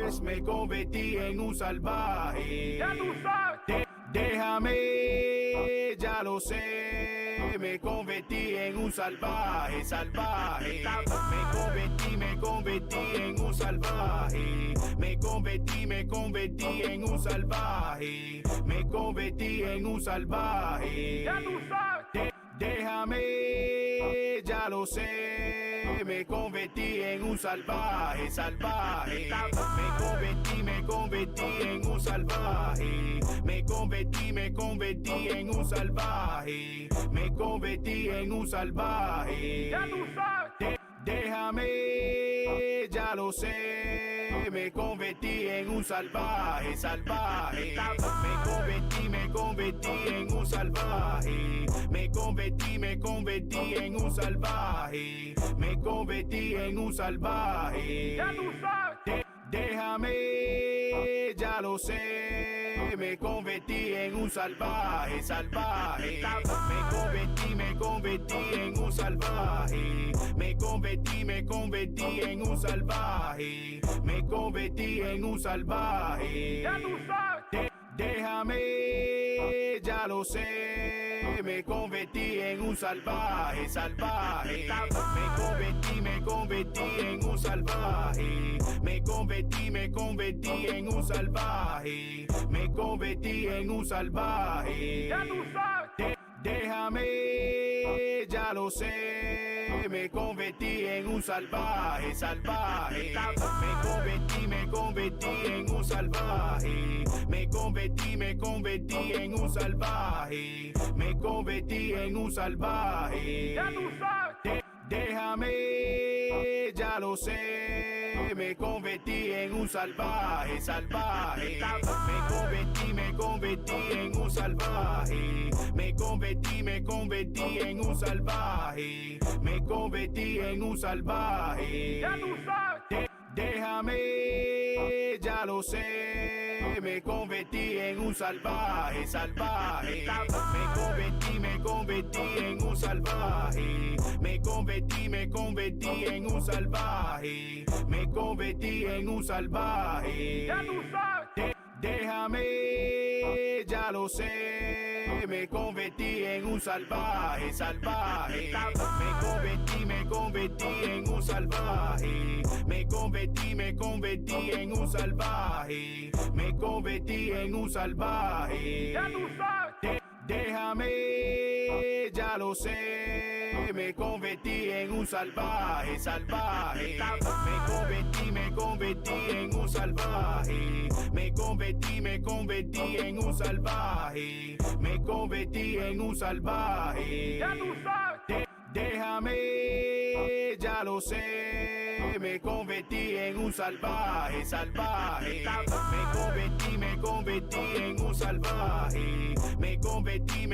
pues me convertí en un salvaje. Ya tú sabes. Déjame, ya lo sé, me convertí en un salvaje, salvaje. Me convertí en un salvaje. Me convertí en un salvaje. Me convertí en un salvaje. Ya tú sabes. Déjame, ya lo sé, me convertí en un salvaje, salvaje. Me convertí en un salvaje. Me convertí en un salvaje. Me convertí en un salvaje. Ya tú sabes. Déjame, ya lo sé, me convertí en un salvaje, salvaje. Me convertí en un salvaje. Me convertí en un salvaje. Me convertí en un salvaje. Ya tú sabes. Déjame, ya lo sé, me convertí en un salvaje, salvaje. Me convertí en un salvaje. Me convertí en un salvaje. Me convertí en un salvaje. Ya tú sabes. Déjame, ya lo sé, me convertí en un salvaje, salvaje. Me convertí en un salvaje. Me convertí en un salvaje. Me convertí en un salvaje. Ya tú sabes. Déjame, ya lo sé, me convertí en un salvaje, salvaje. Me convertí en un salvaje. Me convertí en un salvaje. Me convertí en un salvaje. Ya tú sabes. Déjame, ya lo sé, me convertí en un salvaje, salvaje. Me convertí en un salvaje. Me convertí en un salvaje. Me convertí en un salvaje. Ya tú sabes. Déjame, ya lo sé, me convertí en un salvaje, salvaje. Me convertí en un salvaje. Me convertí en un salvaje. Me convertí en un salvaje. Ya tú sabes. Déjame, ya lo sé, me convertí en un salvaje, salvaje. Me convertí en un salvaje. Me convertí en un salvaje. Me convertí en un salvaje. Ya tú sabes. Déjame, ya lo sé, me convertí en un salvaje, salvaje. Me convertí en un salvaje. Me convertí en un salvaje. Me convertí en un salvaje. Ya tú sabes. Déjame, ya lo sé, me convertí en un salvaje, salvaje. Me convertí en un salvaje. Me convertí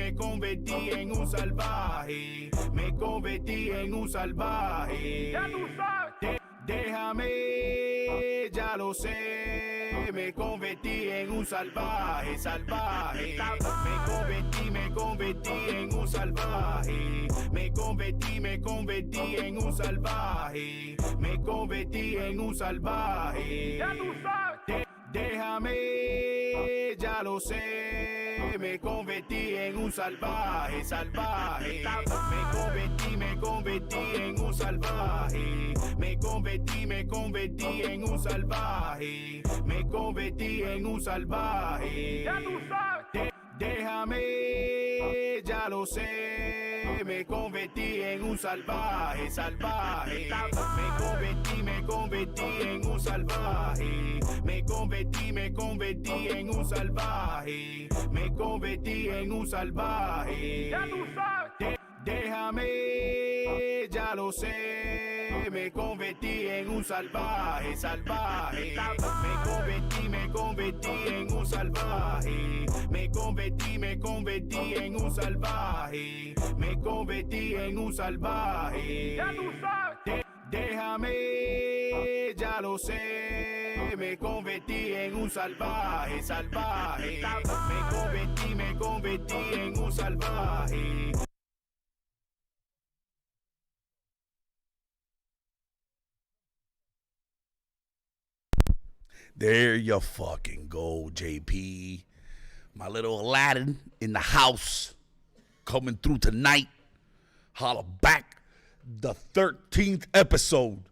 en un salvaje. Me convertí en un salvaje. Ya tú sabes. Déjame, ya lo sé, me convertí en un salvaje, salvaje. Me convertí en un salvaje. Me convertí en un salvaje. Me convertí en un salvaje. Ya tú sabes. Déjame, ya lo sé, me convertí en un salvaje, salvaje. Me convertí en un salvaje. Me convertí en un salvaje. Me convertí en un salvaje. Ya tú sabes. Déjame, ya lo sé, me convertí en un salvaje, salvaje. Me convertí en un salvaje. Me convertí en un salvaje. Me convertí en un salvaje. Ya tú sabes. Déjame, ya lo sé, me convertí en un salvaje, salvaje. Me convertí en un salvaje. Me convertí en un salvaje. Me convertí en un salvaje. Ya tú sabes. Déjame, ya lo sé, me convertí en un salvaje, salvaje. Me convertí en un salvaje. There you fucking go, JP. My little Aladdin in the house. Coming through tonight. Holla back. The 13th episode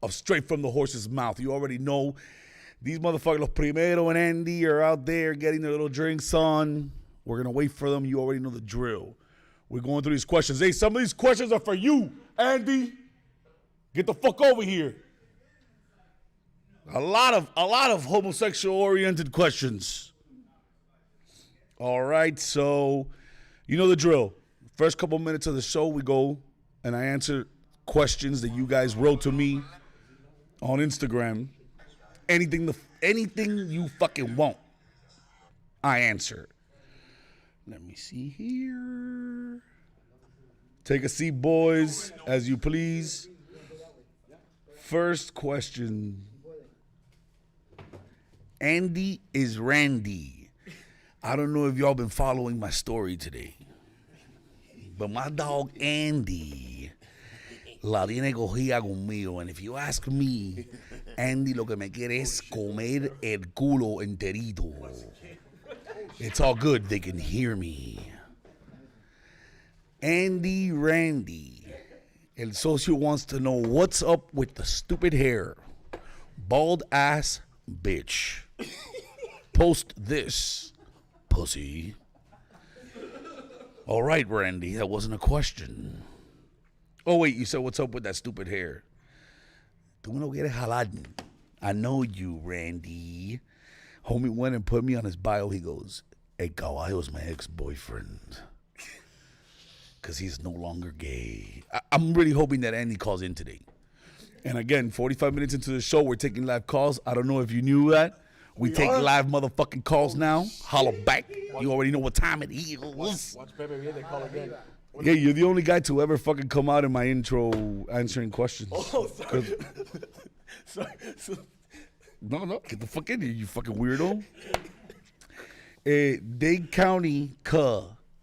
of Straight from the Horse's Mouth. You already know these motherfuckers, Los Primeros and Andy, are out there getting their little drinks on. We're going to wait for them. You already know the drill. We're going through these questions. Hey, some of these questions are for you, Andy. Get the fuck over here. A lot of homosexual-oriented questions. All right, so you know the drill. First couple minutes of the show, we go and I answer questions that you guys wrote to me on Instagram. Anything you fucking want, I answer. Let me see here. Take a seat, boys, as you please. First question. Andy is Randy. I don't know if y'all been following my story today, but my dog Andy la tiene cogida conmigo. And if you ask me, Andy lo que me quiere es comer el culo enterito. It's all good. They can hear me. Andy Randy. El socio wants to know what's up with the stupid hair. Bald ass bitch. Post this, pussy. All right, Randy, that wasn't a question. Oh, wait, you said what's up with that stupid hair? Tú no quieres jalar. I know you, Randy. Homie went and put me on his bio. He goes, hey, Caballo is my ex-boyfriend. Because he's no longer gay. I'm really hoping that Andy calls in today. And again, 45 minutes into the show, we're taking live calls. I don't know if you knew that. We take live motherfucking calls now. Holla back. You already know what time it is. Watch Pepe Bien, they call again. Yeah, you're the only guy to ever fucking come out in my intro answering questions. Oh, sorry. No, get the fuck in here, you fucking weirdo. Dade County,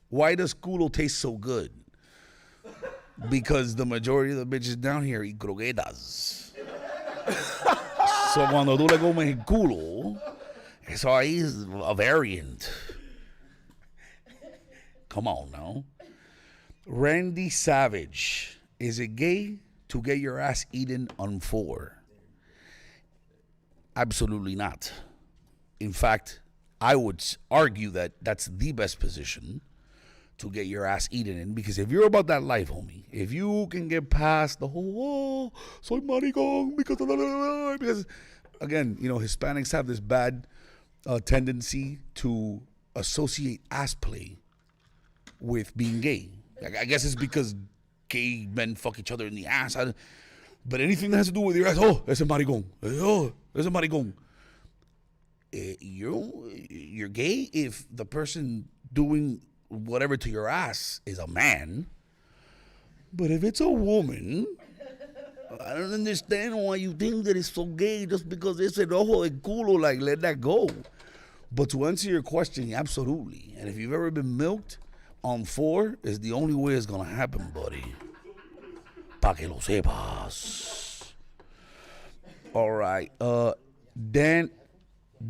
why does culo taste so good? Because the majority of the bitches down here eat croquetas. So cuando tú le comes el culo, eso ahí is a variant. Come on now. Randy Savage, is it gay to get your ass eaten on 4? Absolutely not. In fact, I would argue that that's the best position to get your ass eaten in, because if you're about that life, homie, if you can get past the whole, soy maricón, because again, you know, Hispanics have this bad tendency to associate ass play with being gay. I guess it's because gay men fuck each other in the ass. But anything that has to do with your ass, oh, ese maricón. Oh, ese maricón. You're gay if the person doing whatever to your ass is a man. But if it's a woman, I don't understand why you think that it's so gay just because it's an ojo de culo, like, let that go. But to answer your question, absolutely. And if you've ever been milked on 4, is the only way it's gonna happen, buddy. Pa' que lo sepas. All right.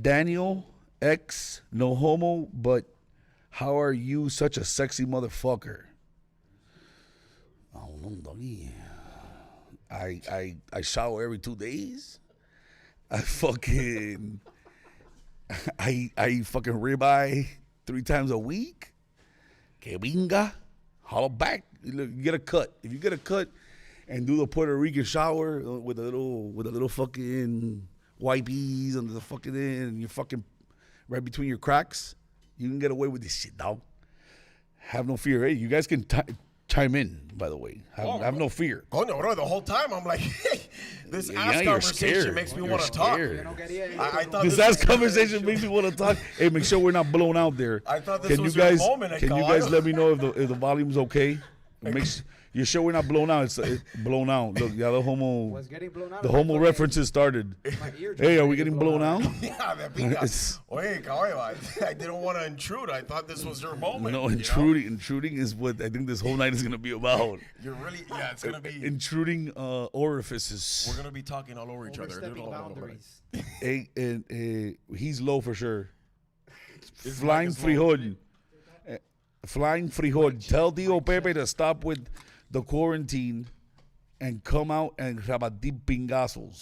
Daniel X, no homo, but how are you such a sexy motherfucker? I don't know, doggy. I shower every 2 days. I fucking ribeye 3 times a week. Que vinga, holla back. You get a cut. If you get a cut and do the Puerto Rican shower with a little fucking wipies under the fucking end, and you're fucking right between your cracks, you can get away with this shit, dog. Have no fear. Hey, you guys can chime in, by the way. Have no fear. Oh, no, bro, the whole time I'm like, hey, this ass conversation makes me want to talk. I thought this ass conversation makes me want to talk. Hey, make sure we're not blown out there. I thought this was your moment. Can you guys let me know if the volume's okay? You're sure we're not blown out. It's blown out. Look, yeah, the homo. Was getting blown out. The homo references started. Hey, are we getting blown out? Yeah, that pinga. Oye, caballo, I didn't want to intrude. I thought this was your moment. No, intruding is what I think this whole night is going to be about. You're really, it's going to be. Intruding orifices. We're going to be talking all over each other. Overstepping boundaries. Hey, he's low for sure. Flying frijol. Flying frijol. Tell Tio Pepe to stop with the quarantine and come out and rabatir pingazos.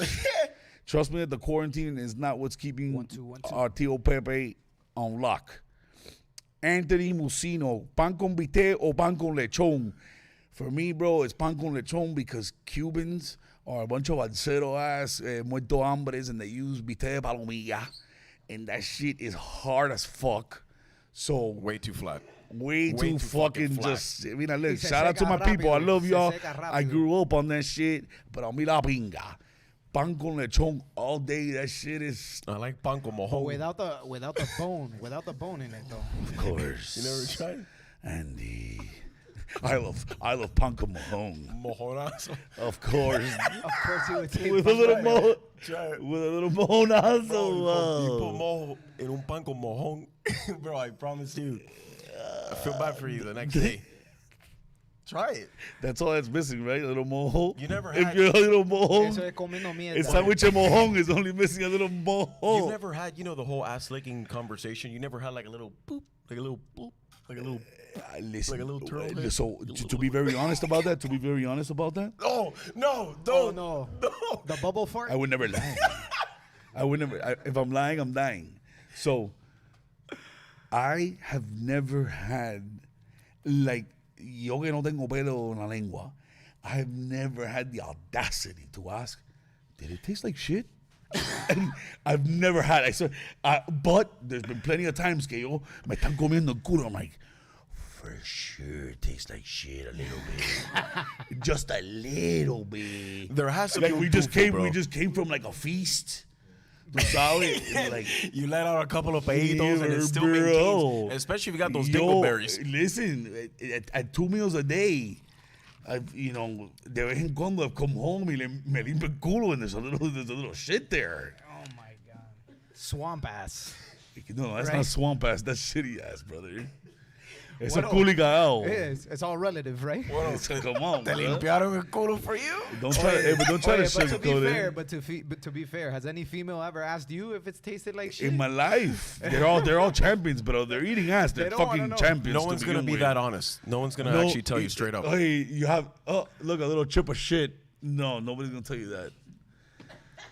Trust me that the quarantine is not what's keeping 1 2 1 2. our Tio Pepe on lock. Anthony Musino, pan con bistec o pan con lechon. For me, bro, it's pan con lechon because Cubans are a bunch of balsero ass muerto hambres and they use bistec de palomilla. And that shit is hard as fuck. So way too flat. Way too fucking flat. just. I mean, look, shout out to my people. I love y'all. I grew up on that shit. But a mí la pinga. Pan con lechon all day. That shit is. I like pan con But mojón. without the bone in it though. Of course. You never tried? And I love pan con mojón. Mojonazo. Of course. Of course he would take With a little Try it. with a little mojonazo. Bro, you put mojo in un pan con mojón. Bro, I promise you. I feel bad for you the next day. Try it. That's all that's missing, right? A little mojo. You never If had- you're a little Eso mojo, es comiendo mierda. el sándwich de mojón is only missing a little mojo. You've never had, the whole ass licking conversation. You never had like a little boop, like a little boop, like a little. Listen, Like a little turtle. so to be very honest about that, Oh no! Oh Don't. no. The bubble fart. I would never lie. If I'm lying, I'm dying. So I have never had, like, yo que no tengo pelo en la lengua, I have never had the audacity to ask, did it taste like shit? And I've never had it. But there's been plenty of times que yo me están comiendo el culo. I'm like, for sure it tastes like shit a little bit. Just a little bit. There has to Like be. we just came from like a feast. Tú sabes? And like, You let out a couple of peitos and it still bro. maintains. Especially if you got those dingleberries. Listen, at 2 meals a day, de vez en cuando I've come home y me limpio el culo and there's a little shit there. Oh my god. Swamp ass. No, that's Right. not swamp ass. That's shitty ass, brother. It's a Bueno, culicao. It is. It's all relative, right? Come on, Te bro. limpiaron el culo for you? Don't try to But to be sugarcoat fair, it. but to be fair, has any female ever asked you if it's tasted like shit? In my life, they're all champions, but they're eating ass. They're They don't wanna fucking know. champions. No one's to gonna begin be with. that honest. No one's gonna actually tell you straight up. Hey, you have look, a little chip of shit. No, nobody's gonna tell you that.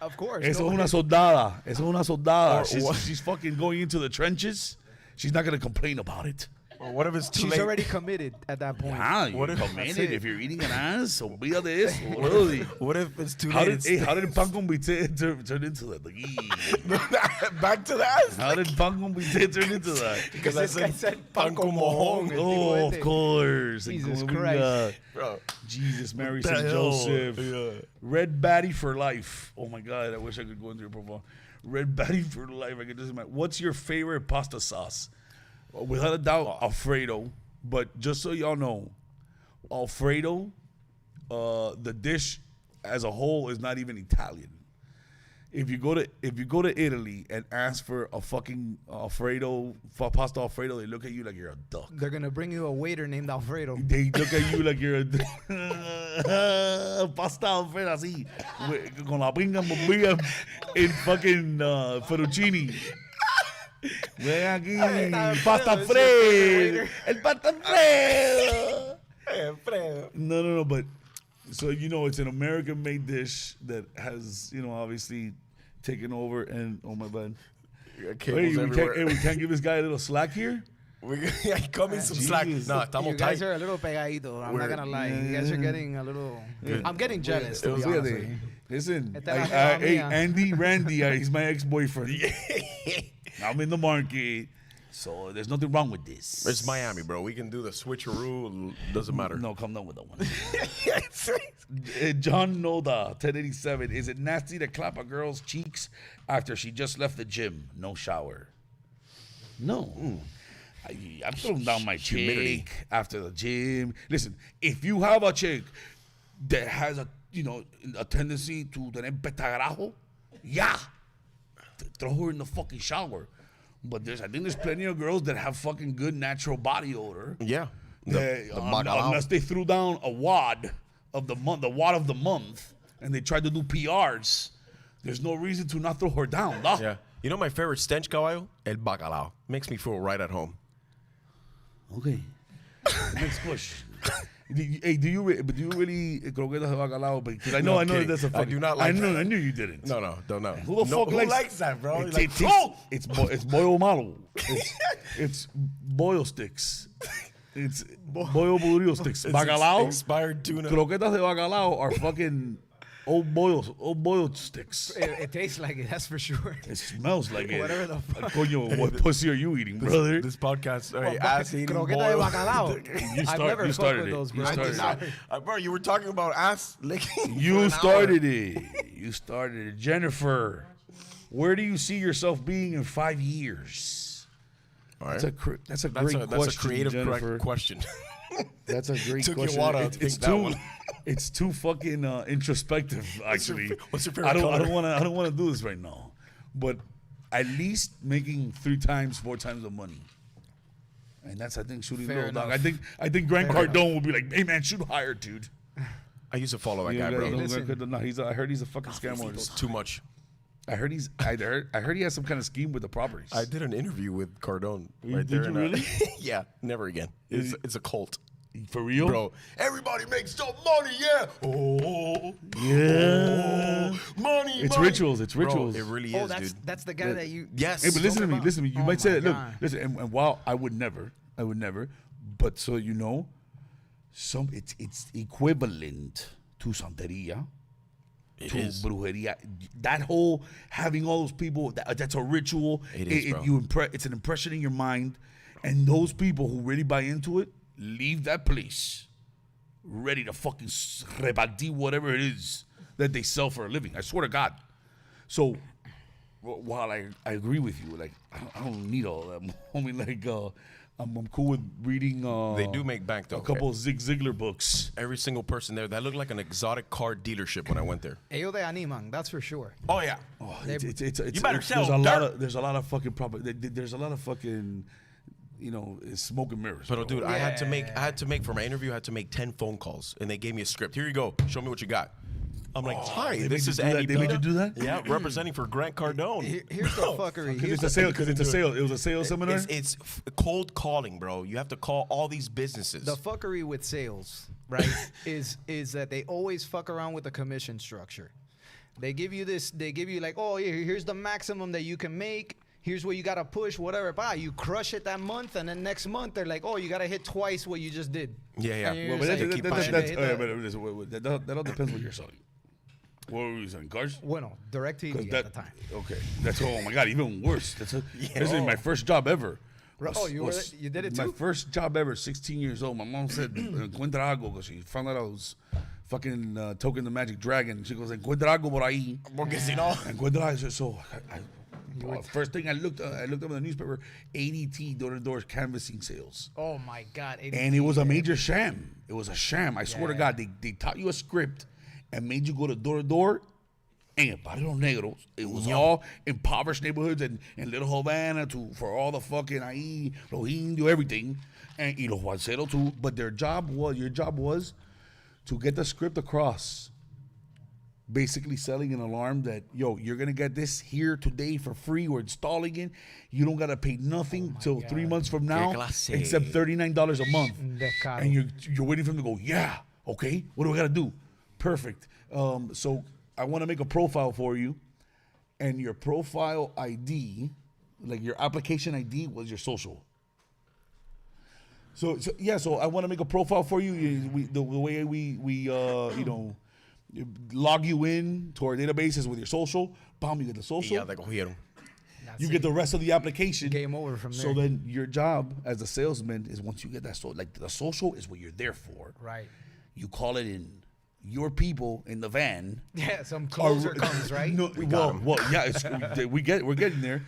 Of course. Eso no, es una soldada. Eso es una soldada. Or- She's fucking going into the trenches. She's not gonna complain about it. Or what if it's too She's late? already committed at that point. What if it. if you're eating an ass? Olvídate de eso, brother. What if it's too How late? did pan con bistec turn into that? Like, Back to that? how did pan con bistec turn into that? Because This guy said pan con mojón. Oh, of course. Jesus Like, Christ. Bro. Jesus, Mary, the St. hell? Joseph. Yeah. Red Batty for life. Oh my God, I wish I could go into your profile. Red Batty for life. I could just imagine. What's your favorite pasta sauce? Without a doubt, Alfredo. But just so y'all know, Alfredo, the dish as a whole is not even Italian. If you go to Italy and ask for a fucking Alfredo, for pasta Alfredo, they look at you like you're a duck. They're gonna bring you a waiter named Alfredo. They look at you like you're a pasta Alfredo así, con la pinga bombilla en fucking fettuccine. Ven aquí, pasta Fred, el pasta Fred. No, but so it's an American-made dish that has obviously taken over. And oh my bad, Cables everywhere. we can't give this guy a little slack here. We cut me some slack. Jesus. No, estamos You guys tight. are a little pegadito. I'm not gonna lie. You guys are getting a little. I'm getting jealous. To be Fíjate, honest with you. listen, Esta es la hey, mía. Andy Randy, he's my ex-boyfriend. I'm in the market, so there's nothing wrong with this. It's Miami, bro. We can do the switcheroo. Doesn't matter. No, come down with that one. John Noda, 1087. Is it nasty to clap a girl's cheeks after she just left the gym? No shower. No. I'm throwing down my Humidity. chick after the gym. Listen, if you have a chick that has a tendency to tener petagrajo, throw her in the fucking shower. But I think there's plenty of girls that have fucking good natural body odor. Yeah. That, The bacalao. unless they threw down a wad of the month, and they tried to do PRs, there's no reason to not throw her down. Dog. Yeah. You know my favorite stench, Caballo? El bacalao. Makes me feel right at home. Okay. Next question. Do you really croquetas de bacalao? Because I know kidding. that's a fucking. I do not like that. I knew you didn't. No, don't know. Who the fuck likes that, bro? It's boil malo. It's boil sticks. It's boil burrito sticks. Bacalao. Expired tuna. Croquetas de bacalao are fucking old boiled sticks. It tastes like it, that's for sure. It smells like it. Whatever the fuck. Coño, what pussy are you eating, brother? This podcast, Croqueta de bacalao. I've never you fucked started with it. those, You bro. started it. Bro, you were talking about ass licking. You started it. You started it. Jennifer, where do you see yourself being in 5 years? All right. That's a great question, That's a creative Jennifer. question. That's a great Took you a question. while to think that one. It's too fucking introspective. Actually, what's your favorite I color? don't want to do this right now, but at least making 4 times the money. And that's, I think, shooting Fair low, dog. enough. I think Grant Cardone will be like, "Hey man, shoot higher, dude." I used to follow that You guy, know, bro. listen. no, I heard he's a fucking scam It's artist. too much. I heard he has some kind of scheme with the properties. I did an interview with Cardone. Did you really? Yeah, never again. It's a cult. For real, Bro, everybody makes some money, yeah. Oh, Yeah. money. It's money. rituals. It's rituals. Bro, it really Oh, is, dude. that's the guy that you. Yes. Hey, but listen to me. about- Listen to me. You Oh might say my that. Look, God. listen. And while I would never, but so you know, it's equivalent to santeria, It to is. brujeria. That whole having all those people. That's a ritual. It is, bro. It's an impression in your mind, and those people who really buy into it leave that place ready to fucking repartir whatever it is that they sell for a living. I swear to God. So while I agree with you, like I don't need all that, homie. Like I'm cool with reading. They do make bank, though. A couple of Zig Ziglar books. Every single person there, that looked like an exotic car dealership when I went there. Ellos de animan, that's for sure. Oh, yeah. Oh, it's You better sell there's a lot of fucking there's a lot of fucking smoke and mirrors. But dude, Yeah. I had to make for my interview. I had to make 10 phone calls, and they gave me a script. Here you go. Show me what you got. I'm like, hi, they this made is you do that? Andy. They made Pita. you do that? Yeah, representing for Grant Cardone. Here's the fuckery. Because Here's it's a the- sale. Because it's a sale. It was a sales seminar. It's cold calling, bro. You have to call all these businesses. The fuckery with sales, right, is that they always fuck around with the commission structure. They give you this. They give you like, oh, here's the maximum that you can make. Here's where you gotta push, whatever. You crush it that month, and then next month they're like, oh, you gotta hit twice what you just did. Yeah. And you're Well, but just that, like, that, pushing that, it, that's, hit that all depends what you're selling. What were you selling? Cars? Bueno, DirecTV at the time. Okay. That's, oh my God, even worse. This is my first job ever. Oh, you did it My too? first job ever, 16 years old. My mom said, encuentra algo, because she found out I was fucking token the magic dragon. She goes, encuentra algo por ahí. Porque si no. Encuentra algo. So, first thing I looked up in the newspaper, ADT, door-to-door canvassing sales. Oh my God! And it was a major sham. It was a sham. I swear to God, they taught you a script and made you go to door en el Barrio Negro. It was all impoverished neighborhoods and Little Havana for all the fucking ahí, los indios, everything. And y los Juanceros too. But your job was to get the script across. Basically selling an alarm that, you're going to get this here today for free. We're installing it. You don't got to pay nothing till 3 months from now, clase. except $39 a month. Descaro. And you're waiting for them to go, yeah, okay, what do I got to do? Perfect. So I want to make a profile for you. And your profile ID, like your application ID, was your social. So I want to make a profile for you. The way we log you in to our databases with your social. Bam, you get the social. Yeah, te cogieron. That's You it. get the rest of the application. Game over from there. So then your job as a salesman is once you get that the social is what you're there for. Right. You call it in. Your people in the van. Yeah, some closer comes, right? No, well, yeah, we're getting there.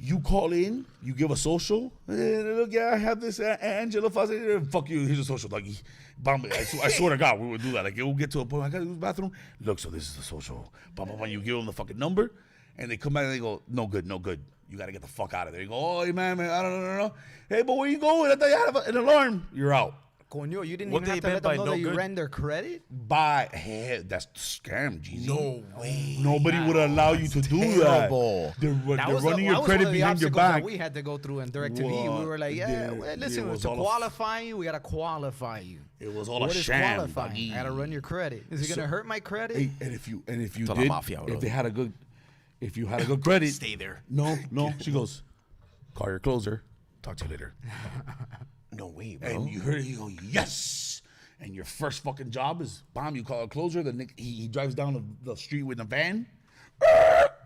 You call in, you give a social. Hey, look, yeah, I have this Angela Fawcett. Fuck you, here's a social, doggy. Bam, I swear to God, we would do that. Like, it will get to a point, I gotta use the bathroom. Look, so this is the social. Bam, bam, bam. You give them the fucking number, and they come back and they go, no good, no good. You gotta get the fuck out of there. You go, oh, hey, man, I don't know. Hey, but where you going? I thought you had an alarm. You're out. Coño, you didn't What even they have to let them meant by know no that you good? ran their credit? Hey, that's scam, Jeezy. No way. Nobody would allow you to do terrible. that. They're That was running that your was credit one of the behind your obstacles back. that we had to go through in DirecTV. Well, We were like, yeah, listen, it was to all a qualify you, we gotta qualify you. It was all What a is sham. qualifying? doggy. I gotta run your credit. Is it So- gonna hurt my credit? Hey, and if you To la did, mafia, bro. if they had a good, if you had a good credit, Stay there. No. She goes, call your closer. Talk to you later. No way, bro. And you heard it. You go, yes. And your first fucking job is, bomb. You call a closer. Then he drives down the street with a van,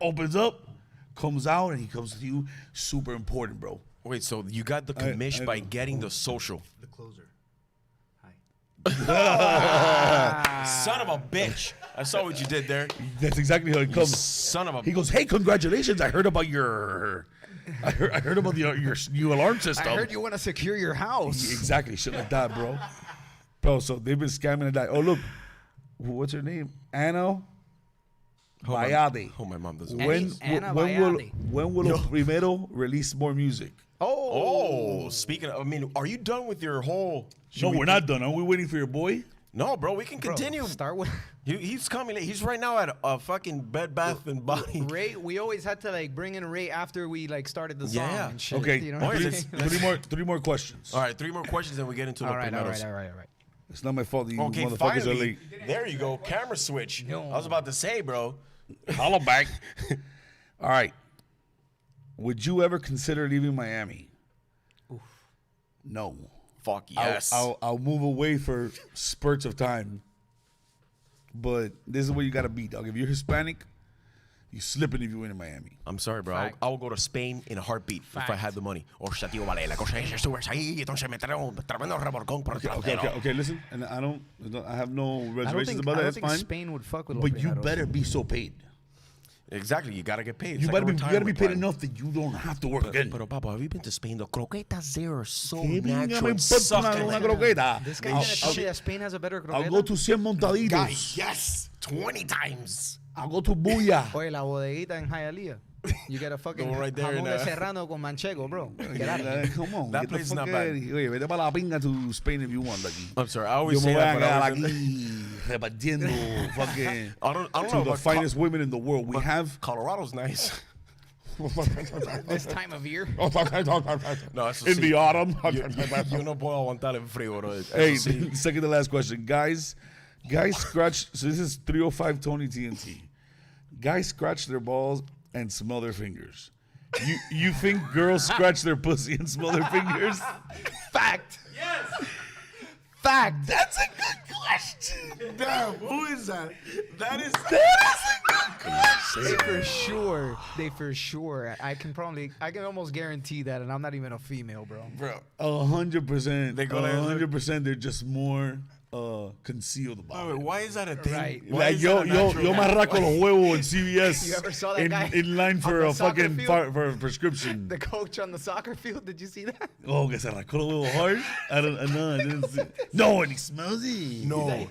opens up, comes out, and he comes to you. Super important, bro. Wait, so you got the commission by getting the social. The closer. Son of a bitch. I saw what you did there. That's exactly how it comes. Son of a He goes, hey, congratulations! I heard about your, I heard about your new alarm system. I heard you want to secure your house. Exactly, shit like that, bro. Bro, so they've been scamming and that. Oh, look, what's her name? Anna Bayade. Oh, my mom doesn't. Anna Bayade. When will Primero release more music? Oh, speaking of, I mean, are you done with your whole? No, we're not done. Are we waiting for your boy? No, bro, we can Bro, continue. start with He's coming. He's right now at a fucking Bed Bath and Body. Ray. We always had to like bring in Ray after we like started the song Yeah. and shit. Okay, You know what I'm Boy, saying? three more questions. All right, 3 more questions and we get into the All right. Primeros. It's not my fault that you Okay, motherfuckers are finally. late. There you go. Camera switch. No. I was about to say, bro. Holla back. All right. Would you ever consider leaving Miami? No. Fuck yes. I'll move away for spurts of time. But this is what you got to beat, dog. If you're Hispanic, you slipping if you win in Miami. I'm sorry, bro. Fact. I will go to Spain in a heartbeat if I Fact. had the money. O sea, tío, vale, la cosa es que subes ahí, entonces me trae un tremendo revolcón por el trasero. Okay, listen. And I have no I don't reservations think, about I that. don't That's think fine. Spain would fuck with. But you Lopeteros. better be so paid. Exactly. You got to get paid. You It's like gotta a be paid retirement plan. enough that you don't have to work again. Pero, Papa, have you been to Spain? The croquetas there are so ¿Qué mierda natural me and importa una succulent. croqueta? This guy's gonna tell me that Spain has a better I'll croqueta. go to 100 montaditos. Guy, yes. 20 times. I'll go to Buya. Oye, la bodeguita en Hialeah. You get a fucking Go right there jamón in, de serrano con manchego, bro. Get out of here. Come on. That get the place is fuck not out bad. of here. Oye, vete para la pinga to Spain if you want, Lucky. I'm sorry. I Yo always me say voy a that, but quedar I always- aquí repartiendo fucking I don't to know. the but finest women in the world. We have. Colorado's nice. This time of year. No, eso in sí. the autumn. Yo no puedo aguantar el frío, bro. Eso Hey, sí. second to last question. Guys scratch. So this is 305 Tony TNT. Guys scratch their balls and smell their fingers. You think girls scratch their pussy and smell their fingers? Fact. Yes. Fact. That's a good question. Damn, who is that? That is. That is a good question. They for sure. I can almost guarantee that, and I'm not even a female, bro. Bro. 100%. They gonna- 100%. They're just more concealed about it. Why is that a thing? Right. Why Like is yo that a natural- me arranco los huevos in CVS. You ever saw that guy in line on for the a soccer fucking field? for a prescription? The coach on the soccer field. Did you see that? Oh, que se arrancó los huevos hard. I didn't see. No, and he smells it. No.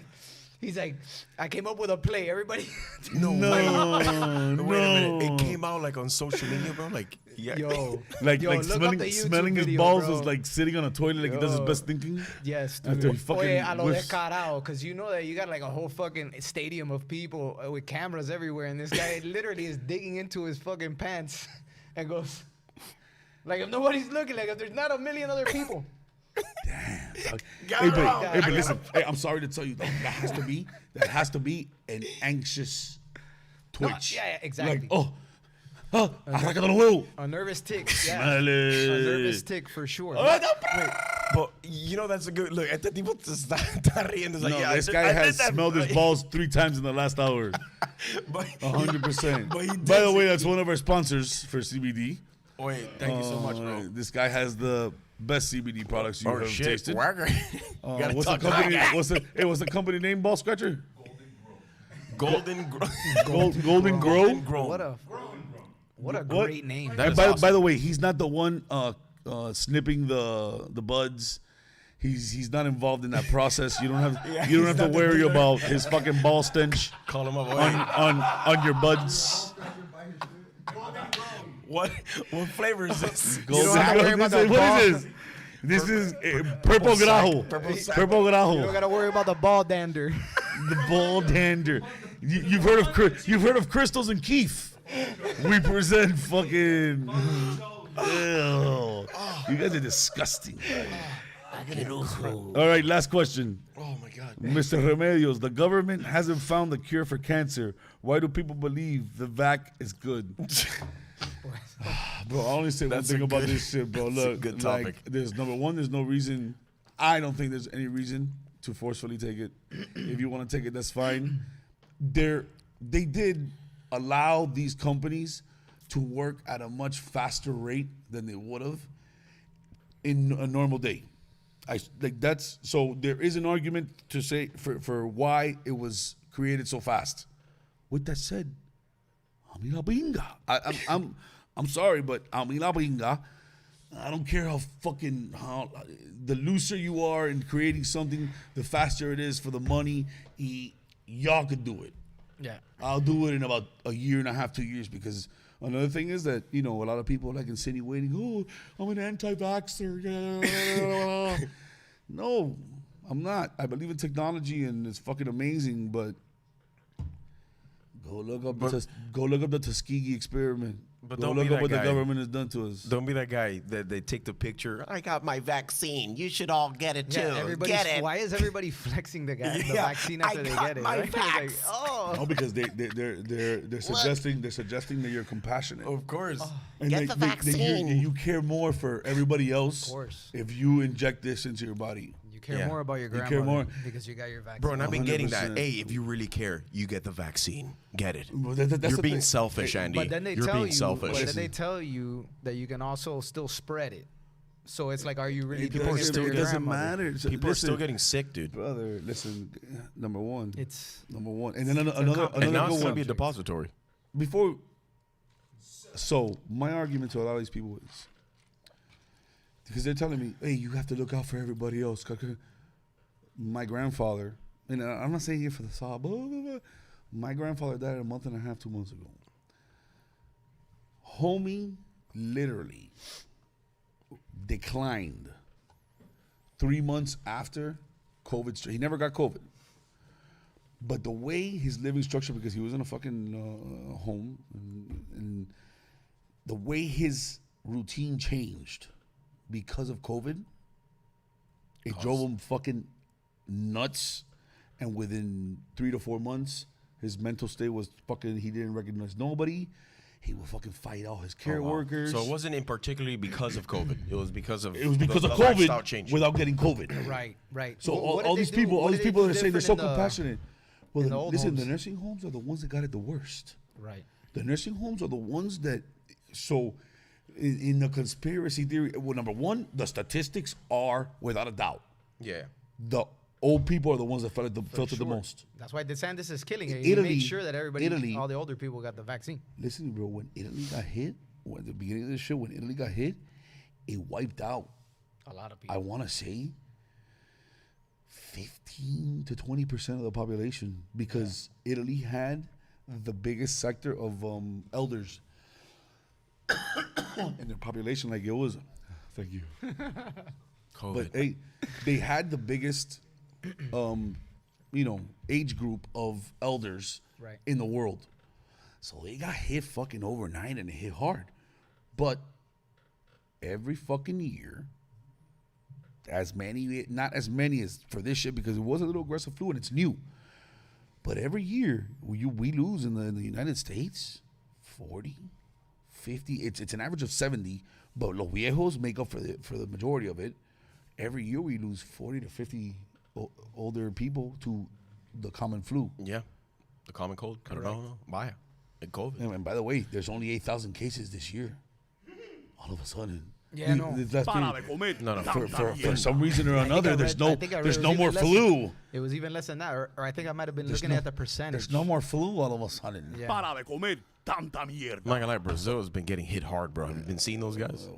He's like, I came up with a play. Everybody. no. Wait a minute. It came out like on social media, bro. Like, yeah. Yo. Like Yo, look up the YouTube smelling his video, balls bro. is like sitting on a toilet like he does his Yo. best thinking. Yes, After dude. he fucking Oye, a lo whiffs. descarado, because you know that you got like a whole fucking stadium of people with cameras everywhere, and this guy literally is digging into his fucking pants and goes, like if nobody's looking, like if there's not a million other people. Hey, but listen. Hey, I'm sorry to tell you, though, that has to be an anxious twitch. Yeah, exactly. Like, arráncate los huevos. A nervous tick. Yeah. Smell it. A nervous tick for sure. But you know that's a good look. Este tipo está riendo. It's like, No, yeah, this I guy did has that, smelled his bro. balls 3 times in the last hour. But 100%. But he did By the way, say- that's one of our sponsors for CBD. Wait, thank you so much, bro. This guy has the best CBD products you Oh have shit, tasted. Wagger. Gotta What's the talk company? like that. What's the company name? Ball scratcher. Golden Grow. Golden Grow. Grown. What a What a great name. That is by awesome. the way, he's not the one snipping the buds. He's not involved in that process. You don't have to worry about his fucking ball stench Call him up. on your buds. What flavor is this? Go don't have to worry about the what ball. is this? This is purple grajo. Purple You don't grajo. gotta worry about the ball dander. The ball dander. You've heard of Crystals and Keith. We present fucking. Ew. You guys are disgusting. All right, last question. Oh my God. Mr. Remedios, the government hasn't found the cure for cancer. Why do people believe the vac is good? Bro, I only say one That's thing a about good- this shit, bro. that's a Look, good topic. like, there's number one, there's no reason. I don't think there's any reason to forcefully take it. If you want to take it, that's fine. They did allow these companies to work at a much faster rate than they would have in a normal day. So there is an argument to say for why it was created so fast. With that said, Amila Binga. I'm sorry, but Amila Binga. I don't care how the looser you are in creating something, the faster it is for the money. Y'all could do it. Yeah. I'll do it in about a year and a half, 2 years, because another thing is that, a lot of people are like insinuating, oh, I'm an anti-vaxxer. No, I'm not. I believe in technology and it's fucking amazing, but go look up the Tuskegee experiment. But go don't look be up that what guy. the government has done to us. Don't be that guy that they take the picture. I got my vaccine. You should all get it too. Yeah, Get it. why is everybody flexing the Yeah, vaccine after I they got get it? my Right? It's like, vax. oh. No, because they're suggesting that you're compassionate. Of course. And Get the vaccine. you care more for everybody else. Of course. If you inject this into your body. You care Yeah. more about your You care grandmother more. because you got your vaccine. Bro, and I've been getting that. 100%. Hey, if you really care, you get the vaccine. Get it. Well, that's You're the being thing. selfish, Andy. But then they You're tell being you, selfish. but then they tell you that you can also still spread it. So it's like, are you really It doing it doesn't, for your it doesn't grandmother? matter. So People are listen, still getting sick, dude. brother. Listen, number one, It's and then another And now good it's going to one. be a depository. Before, so my argument to a lot of these people is because they're telling me, hey, you have to look out for everybody else. My grandfather, and I'm not saying here for the saw, but my grandfather died a month and a half, 2 months ago. Homie literally declined 3 months after COVID. He never got COVID. But the way his living structure, because he was in a fucking home, and the way his routine changed because of COVID, it drove him fucking nuts. And within 3 to 4 months, his mental state was fucking, he didn't recognize nobody. He would fucking fight all his care workers. So it wasn't in particularly because of COVID. It was because of It was because the of lifestyle COVID change. without getting COVID. right. So What all did these they do? people, all What these did they people do that are saying they're different so in the- compassionate. Well, in the old listen, the homes? nursing homes are the ones that got it the worst. Right. The nursing homes are the ones that, so in the conspiracy theory, well, number one, the statistics are without a doubt. Yeah. The old people are the ones that felt it the Sure. most. That's why DeSantis is killing it. Italy- He made sure that everybody, Italy- all the older people got the vaccine. Listen, bro, when Italy got hit, at the beginning of this shit, when Italy got hit, it wiped out, A lot of people. I want to say, 15 to 20% of the population, because Italy had the biggest sector of elders in their population. Like it was, thank you. COVID. But hey, they had the biggest, age group of elders Right. in the world. So they got hit fucking overnight and it hit hard. But every fucking year, not as many as for this shit, because it was a little aggressive flu and it's new. But every year we lose in the United States 40, 50. It's an average of 70, but los viejos make up for the majority of it. Every year we lose 40 to 50 older people to the common flu. Yeah. The common cold. I don't know. Vaya. And COVID. And by the way, there's only 8,000 cases this year. All of a sudden. Yeah, no. No. For some reason or another, there's no more less. flu. It was even less than that, or I think I might have been looking at the percentage. There's no more flu all of a sudden. Yeah. Para de comer. tanta mierda. I'm not gonna lie, Brazil has been getting hit hard, bro. Have you been seeing those guys?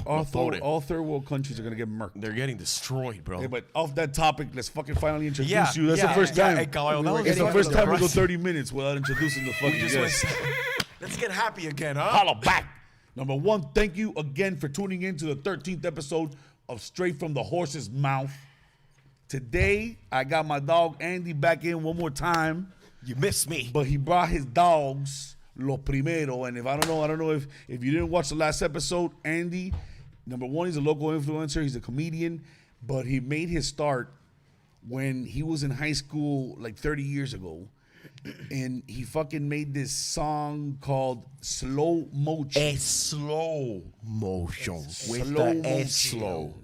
All third world countries are gonna get murked. They're getting destroyed, bro. Hey, but off that topic, let's fucking finally introduce Yeah, you. That's yeah, the first yeah. time. Hey, Caballo, that was It's the fucking first time we go depressing. 30 minutes without introducing the fucking guest. Let's get happy again, huh? Holla back. Number one, thank you again for tuning in to the 13th episode of Straight from the Horse's Mouth. Today, I got my dog Andy back in one more time, You missed me. but he brought his dogs, Lo Primero. And if I don't know if you didn't watch the last episode, Andy, number one, he's a local influencer. He's a comedian, but he made his start when he was in high school like 30 years ago. And he fucking made this song called Slow Motion. A slow motion. With Slow the motion. S slow.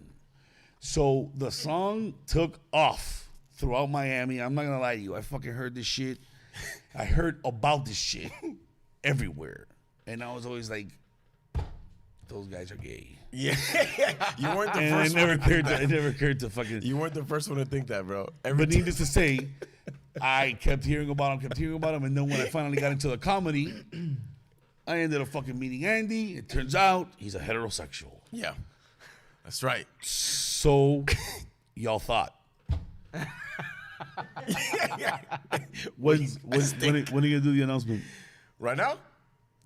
So the song took off throughout Miami. I'm not gonna lie to you. I fucking heard this shit. I heard about this shit everywhere. And I was always like, those guys are gay. Yeah. You weren't the And first one. it never occurred to fucking. You weren't the first one to think that, bro. But needless to say, I kept hearing about him, and then when I finally got into the comedy, I ended up fucking meeting Andy. It turns out he's a heterosexual. Yeah. That's right. So, y'all thought. When are you gonna do the announcement? Right now,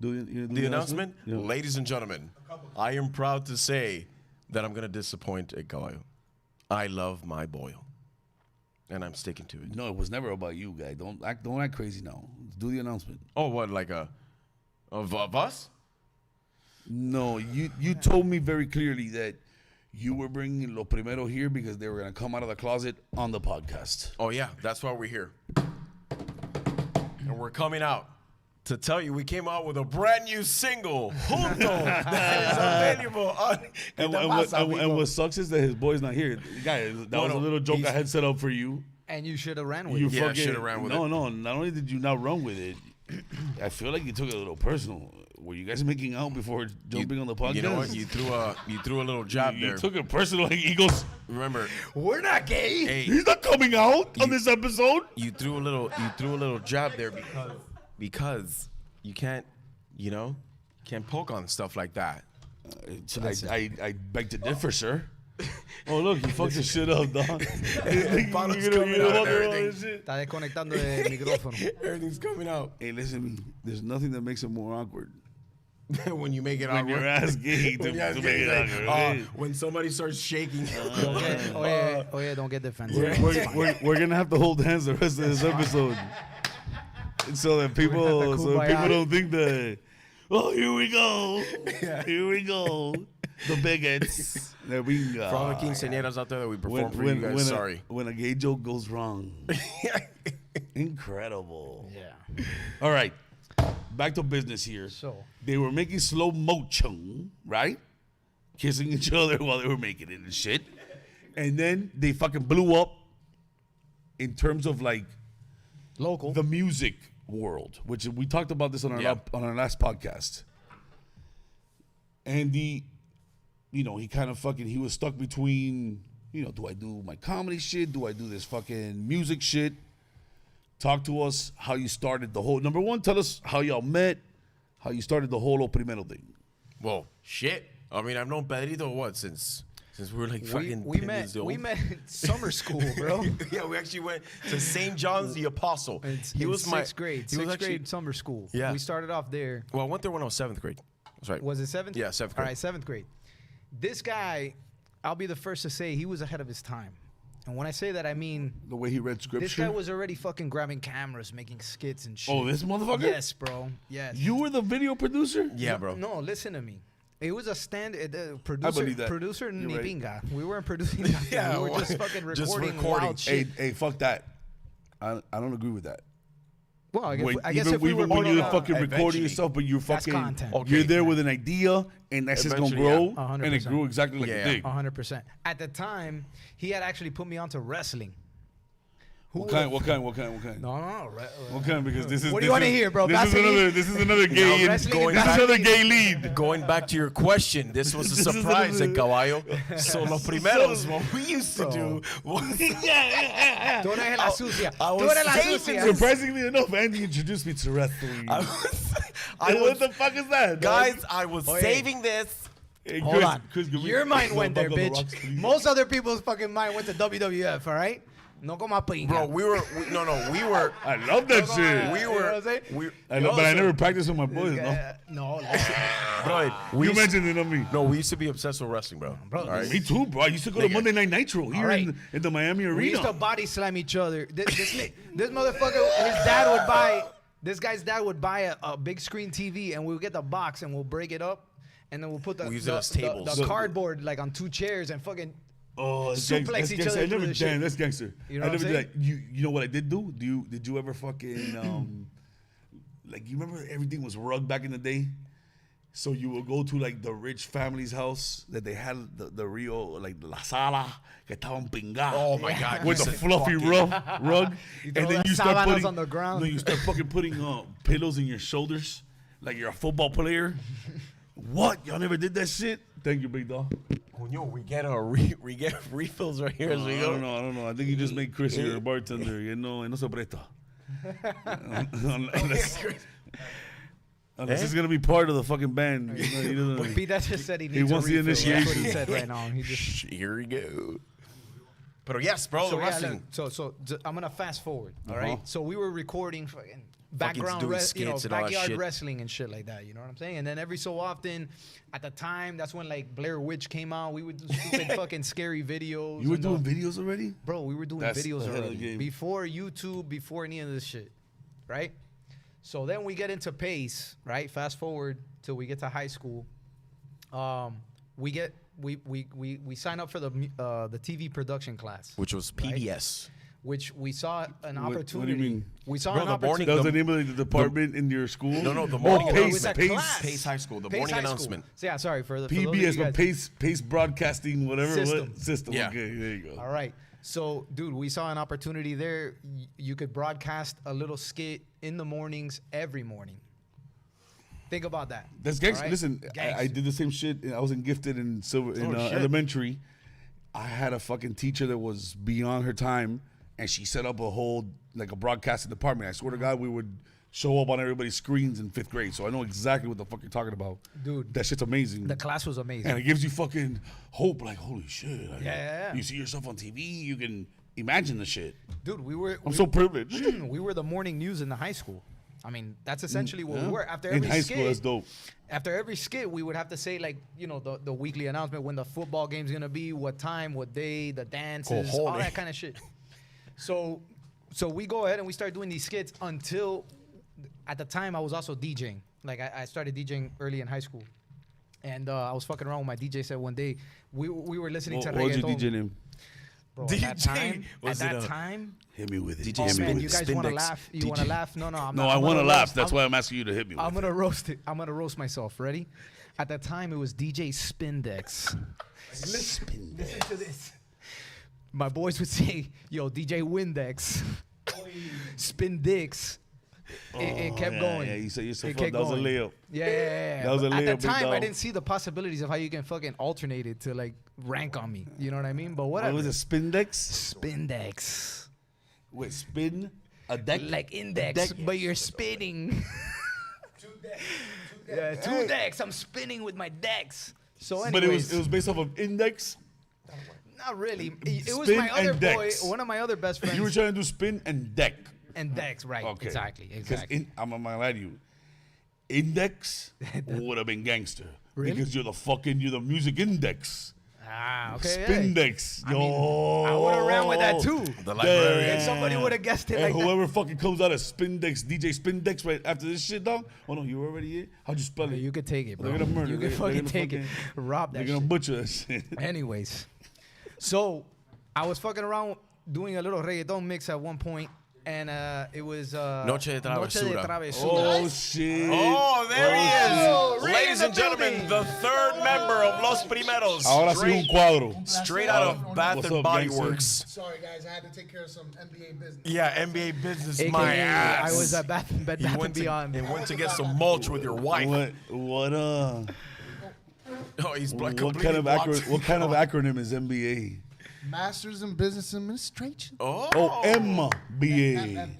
You gonna do the announcement, Yeah. ladies and gentlemen, I am proud to say that I'm going to disappoint a Caballo. I love my boil, and I'm sticking to it. No, it was never about you, guy. Don't act crazy now. Do the announcement. Oh, what, like of us? No, you told me very clearly that you were bringing Lo Primero here because they were gonna come out of the closet on the podcast. Oh, yeah, that's why we're here. And we're coming out to tell you we came out with a brand new single, Junto, that is available on And what sucks is that his boy's not here. Guy, that was a little joke I had set up for you. And you should have ran with You it. Yeah, I fucking shoulda ran with it. No, not only did you not run with it, I feel like you took it a little personal. Were you guys making out before jumping on the podcast? You know what? You threw a little jab You there. took it personal. Like he goes, Remember, We're not gay. hey, he's not coming out on this episode. you threw a little jab there because you can't poke on stuff like that. I beg to differ, sir. Oh look, you fucked this shit up, dog. Bottles coming out and everything. Está desconectando el micrófono. Everything's coming out Hey, listen to me. There's nothing that makes it more awkward when you make it when awkward. you're ass gay to When you're make gay, it like, awkward. uh, Okay? when somebody starts shaking. Oye, don't get defensive. We're gonna have to hold hands the rest of this episode, so that people kumbaya. don't think that. Oh, here we go. Here we go. The bigots. There we go. For all the quinceañeras out there that we perform for you guys, sorry. When a gay joke goes wrong. Incredible. Yeah. All right. Back to business here. So. They were making slow motion, right? Kissing each other while they were making it and shit. And then they fucking blew up in terms of like Local. the music world, which we talked about this on our last podcast. And he kind of he was stuck between, do I do my comedy shit? Do I do this fucking music shit? Talk to us how you started the whole, number one, tell us how y'all met, how you started the whole Lo Primero thing. Well, shit. I mean, I've known Pedrito since we were like fucking we 10 met years old. we met in summer school, bro. Yeah, we actually went to St. John's the Apostle. He was sixth grade. He was Sixth actually, grade summer school. Yeah. We started off there. Well, I went there when I was 7th grade. That's right. Was it seventh? Yeah, 7th All grade. right, 7th grade. This guy, I'll be the first to say he was ahead of his time. And when I say that, I mean The way he read this scripture. guy was already fucking grabbing cameras, making skits and shit. Oh, this motherfucker? Yes, bro. Yes. You were the video producer? Yeah, bro. No, listen to me. It was a believe that. producer You're ni right. pinga. We weren't producing nothing. Yeah, we were just fucking just recording recording. wild shit. Hey, fuck that. I don't agree with that. Well, I guess, Wait, I guess even if we were when putting you're out- fucking recording eventually. yourself, but you're That's fucking content. Okay. you're there with an idea, and that's just gonna Eventually, grow, yeah. and it 100%. grew exactly like Yeah, it yeah. did. 100%. At the time, he had actually put me onto wrestling. What kind? No, no. What kind? Because this is. What do you wanna hear, bro? This is Basketball? another. This is another gay. wrestling This and is another basketball. gay lead. Going back to your question, this was a This is surprise another- at Caballo. So Los Primeros, what we used to do was... Tú eres la sucia. I Tú was eres la saving sucia. Surprisingly enough, Andy introduced me to wrestling. I What the fuck is that, Guys, dog? I was saving this. Hey, Hold on. Chris, give me- Your mind No, went there, buckle the bitch. rocks, please. Most other people's fucking mind went to WWF, all right? No como pinga. Bro, we were. I love that shit. We You know what I'm were. saying? I know, but I never practiced with my boys, no. No, listen. Bro, You mentioned it on me. No, we used to be obsessed with wrestling, bro. Bro, All right? Me too, bro. I used to go to Monday Night Nitro here right. in the Miami Arena. We used to body slam each other. This motherfucker, his dad would buy. This guy's dad would buy a big screen TV, and we would get the box and we'll break it up, and then we'll put the We'll use it as tables. the cardboard like on 2 chairs and fucking. Oh, that's suplex that's each gangster. other I never through the shit. damn, that's gangster. You know I what never I'm did that. You know what I did do? Did you ever fucking like you remember everything was rug back in the day? So you would go to like the rich family's house that they had the Rio like la sala que estaban pingados. Oh my God! With you the said fluffy fucking- rug, throw and then the you start sábanas putting on the ground. Then you start fucking putting pillows in your shoulders, like you're a football player. What? Y'all never did that shit? Thank you, big dog. Coño, we get refills right here as we I go. don't know. I think you just made Chris your bartender. You know, and no se presta. Unless it's gonna be part of the fucking band. You know, he doesn't- Pete just said he needs wants a the refill. That's what initiation. he said right now. He just. Here we go. But yes, bro, the So, yeah, wrestling. look, so I'm gonna fast forward. All Uh-huh. right. So we were recording fucking background, doing you know, skits and all that backyard shit. wrestling and shit like that. You know what I'm saying? And then every so often, at the time, that's when like Blair Witch came out. We would do stupid fucking scary videos. You were and doing all- videos already? Bro, we were doing That's videos ahead of the already game. before YouTube, before any of this shit, right? So then we get into Pace, right? Fast forward till we get to high school. We sign up for the TV production class, Which was PBS. which we saw an What do you opportunity. mean? We saw Bro, an the morning- opportunity. That was the name of the department in your school? No, the Oh, morning it Pace, was a Pace. class. Pace High School, the Pace morning High School. announcement. So yeah, sorry for the for those of PBS, you but guys- Pace Broadcasting, whatever. System. What? System. Yeah. Okay, there you go. All right. So, dude, we saw an opportunity there. You could broadcast a little skit in the mornings every morning. Think about that. That's gangster. All right? Listen, I Gangster. did the same shit. I was in gifted in shit. elementary. I had a fucking teacher that was beyond her time, and she set up a whole like a broadcasting department. I swear to God, we would show up on everybody's screens in 5th grade. So I know exactly what the fuck you're talking about. Dude, That shit's amazing. The class was amazing. And it gives you fucking hope, like, holy shit. Like, Yeah. You see yourself on TV, you can imagine the shit. Dude, I'm so privileged. we were the morning news in the high school. I mean, that's essentially what we Yeah. were. After In every high skit, school, that's dope. After every skit, we would have to say like, you know, the weekly announcement, when the football game's gonna be, what time, what day, the dances, all Cojones. that kind of shit. So we go ahead and we start doing these skits until, at the time, I was also DJing. Like I started DJing early in high school, and I was fucking around with my DJ set one day. We were listening to What was your reggaeton. DJ name? Bro, DJ? at that time, Hit me with it. DJ oh Hit me man, with you it. guys want to Spindex. laugh? You want to DJ. laugh? No, I'm No, not. I I'm want to gonna laugh. roast- That's I'm- why I'm asking you to hit me with I'm it. gonna roast it. I'm gonna roast myself. Ready? At the time, it was DJ Spindex. Listen to this. My boys would say, "Yo, DJ Windex, Spindex." It kept going. Yeah, you said you're so It fun. kept That was a going. layup. Yeah. That was a But layup, at big the time, I dog. didn't see the possibilities of how you can fucking alternate it to like rank on me. You know what I mean? But What whatever. was it? Spindex? Spindex. Wait, spin a deck? Like index, but you're spinning. Yeah, 2 decks. I'm spinning with my decks. So But anyways, it was based off of index. not really. It was Spin my other and boy, decks. one of my other best friends. You were trying to do spin and deck. and decks, right? Okay. Exactly. Because Exactly. I'm gonna lie to you. Index would have been gangster. Really? Because you're the music index. Ah, okay. Spindex. I mean, I would have ran with that too. The librarian. And somebody would have guessed it And like whoever fucking comes out of Spindex, DJ Spindex, right after this shit, dog. Oh no, you already in? How'd you spell that. it? You could take it, bro. They're gonna murder. You could They're fucking gonna take it. fucking- Rob They're that gonna shit. butcher that shit. Anyways, so I was fucking around doing a little reggaeton mix at one point, and it was Noche de Travesura. Oh shit. Oh, there he Oh, is. right Ladies in and the gentlemen, building. the third member of Los Primeros. Ahora sí un cuadro. Straight out of Bath What's and up, Body gangster? Works. Sorry, guys, I had to take care of some NBA business. Yeah, NBA business, AKA, my ass. I was at Bed He Bath and went Beyond. to, he went to get some mulch with your wife. What Oh, he's what completely kind of blocked. what kind of acronym is MBA? Masters in Business Administration. Oh, MBA.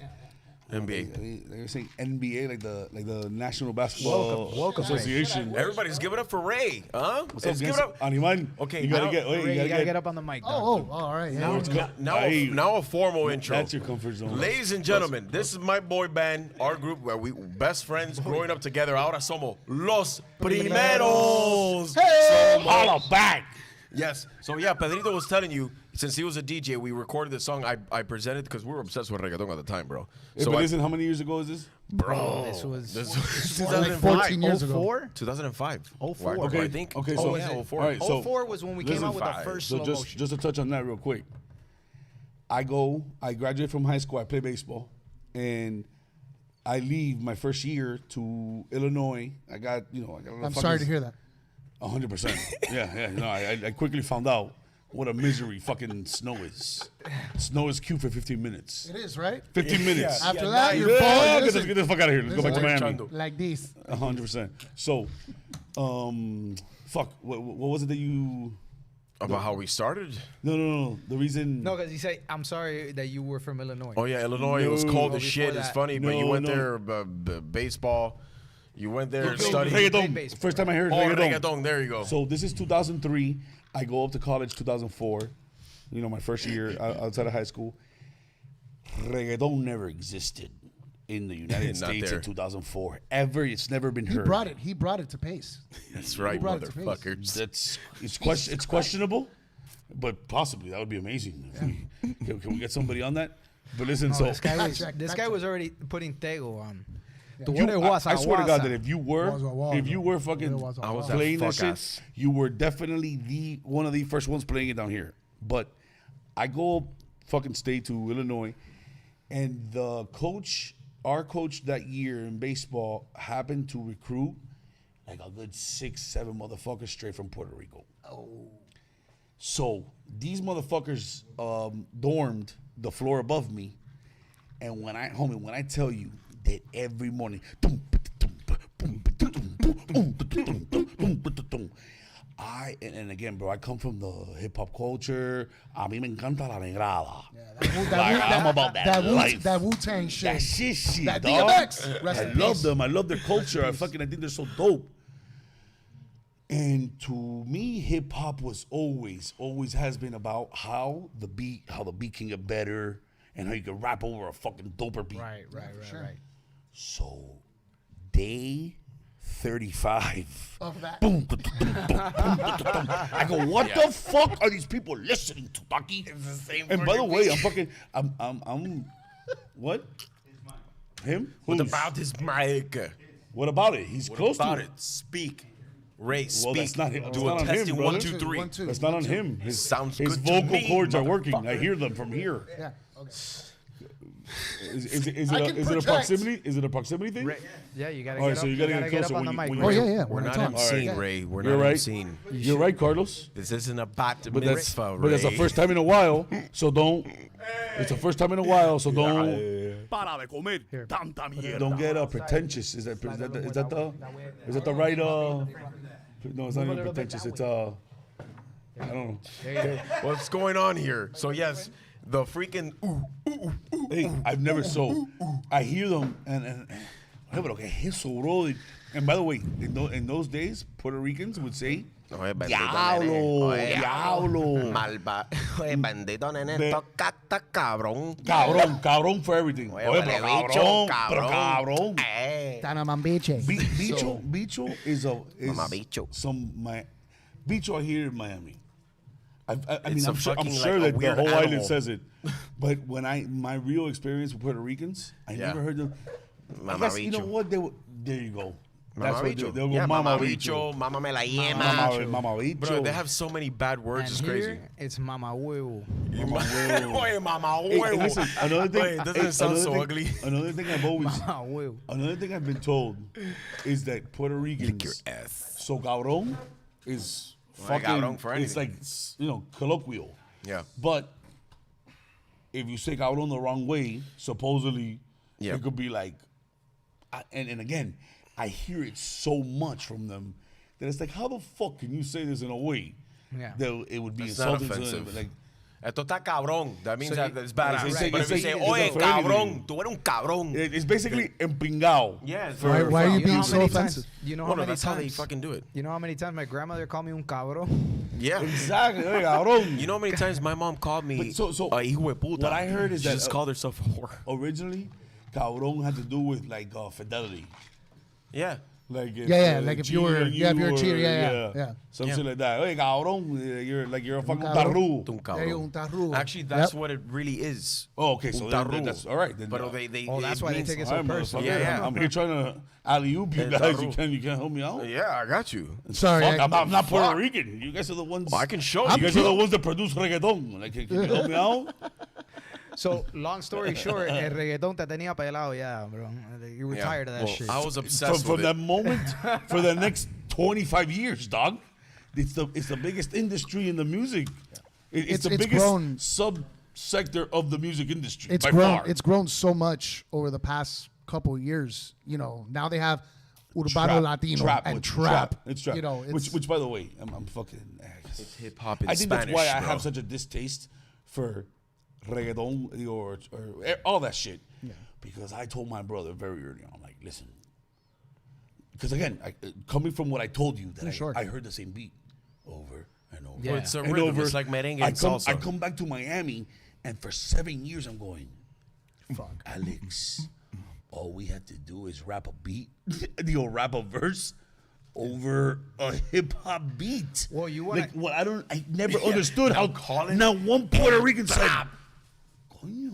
NBA. They're saying NBA, like the National Basketball Welcome. Association. Everybody's giving up for Ray, huh? What's up, Let's give it guys? up. Animal. Okay, you gotta now- get. Wait, Ray, you gotta get up on the mic. Doc. All right. Yeah. Now a formal intro. That's your comfort zone. Ladies and gentlemen, this is my boy band, our group, where we best friends growing up together. Ahora somos los Primeros. Hey! Holla back. Yes. So yeah, Pedrito was telling you, since he was a DJ, we recorded the song I presented because we were obsessed with reggaeton at the time, bro. Hey, So but listen, how many years ago is this? bro, This was this was Like 14 years ago. 04? 2005. 04. Okay, I think. Okay, so yeah, 04. all right, so 04 was when we came out with our Listen, first so slow just motion. just to touch on that real quick. I graduate from high school. I play baseball, and I leave my first year to Illinois. I got I'm sorry to hear that. 100%. Yeah. No, I quickly found out what a misery fucking snow is. Snow is cute for 15 minutes. It is, right? 15 minutes. After that, you're Yeah, falling. get Listen, the fuck out of here. Let's go back to listen. Miami. like this. 100%. So, fuck. What was it that you? About how we started? No. The reason. No, because he said, I'm sorry that you were from Illinois. Oh yeah, Illinois. It was cold No, as before shit. It's that. funny, but you No, went no. there baseball. You went there Okay. studying. Reggaeton. baseball. First time I heard Oh, reggaeton. reggaeton. There you go. So this is 2003. I go up to college 2004. My first year outside of high school. Reggaeton never existed in the United Not States there. in 2004. Ever. It's never been He heard. brought it. He brought it to Pace. That's right, brought it to face. motherfuckers. It's questionable, but possibly that would be amazing. If can we get somebody on that? But listen, No, so this guy was already putting Tego on. I swear to God that if you were Wazza, fucking wazza. I was that playing that fuck shit, ass. you were definitely one of the first ones playing it down here. But I go fucking stay to Illinois, and our coach that year in baseball happened to recruit like a good 6-7 motherfuckers straight from Puerto Rico. So these motherfuckers dormed the floor above me, and when I tell you that every morning, and again, bro, I come from the hip hop culture. A mí me encanta la negrada. I'm about that life. That Wu-Tang shit. That shit, That dog. DMX. Rest I in love peace. them. I love their culture. I think they're so dope. And to me, hip hop was always has been about how the beat can get better, and how you can rap over a fucking doper beat. Right. So, day 35. Of that. Boom, I go, what the fuck are these people listening to, Ducky? It's the same. And by the way, I'm what? Him? What Who's? about his mic? What about it? He's What close about to it? Speak. Ray, speak. Well, that's not him. Do That's not a on testing. him, 1, brother. 2, 3. 1, 2. That's not on him. His Sounds his good to vocal me, cords are working. I motherfucker. hear them from here. Yeah. Okay. Is it I a can is it a project. proximity? Is it a proximity thing? Yeah, you gotta All right, get so up. you gotta get get closer up on when the you- mic. when Oh you- yeah, yeah. We're when I not talk. emceeing, Ray. We're You're not right. emceeing. You're right, Carlos. This isn't a bat But that's mitzvah, but that's the Ray. first time in a while. So don't. It's the first time in a while. So don't. Para de comer tanta mierda. Don't get pretentious. Is that the right? No, it's not even pretentious. It's I don't know. What's going on here? So yes, the freaking Hey, I've never I hear them and hey, pero que es eso, bro? And by the way, in those days, Puerto Ricans would say, Diablo, diablo. Malva. Oye, bendito nene, De- tocata cabrón. Cabrón for everything. Oye, Oye, vale, pero bicho, pero cabrón. Tanamambiche. Bicho is Mama bicho. Bicho I hear in Miami. I mean, It's a I'm sure fucking, that like, a the weird whole animal. island says it. But when my real experience with Puerto Ricans, I Yeah. never heard them. I Mama guess, you know bicho. what? There you go. Mama That's what bicho. they'll go, Yeah, mama mama bicho. bicho, mama me la yema. Mama bicho. Bro, they have so many bad words. And It's here, crazy. it's Mama Huevo. Oye, mama Hey, huevo. and listen, another thing. Oye, it doesn't sound so thing- ugly. Another thing I've always. Mama Huevo. Another thing I've been told is that Puerto Ricans. Your ass. So cabrón is Well, fucking. cabrón for It's anything. like colloquial. Yeah. But if you say cabrón the wrong way, supposedly Yeah. it could be like. And again, I hear it so much from them that it's like, how the fuck can you say this in a way Yeah. that it would be It's not insulting to them? offensive. Like, Esto está cabrón. That means that it's badass. Right. But if you It's say, a- oye, it's a cabrón, tú eres un cabrón. It's basically empingao. Yeah. Why are you You know being how so many offensive? times? You know how Well, no, many that's how they times? fucking do it. You know how many times my grandmother called me un cabrón? Yeah. Exactly. Oye, cabrón. You know how many times my mom called me But so hijo de puta? what I heard is she that, just called herself a whore. Originally, cabrón had to do with like fidelity. Yeah. Like if, Yeah, like if you cheating were- on yeah, if you were or- cheating, yeah. Some Yeah. shit like that. Oye, cabrón, you're a fucking cabrón. tarru. Un There you cabrón. go, un tarrugo. Actually, that's Yep. what it really is. Oh, okay, so Un then tarru. that's all right. Then, But they Oh, that's why they means- take it all so right, personal. motherfucker. Yeah, yeah. I'm here trying to alley-oop you El guys. tarru. You can't help me out. Yeah, I got you. Sorry. Fuck, I'm not Puerto Fuck. Rican. You guys are the ones. Well, I can show You you. guys are the ones that produce reggaeton. Like, can you help me out? So, long story short, el reggaetón te tenía pelado ya, bro. You were Yeah. tired of that Well, shit. I was obsessed From with that it. moment, for the next 25 years, dog. It's the biggest industry in the music. It's the It's biggest grown. subsector of the music industry. It's by grown. far. It's grown so much over the past couple years. You know, now they have urbano Trap, latino and trap. It's trap. You know, it's, which by the way, I'm fucking. It's hip hop in I think Spanish, that's why I bro. have such a distaste for reggaeton or all that shit. Because I told my brother very early on, I'm like, listen. Because again, coming from what I told you, that Sure. I heard the same beat over and over. Yeah. Well, it's a and rhythm. over. It's like merengue I and come, salsa. I come back to Miami, and for 7 years I'm going, fuck. Alex, all we have to do is rap a beat, rap a verse over a hip hop beat. Well, you wanna- like what I never understood how call it now one Puerto Rican said, coño,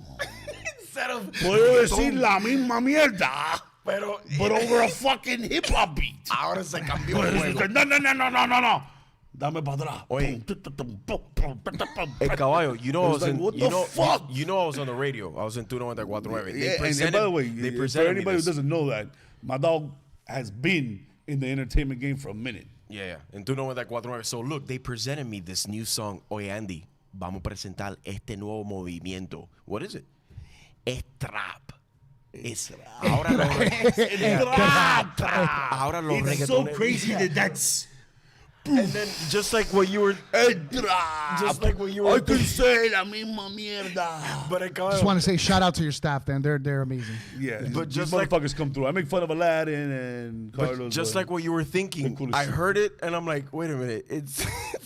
Instead of puedo decir la misma mierda, pero but over a fucking hip hop beat. ahora se cambió el juego. No. Dame para atrás. Oye. Hey, Caballo, you know I It was was like, in, what you the know, fuck? you know I was on the radio. I was in 294.9. Yeah, and by the way, they for presented anybody me who this. doesn't know that, my dog has been in the entertainment game for a minute. Yeah, in 294.9. So look, they presented me this new song. Oye, Andy, vamos a presentar este nuevo movimiento. What is it? Es trap. Es ahora lo ahora los It's so reggaetoneros- crazy that that's And then just like what you were just like what you were I can say la misma mierda. but it Just want to say shout out to your staff, then they're amazing. Yeah, But these just like- motherfuckers come through. I make fun of Aladdin and But Carlos. just like what you were thinking, they're cool as I shit. heard it and I'm like, wait a minute, it's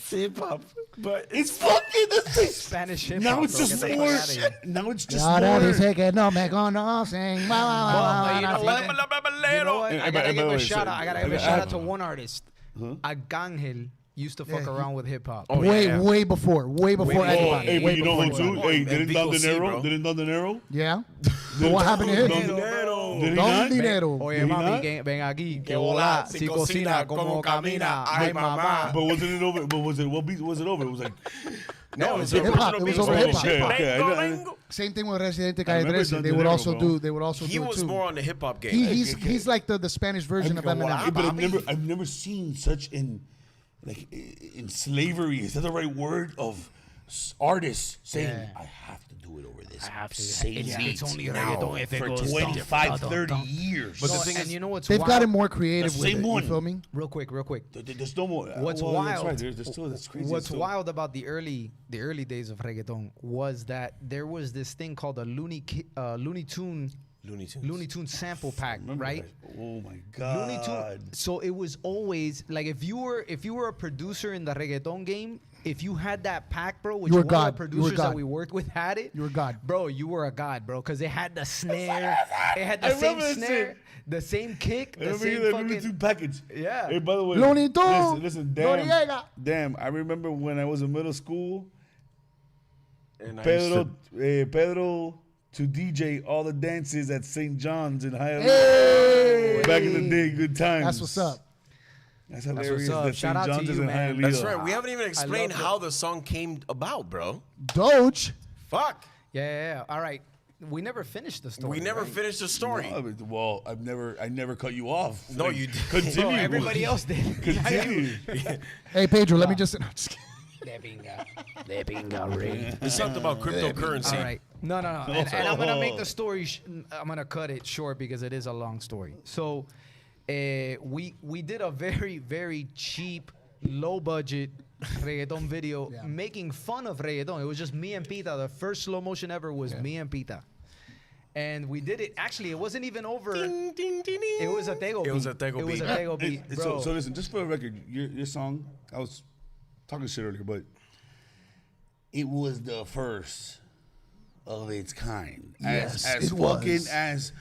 hip hop, but it's fucking the thing. Spanish hip Now hop, it's bro. just Get the more. fuck outta here. Now it's just Ahora more. dice que no me conocen. You know what? Hey, I gotta by give the a way, shout so- out. I gotta give a I- shout I- out to one artist. Arcángel used to fuck Yeah, around with hip hop. Oh, way, yeah. way before before. anybody. Hey, but way you know who before too? anybody. Hey, And didn't Don Vico C, Dinero? bro. Didn't Don Dinero? Yeah. But what happened to him? Did he Don not? Dinero. Oye, Did he mami, not? ven aquí, que hola, hola, si cocina, como camina, ay mamá. But wasn't it over? But was it what beat was it over? It was like No, it's hip hop. It was over hip hop. okay. I- Same thing with Residente I remember Calle Don They would Dinero, also bro. do. They would also he do it was too. more on the hip hop game. He's like the Spanish version of Yeah, Eminem. but I've never seen such in slavery. Is that the right word of artists saying I have to do it over this? I have to. It's only now reggaeton if it for goes 25, dum, 30 dum. years. But the No, thing and is, you know what's They've wild? gotten more creative The with same it. one. You feel me? Real quick. There's no more. What's well, that's wild? right. There's still that's crazy. What's still. wild about the early days of reggaeton was that there was this thing called a Looney Tune Looney Tunes. sample pack, Remember right? that? Oh my Looney god. Tune. So it was always like if you were a producer in the reggaeton game, if you had that pack, bro, which You were one of God. the You were producers that God. we worked with had it, You were God. bro. You were a god, bro, because it had the snare, it had the I same remember that snare, shit. the same kick, I the remember same that Looney Tune fucking. package. Yeah. Hey, by the way, Looney Tunes. listen, Noriega. damn. I remember when I was in middle school, And I used Pedro to DJ all the dances at St. John's in Hialeah. Hey. Back in the day, good times. That's what's up. That's hilarious. up. That Shout St. out to John's is you, in man. Hialeah. That's right. We haven't even explained love how the song came about, bro. Doge. Fuck. Yeah. All right. We never finished the story. We never right? finished the story. No, but- well, I never cut you off. No, you did. Continue. Bro, everybody else did. Continue. Hey, Pedro, let me just. No, I'm just kidding. It's something about cryptocurrency. All right. No. And I'm gonna make the story. I'm gonna cut it short because it is a long story. So, we did a very cheap, low budget reggaeton video Yeah. making fun of reggaeton. It was just me and Pita. The first slow motion ever was me and Pita. And we did it. Actually, it wasn't even over. It was a tego beat. It was a tego It was beat. a tego beat, bro. So listen, just for the record, your song, I was talking shit earlier, but it was the first of its kind. Yes, as it fucking was. as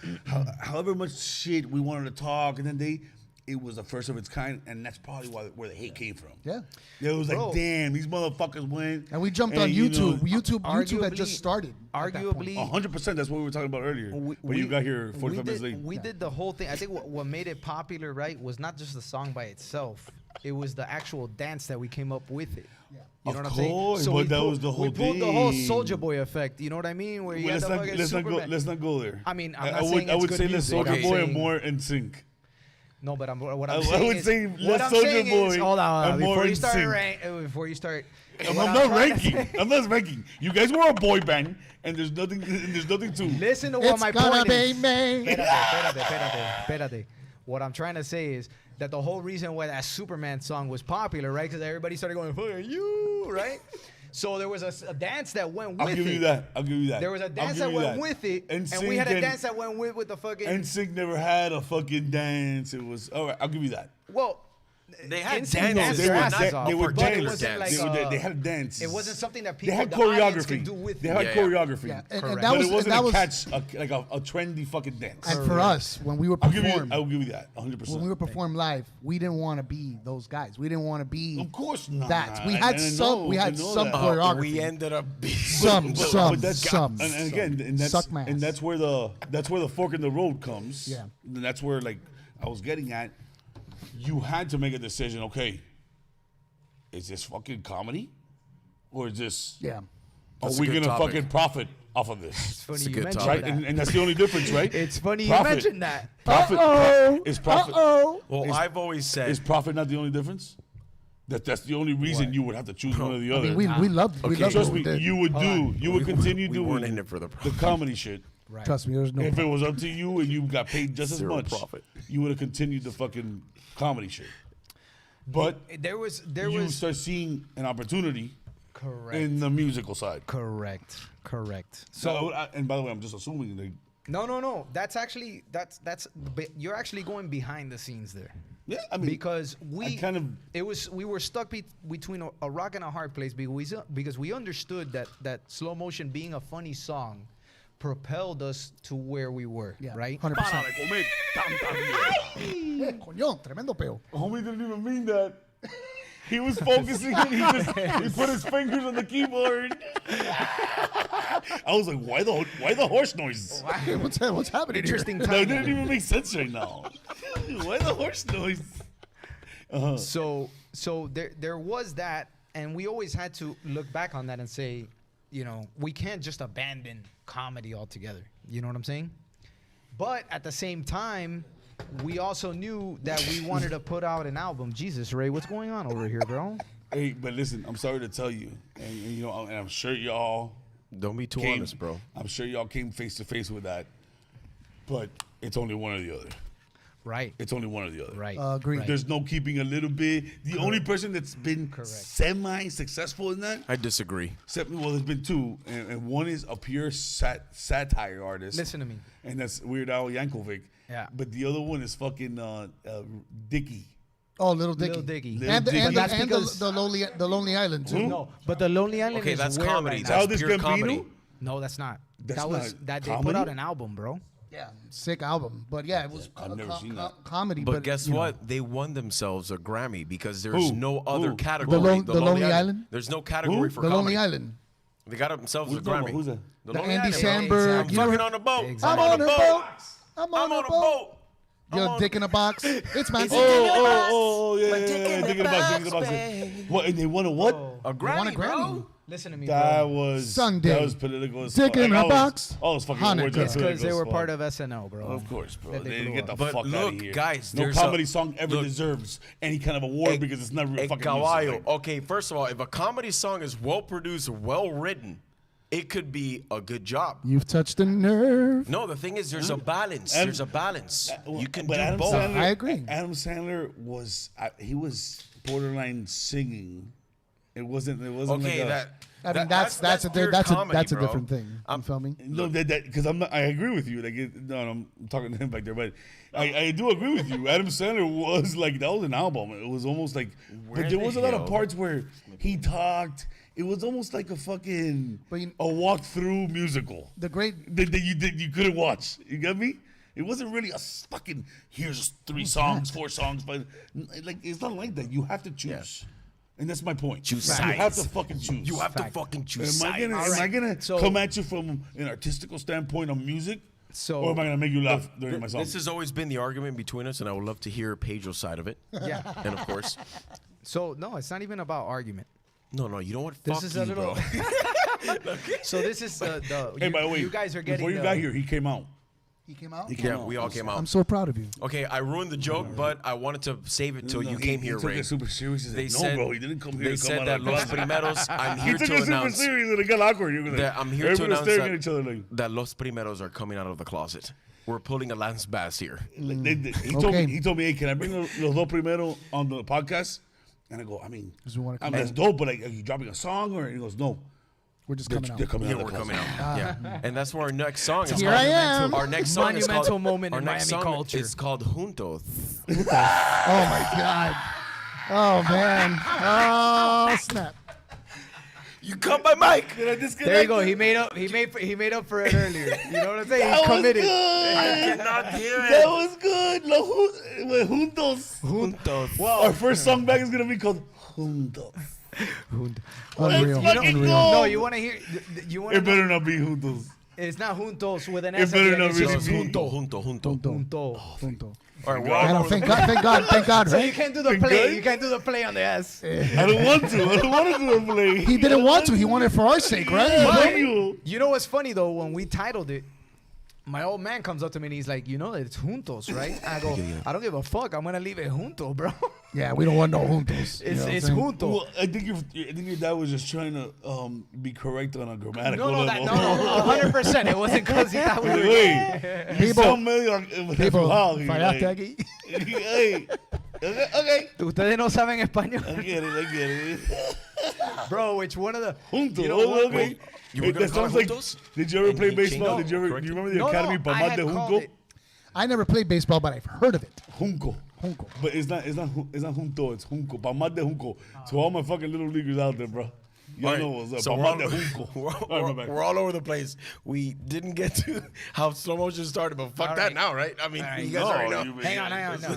however much shit we wanted to talk, and then it was the first of its kind, and that's probably where the hate came from. Yeah. It was Bro. like, damn, these motherfuckers went. And we jumped on you know, YouTube. YouTube had arguably- just started. at that point. Arguably, 100%. That's what we were talking about earlier. But you got here 45 minutes late. We did the whole thing. I think what made it popular, right, was not just the song by itself. It was the actual dance that we came up with it. You know Of what I'm saying? course, but we that was the whole We pulled the whole thing. Soulja Boy effect. You know what I mean? Where you Well, had the fucking Superman. let's not go there. I mean, I'm I not would, saying I it's would good say let's music. Soulja I'm Boy saying- and more in sync. No, but what I I'm saying would is, say what less I'm Soulja saying is, Boy hold on, and more before you in start sync. before you start. I'm what not trying to ranking. say- I'm not ranking. You guys were a boy band, and there's nothing to. Listen to what It's my gonna point be is. me. Espérate. What I'm trying to say is that the whole reason why that Superman song was popular, right? Because everybody started going, "Fuck you," right? So there was a dance that went with I'll it. give you that. I'll give you that. There was a I'll dance give that you went that. with it, and NSYNC we had a dance that went with the fucking. NSYNC never had a fucking dance. It was all right. I'll give you that. Well, They had NSYNC dances, danced they their were asses dan- off, they were but it dancers. wasn't like They had a dance. it wasn't something that They people, had the audience, choreography. could do with They it. had Yeah. choreography. Yeah, and Correct. that But was it wasn't that a was catch, a trendy fucking dance. and for us when we were I'll give you. performed. I'll give you that. 100%. When we were performed live, we didn't want to be those guys. We didn't want to be Of course not. that. We I had know, some. We I had know some that. choreography. We ended up being some. And again, and that's Suck my and ass. that's where the fork in the road comes. Yeah. And that's where like I was getting at. You had to make a decision. Okay, is this fucking comedy, or is this? Yeah. Are That's a we good gonna topic. fucking profit off of this? It's funny It's a you good mentioned topic. Right, that. and that's the only difference, right? It's funny Profit. you mentioned that. Profit Uh-oh. is profit. Uh-oh. Well, I've always said Is profit not the only difference? That's the only reason you would have to choose one or the I other. mean, we loved. We Okay, loved trust what we me, did. you would continue we weren't doing in it for the the profit. comedy shit. Right. Trust me, there's no. If it was up to you and you got paid just as Zero much, profit. you would have continued the fucking comedy shit. But There was you start seeing an opportunity correct. in the musical side. Correct. So, and by the way, I'm just assuming that. No. That's actually you're actually going behind the scenes there. Yeah, I mean, Because we we were stuck between a rock and a hard place because we understood that slow motion being a funny song propelled us to where we were, Yeah, right? 100%. Coño, tremendo peo. Homie didn't even mean that. He was focusing and he put his fingers on the keyboard. I was like, why the horse noise? What's happening? Interesting That time. didn't even make sense right now. Why the horse noise? So there was that, and we always had to look back on that and say, we can't just abandon comedy altogether. You know what I'm saying? But at the same time, we also knew that we wanted to put out an album. Jesus, Ray, what's going on over here, bro? Hey, but listen, I'm sorry to tell you, and I'm sure y'all Don't be too came, honest, bro. I'm sure y'all came face to face with that, but it's only one or the other. Right. It's only one or the other. Right. Agreed. Right. There's no keeping a little bit. The only person that's been Correct. semi-successful in that, I disagree. well, there's been two, and one is a pure satire artist. Listen to me. And that's Weird Al Yankovic. Yeah. But the other one is fucking Dickie. Oh, Little Dicky. Lil Dicky. Lil And, Dicky. and, That's and because- the Lonely Island too. No, but the Lonely Island Okay, is that's where comedy. right now. That's Childish pure Gambino? comedy. No, that's not. That's that was not that they put comedy? out an album, bro. Yeah, sick album. But yeah, it was I've never seen that. comedy. But guess you know, what? They won themselves a Grammy because there's Who? no other Who? category. The Lonely Island? There's no category for The comedy. Lonely Island. They got themselves Who's a that one? Grammy. Who's that? The The Lonely Andy Island, Exactly. bro. Samberg. I'm you fucking know- on the boat. Exactly. I'm on a boat. I'm on a boat. I'm Yo, on- dick in a box. It's my Oh, yeah, dick in the box, What? And they won a what? A Grammy, won a Grammy. bro. Listen to me, That bro. was Sunday. That was political. as Dick fuck. in Like, a box. All those fucking Hanukkah. words are It's Because they political were as part fuck. of SNL, bro. Of course, bro. That they They blew didn't get the up. But fuck out look, of here. guys, no there's comedy a- song ever look. deserves any kind of award because it's not real fucking Caballo. music. Okay, first of all, if a comedy song is well produced, well written, it could be a good job. You've touched a nerve. No, the thing is, there's a balance. Adam- There's a balance. You can But do Adam both. Sandler, I agree. Adam Sandler was he was borderline singing It wasn't. Okay, like I mean, that's that's a pure comedy, that's a bro. different thing. You feel me? No, because I'm not. I agree with you. Like, no, I'm talking to him back there, but I do agree with you. Adam Sandler was like that was an album. It was almost like, but there was a lot of parts where he talked. It was almost like a fucking a walk-through musical. The great that you couldn't watch. You get me? It wasn't really a fucking here's 3 songs, 4 songs, but like it's not like that. You have to choose. Yeah. And that's my point. Choose You sides. have to fucking choose. You have to fucking choose sides. Am I gonna come at you from an artistical standpoint on music? Or am I gonna make you laugh during my song? This has always been the argument between us, and I would love to hear Pedro's side of it. Yeah. And of course. So no, it's not even about argument. No, you know what? This Fuck is you, a little. bro. So this is the. Hey, by the way, you guys are getting. before you got here, he came out. He came out. Yeah, we all came out. I'm so proud of you. Okay, I ruined the joke, but I wanted to save it till you came here, He took Ray. it super serious. He They said, said no, bro, he didn't come here. They to come said out that of Los the Primeros. I'm He here took to it super announce serious and it got awkward. You're gonna, that I'm here to everybody was announce staring at each other like. that Los Primeros are coming out of the closet. We're pulling a Lance Bass here. Like he told me, hey, can I bring los dos primero on the podcast? And I go, I mean, that's dope, but like, are you dropping a song? Or he goes, no. We're just coming out. They're coming Yeah, out. we're coming out. Yeah, and that's where our next song is. Here called. I am. Our next song is Monumental called. moment Our in next Miami song culture. is called Juntos. Oh my god. Oh man. Oh snap. You cut my mic. There you go. He made up. He made up for it earlier. You know what I'm saying? He's committed. I cannot hear it. That was good. Juntos. Juntos. Wow. Our first song back is gonna be called Juntos. Unreal. Fucking Unreal. go. No, you want to hear? You want It to? better not be Juntos. It's not juntos with an It S. better at the not end. really It's be. just Junto. junto. Junto. All right, we're Man, all oh, over thank the God, thank God, So right? you can't do the Thank play. God. You can't do the play on the S. I don't want to. I don't want to do a play. He didn't want to. He wanted it for our sake, right? Fuck you. You know what's funny though? When we titled it, my old man comes up to me and he's like, "You know that it's juntos, right?" I go, "I don't give a fuck. I'm gonna leave it junto, bro. Yeah, we don't want no juntos. It's junto." Well, I think your dad was just trying to be correct on a grammatical No, level. 100%. It wasn't because he thought we were. Wait, People- people, fallaste aquí. Hey, okay. Ustedes no saben español, I get it. bro. Which one of the Juntos, You know what? okay. You were gonna That call sounds it like. Juntos? Did you ever And play he baseball? changed Do you correctly? remember the Academy I Palmas had de called Junco? it. I never played baseball, but I've heard of it. Junco. Junco. But it's not Junto, it's Junco. Palmas de Junco. To all my fucking little leaguers out there, bro. Y'all All right, know what's up. so Palmas de Junco. All right, my bad. we're all over the place. We didn't get to how slow motion started, but fuck All that right. now, right? I mean, All right. you guys already know. Hang on. No.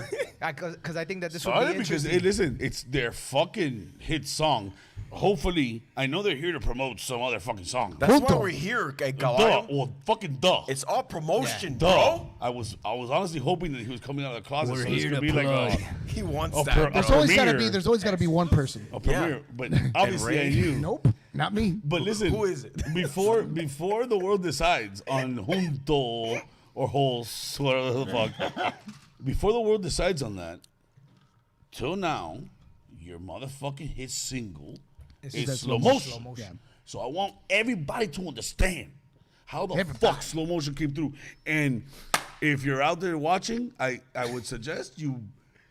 Because I think that this would Sorry, be because interesting. hey, listen, it's their fucking hit song. Hopefully, I know they're here to promote some other fucking song. That's why Junto. we're here, Duh. Caballo. Well, fucking duh. It's all promotion, Duh. bro. I was honestly hoping that he was coming out of the closet. We're so this here could to be like plug. He wants A that. per- bro. There's always premiere. gotta be one person. a premiere. But obviously I Ray. knew. Nope, not me. But listen, Who is it? before the world decides on Junto or Holes, whatever the fuck, before the world decides on that, till now, your motherfucking hit single is That's slow slow motion. motion. So I want everybody to understand how the Everybody. fuck slow motion came through. And if you're out there watching, I would suggest you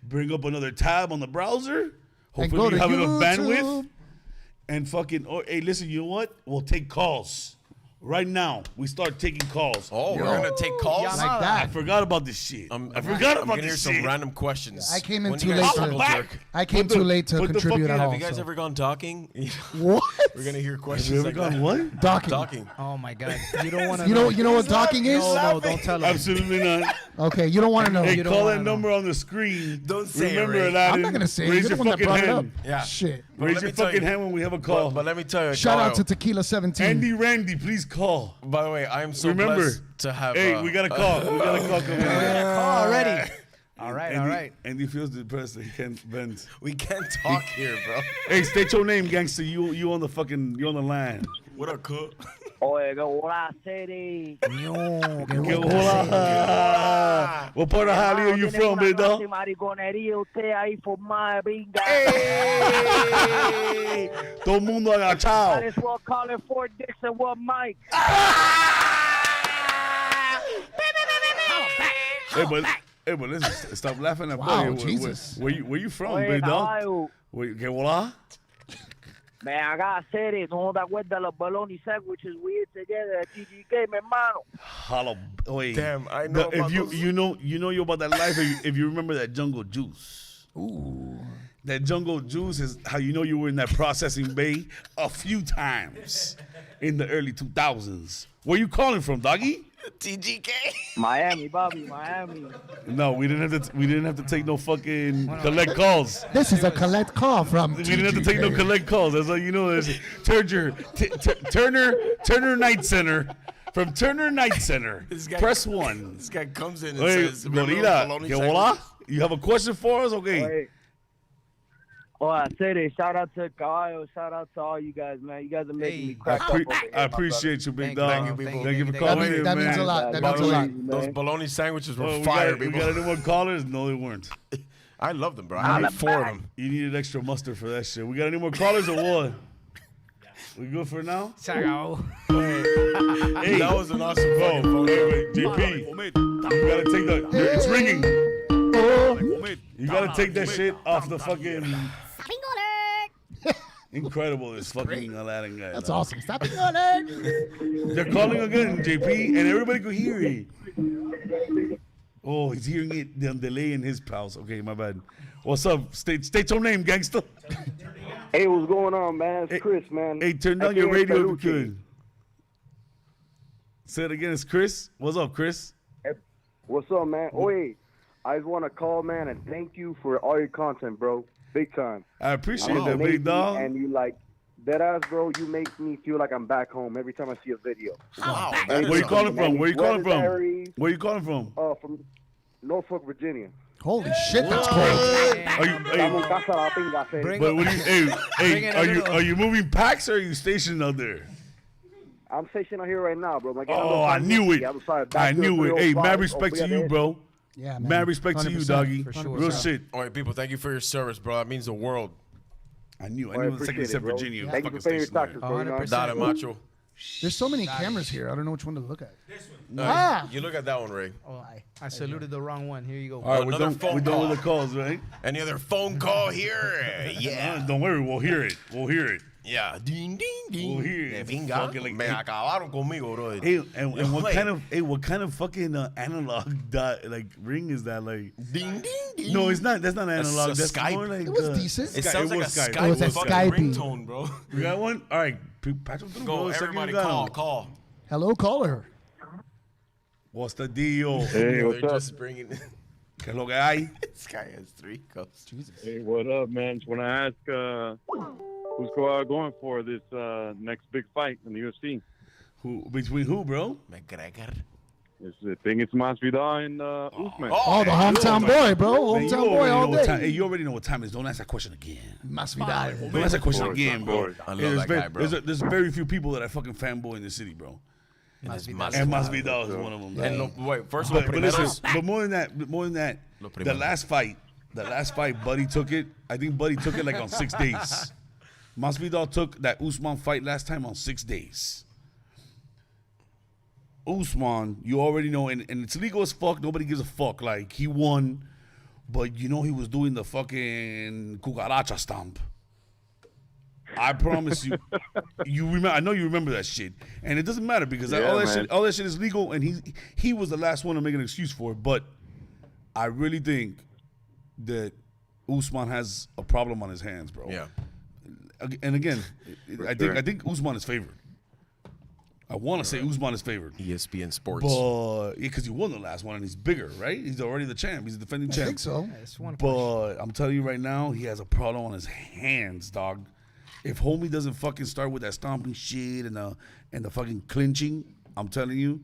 bring up another tab on the browser. Hopefully go you to have enough YouTube. bandwidth. And fucking, hey, listen, you know what? We'll take calls. Right now, we start taking calls. Oh, we're gonna take calls. Like I that. forgot about this shit. I forgot I'm about gonna hear this some shit. random questions. I came in When too you guys late circle to- jerk. I came Put too the- late to put the contribute fucking- at have all. Have you guys so. ever gone talking? What? We're gonna hear questions You ever like gone that. what? Docking. Talking. Oh my God! You don't want to. You know what docking is? No, don't tell him. Absolutely not. Okay, you don't want to know. Hey, You don't call wanna that know. number on the screen. Don't say it, Remember Ray. that. I'm not gonna say it. Raise You're the your one that fucking brought it up. hand. Yeah. Shit. But Raise let your me tell fucking you- hand when we have a call. But let me tell you, Shout out Caballo, to Tequila 17. Andy Randy, please call. By the way, I am so Remember, blessed to have. Hey, we got a call. We got a call coming in. Call already. All right, Andy, all right. Andy feels depressed that he can't vent. We can't talk here, bro. Hey, state your name, gangster. You on the line. What up, cook? Oye, que hola, City. Que hola. What part of Holly are you from, big dog? Mariconería usted ahí formada, pinga. Todo el mundo agachado. Might as well call it Fort Dix and what Mike. Hey, but listen, stop laughing at Wow, boy. Jesus. Where you from, Oye, big dog? caballo. Que hola? Man, I gotta say this. No te acuerdas los bologna sandwiches we ate together at TGK, mi hermano? Hollow. Wait. Damn, I know If about you those. you know you're about that life. If you remember that jungle juice. Ooh. That jungle juice is how you know you were in that processing bay a few times in the early 2000s. Where you calling from, doggy? TGK. Miami, Bobby, Miami. No, we didn't have to take no fucking collect calls. This is a collect call from. We didn't have to take no collect calls. That's all you know. Is Turner Night Center. From Turner Night Center. Press 1. This guy comes in and Hey, says, "Remember those Gorilla, bologna que hola? sandwiches?" You have a question for us? Okay. Hey. Oh, I said it. Shout out to Caballo. Shout out to all you guys, man. You guys are making me crack up. Over here, I appreciate you, big Thank dog. you, people. Thank you for That calling means- in, That man. means a lot. That means a Bologna. lot. Those bologna sandwiches were Oh, fire, we people. got any more callers? No, they weren't. I love them, bro. I ate 4 of them. You needed extra mustard for that shit. We got any more callers or what? We good for now? Se acabó. Hey, That was an awesome bro, fucking phone. wait, JP. You gotta take the. It's ringing. You gotta take that shit off the fucking. Incredible, this fucking Aladdin guy. That's awesome. Stop it, Alert. They're calling again, JP, and everybody could hear it. Oh, he's hearing it. The delay in his pals. Okay, my bad. What's up? State your name, gangster. Hey, what's going on, man? It's Chris, man. Hey, turn down your radio if you could. Say it again. It's Chris. What's up, Chris? What's up, man? Oh, wait. I just want to call, man, and thank you for all your content, bro. Big time. I appreciate I'm that, Navy, big dog. And you like that ass, bro. You make me feel like I'm back home every time I see a video. Wow. Where you calling from? Where you calling from? Legendaries, Where you calling from? from Norfolk, Virginia. Holy shit, that's cool. Are you, Estamos hey, casa la pinga, fe. Bring but what do you, Bring hey, in a are little- you moving packs or are you stationed out there? I'm stationed out here right now, bro. Oh, I knew it. I knew it. Hey, mad respect to you, bro. Yeah, man. Mad respect to you, 100%, doggy. for sure. Real shit. All right, people, thank you for your service, bro. That means the world. I knew I the second appreciate it, said bro. Virginia. Thank you fucking for paying your station there. taxes, bro. You know? 100%. Dale, macho. There's so many cameras here. I don't know which one to look at. You look at that one, Ray. Oh, I saluted the wrong one. Here you go. All right, Another phone we're done call. with the calls, right? Any other phone call here? Yeah. Don't worry, we'll hear it. We'll hear it. Yeah. Ding, ding, ding. Well, here, De pinga. fucking like- Me acabaron conmigo, bro. Hey, and what Wait. kind of fucking analog ring is that? Like, Ding, ding, ding. no, it's not. That's not That's analog. a That's Skype. more like It was decent. It Sky- sounds it like a was Skype. Skype. It was a fucking Skype. ringtone, bro. You got one? All right, patch them through. Go, bro. Second everybody, you got call, one. call. Hello, caller. What's the deal? Hey, They're what's up? just bringing. ¿Qué es lo que hay? This guy has 3 cups. Hey, what up, man? Just want to ask who's going for this next big fight in the UFC? Between who, bro? McGregor. I think it's Masvidal and Usman. Oh, the hometown boy, bro. Man, you Hometown boy already know all what time. day. Hey, you already know what time it is. Don't ask that question again. Masvidal. Don't ask that question course, again, of bro. course. I love Hey, that guy, bro. There's very few people that I fucking fanboy in the city, bro. And it's And Masvidal. Masvidal is one of them. And wait, first of all, But listen, Primeros. but more than that, Lo the primero. last fight, Buddy took it. I think Buddy took it like on 6 days. Masvidal took that Usman fight last time on 6 days. Usman, you already know, and it's legal as fuck. Nobody gives a fuck. Like, he won, but you know he was doing the fucking cucaracha stomp. I promise you, you remember. I know you remember that shit, and it doesn't matter because Yeah, all that man. shit, all that shit is legal, and he was the last one to make an excuse for it. But I really think that Usman has a problem on his hands, bro. Yeah. And again, I sure. think Usman is favored. I want to say Usman is favored, ESPN Sports. but because he won the last one and he's bigger, right? He's already the champ. He's the defending I champ. think so. It's one But I'm telling you right now, he has a problem on his hands, dog. If homie doesn't fucking start with that stomping shit and the fucking clinching, I'm telling you,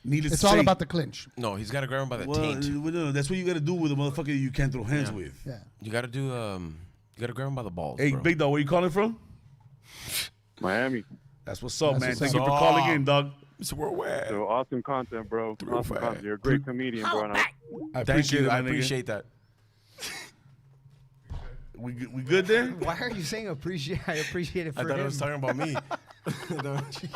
needless It's to all say, about the clinch. No, he's got to grab him by the well, taint. no, that's what you got to do with a motherfucker you can't throw hands with. Yeah. You got to do, you got to grab him by the balls, Hey, bro. big dog, where you calling from? Miami. That's what's up, That's man. what's Thank up. you for calling in, dog. Mr. Worldwide. So awesome content, bro. Real Awesome fast. content. You're a great comedian, bro. And I- I Thank appreciate you. it, I my nigga. appreciate that. We good there? Why are you saying appreciate? I appreciate it for I thought him. it was talking about me.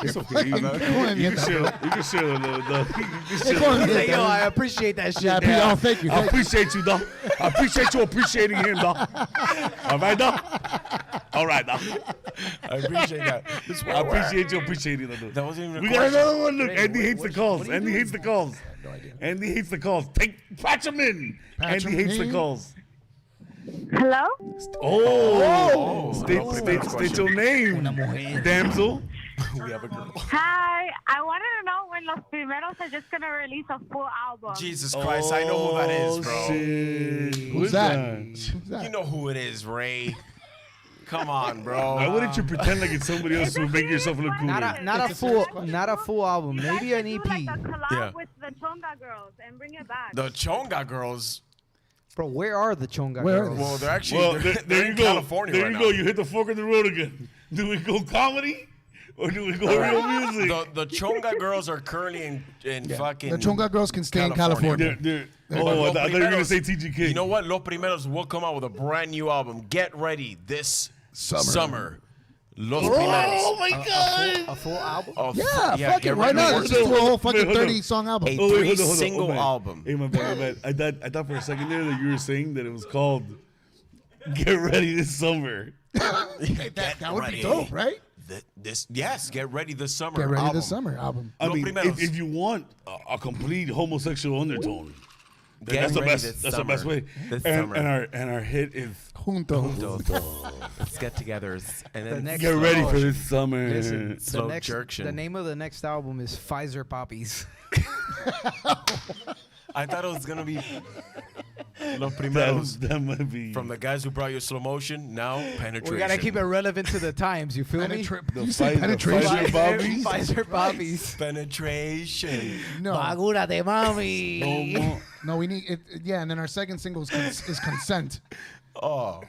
It's okay. You Go ahead and can get that, share. bro. You can share a little, dog. You can Go share. ahead and Say, get yo, that. I appreciate that shit. Yeah, oh, thank you. I appreciate you, dog. I appreciate you appreciating him, dog. All right, dog. All right. Now. I appreciate that. I appreciate you appreciating that. That wasn't even a We got question. another one. Look, Andy hates the calls. Andy hates the calls. Andy hates the calls. Patch him in. Patch Andy him hates the in. calls. Hello? Oh, state your name, damsel. We have a girl. Hi. I wanted to know when Los Primeros are just going to release a full album. Jesus Christ, I know who that is, bro. Shit. Who's that? Who's that? You know who it is, Ray. Come on, bro. Why wouldn't you pretend like it's somebody else to make yourself look cool? Not a full album. Maybe an EP. Like a collab Yeah. with the Chonga Girls and bring it back. The Chonga girls. Bro, where are the Chonga Where are girls? they? Well, they're actually Well, they're there you in go. California There right you now. go. You hit the fork in the road again. Do we go comedy or do we go real music? The Chonga girls are currently in fucking. The Chonga Girls can stay in California. Oh, I thought you were going to say TGK. You know what? Los Primeros will come out with a brand new album. Get ready this summer. Los Primeros. Oh, my God. A full album? Yeah, fuck it. get Why ready. not? Let's just do a whole Wait, fucking hold on. 30-song album. A Oh, wait, hold on, hold on. three-single Oh, man. album. Hey, my bad. I thought for a second there that you were saying that it was called Get Ready This Summer. That would be dope, right? Get ready this summer. Get ready album. this summer album. I Los mean, Primeros. if you want a complete homosexual undertone, then Get that's the ready best. this That's the best summer. way. This And summer. our hit is Juntos. Let's get together and The then next Get Ready Oh, for This Summer. Listen, Slow the next, jerction. the name of the next album is Pfizer Poppies. I thought it was gonna be Los Primeros That might be from the guys who brought you slow motion. Now penetration. We gotta keep it relevant to the times. You feel me? Did you say penetration? Pfizer Bobbies? Pfizer Poppies. penetration. No. Bagúrate, mami. No, we need it. Yeah, and then our second single is Consent. Oh,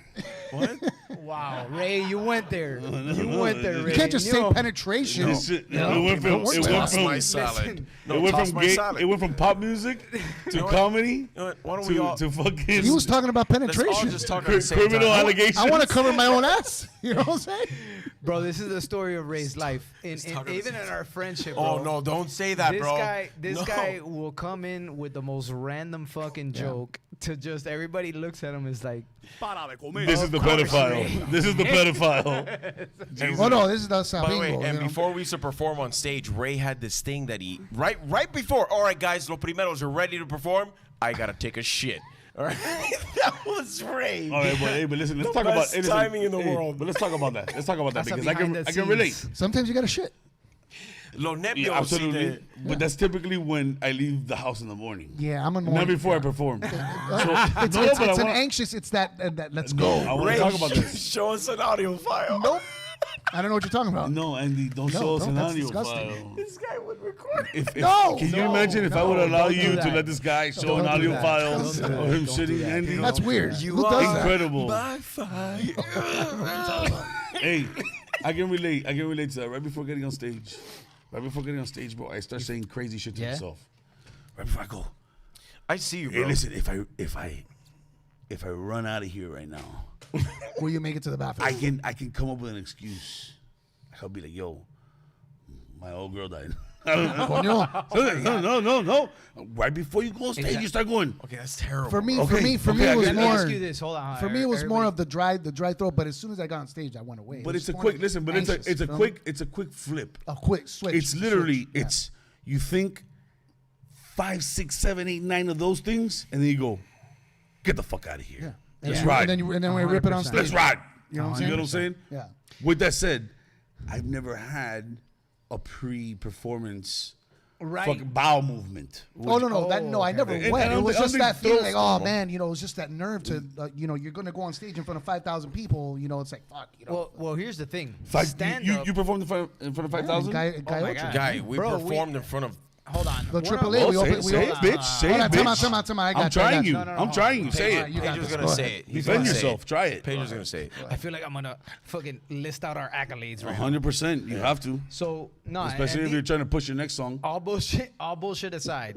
what? Wow, Ray, you went there. You went there, Ray. You can't just You say know- penetration. This shit- You know? It went from Toss my salad. No, it went toss from my gay, salad. it went from pop music to comedy You know what? Why don't we all? to fucking He was talking about Let's all penetration. just talk at the same criminal time. allegations. I want to cover my own ass. You know what I'm saying? Bro, this is the story of Ray's life. talk at Even the in our friendship, Oh bro. no! Don't say that, This bro. this No. guy will come in with the most random fucking joke to just everybody looks at him is like, This is the pedophile. This is the pedophile. Oh no, this is the By the way, Sabingo. and you know? before we used to perform on stage, Ray had this thing that he right before. All right, guys, Los Primeros are ready to perform. I gotta take a shit. All right, that was Ray. All right, but listen, let's The talk about best listen, timing in the world. But let's talk about that. Let's talk about that That's a because I behind can the relate. scenes. Sometimes you gotta shit. Los nervios. Yeah, absolutely. y de- But that's typically when I leave the house in the morning. Yeah, I'm a Not morning. before I perform. It's, No, it's, but I it's an wanna- anxious. It's that let's I go. want Ray, to talk about this. show us an audio file. Nope. I don't know what you're talking about. No, Andy, don't No, show us don't. an That's audio disgusting. file. This guy would record. If, No, can you no, imagine if I no, would allow don't do you to that. let this guy show Don't an do audio that. file Don't do of that. him Don't do shitting that. Andy? That's weird. You Who are does that? Incredible. by fire. Hey, I can relate. I can relate to that. Right before getting on stage, bro, I start saying crazy shit to myself. Right before I go, I see you, hey, bro. listen, if I run out of here right now, Will you make it to the bathroom? I can come up with an excuse. I'll be like, yo, my old girl died. No. Right before you go on stage, you start going. Okay, that's terrible. For me, Okay, for me, okay, it I was got- Let me more. ask you this. Hold on. For me, it was more Everybody- of the dry throat. But as soon as I got on stage, I went away. But It it's a was quick more listen. But anxious, it's a you know? quick flip. a quick switch. It's literally Switch, yeah. it's you think 5, 6, 7, 8, 9 of those things, and then you go, get the fuck out of here. Yeah. Let's And ride. then we rip it on 100%. stage. Let's ride. You know what I'm You know what I'm saying? saying? Yeah. With that said, I've never had a pre-performance Right. fucking bowel movement. Oh no, I never And went. I It don't was think- just I that don't think feeling, like, throats, oh bro. man, it was just that nerve to, you're gonna go on stage in front of 5,000 people. It's like fuck. Well, here's the thing. Like, Stand you, up. you performed in front of 5,000? Guy Oh my Ocho. God. Guy, we Bro, performed in front of. Hold on. The One Triple of- A. Well, We say opened. it, say it, bitch. Say Hold it, on, bitch. time out. I got I'm trying you. No, I'm trying you. Say Pedro's it. You got Pedro's this. gonna Go say ahead. it. He's Defend gonna say yourself. it. Try it. Pedro's gonna say it. I feel like I'm gonna fucking list out our accolades right now. 100%. You have to. So no, Especially and if you're trying to push your next song. all bullshit aside,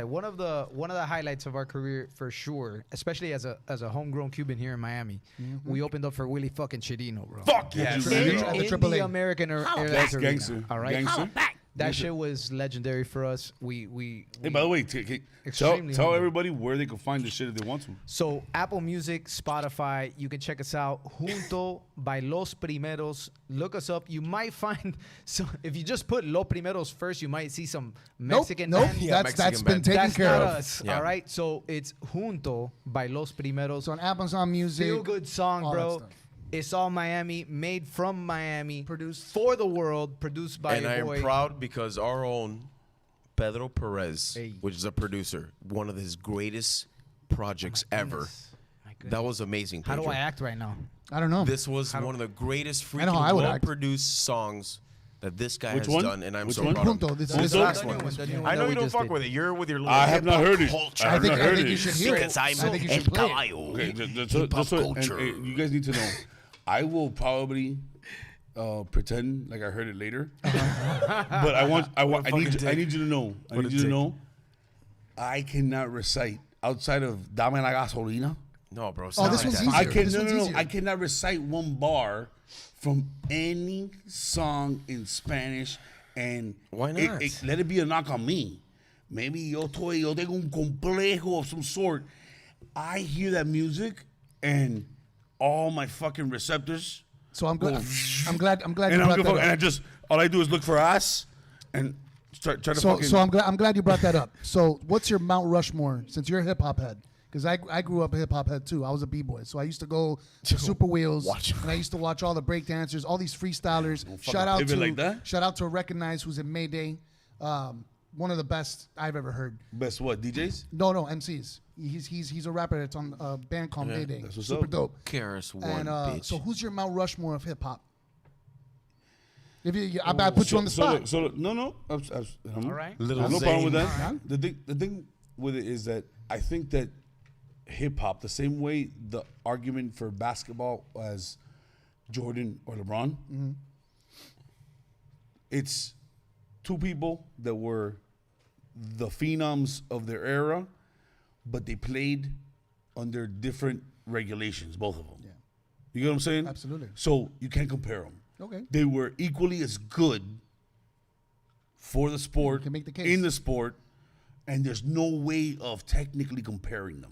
one of the highlights of our career for sure, especially as a homegrown Cuban here in Miami, we opened up for Willie fucking Chirino, bro. Fuck yes. Really? In, At the in Triple the A. American Airlines That's Arena, gangster. all right. Gangster. That shit was legendary for us. We Hey, by the way, extremely tell humble. everybody where they can find this shit if they want to. So Apple Music, Spotify, you can check us out. Junto by Los Primeros. Look us up. You might find so if you just put Los Primeros first, you might see some Mexican Nope. band. Yeah, that's Mexican been band. taken That's care not of. us. Yeah. All right. So it's Junto by Los Primeros. So on Amazon Music. Feel good song, all that bro. stuff. It's all Miami, made from Miami, Produced. for the world, produced by And your I am boy. proud because our own Pedro Perez, Hey. which is a producer, one of his greatest projects ever. My goodness. That was amazing. How do Pedro. I act right now? I don't know. This was one of the greatest I know how I freaking would act. well-produced songs that this guy Which has one? done, and I'm Which so one? proud of him. Junto. This Junto? is The last The one. new one, the new one I know that you we don't just fuck did. with it. You're with your little I have not hip-hop heard it. culture. I have not heard think it. you should hear it. Because I'm I think you El should play it. Caballo. Okay, Hip-hop what, culture. and you guys need to know. I will probably pretend like I heard it later, but I need you to know. I need you to know. I cannot recite outside of "Dame la gasolina." No, bro. Oh, this one's easier. I can This one's no. easier. I cannot recite one bar from any song in Spanish, and Why not? let it be a knock on me. Maybe yo tengo un complejo of some sort. I hear that music, and all my fucking receptors. So I'm glad. I'm glad you And brought and that I up. just all I do is look for ass, and try to So fucking. I'm glad you brought that up. So what's your Mount Rushmore? Since you're a hip hop head, because I grew up a hip hop head too. I was a b-boy, so I used to go to Super Wheels, and I used to watch all the break dancers, all these freestylers. Shout out to Recognize, who's in Mayday. One of the best I've ever heard. Best what DJs? No, MCs. He's a rapper that's on a band called Mayday. That's what's Super up. dope. KRS One, And bitch. so who's your Mount Rushmore of hip hop? If you, I put you on the spot. No. All right. I Little have no problem with Zane. that. All right. The thing with it is that I think that hip hop, the same way the argument for basketball as Jordan or LeBron, it's two people that were the phenoms of their era, but they played under different regulations, both of them. Yeah. You get what I'm saying? Absolutely. So you can't compare them. Okay. They were equally as good for the sport, You can make the case. in the sport, and there's no way of technically comparing them.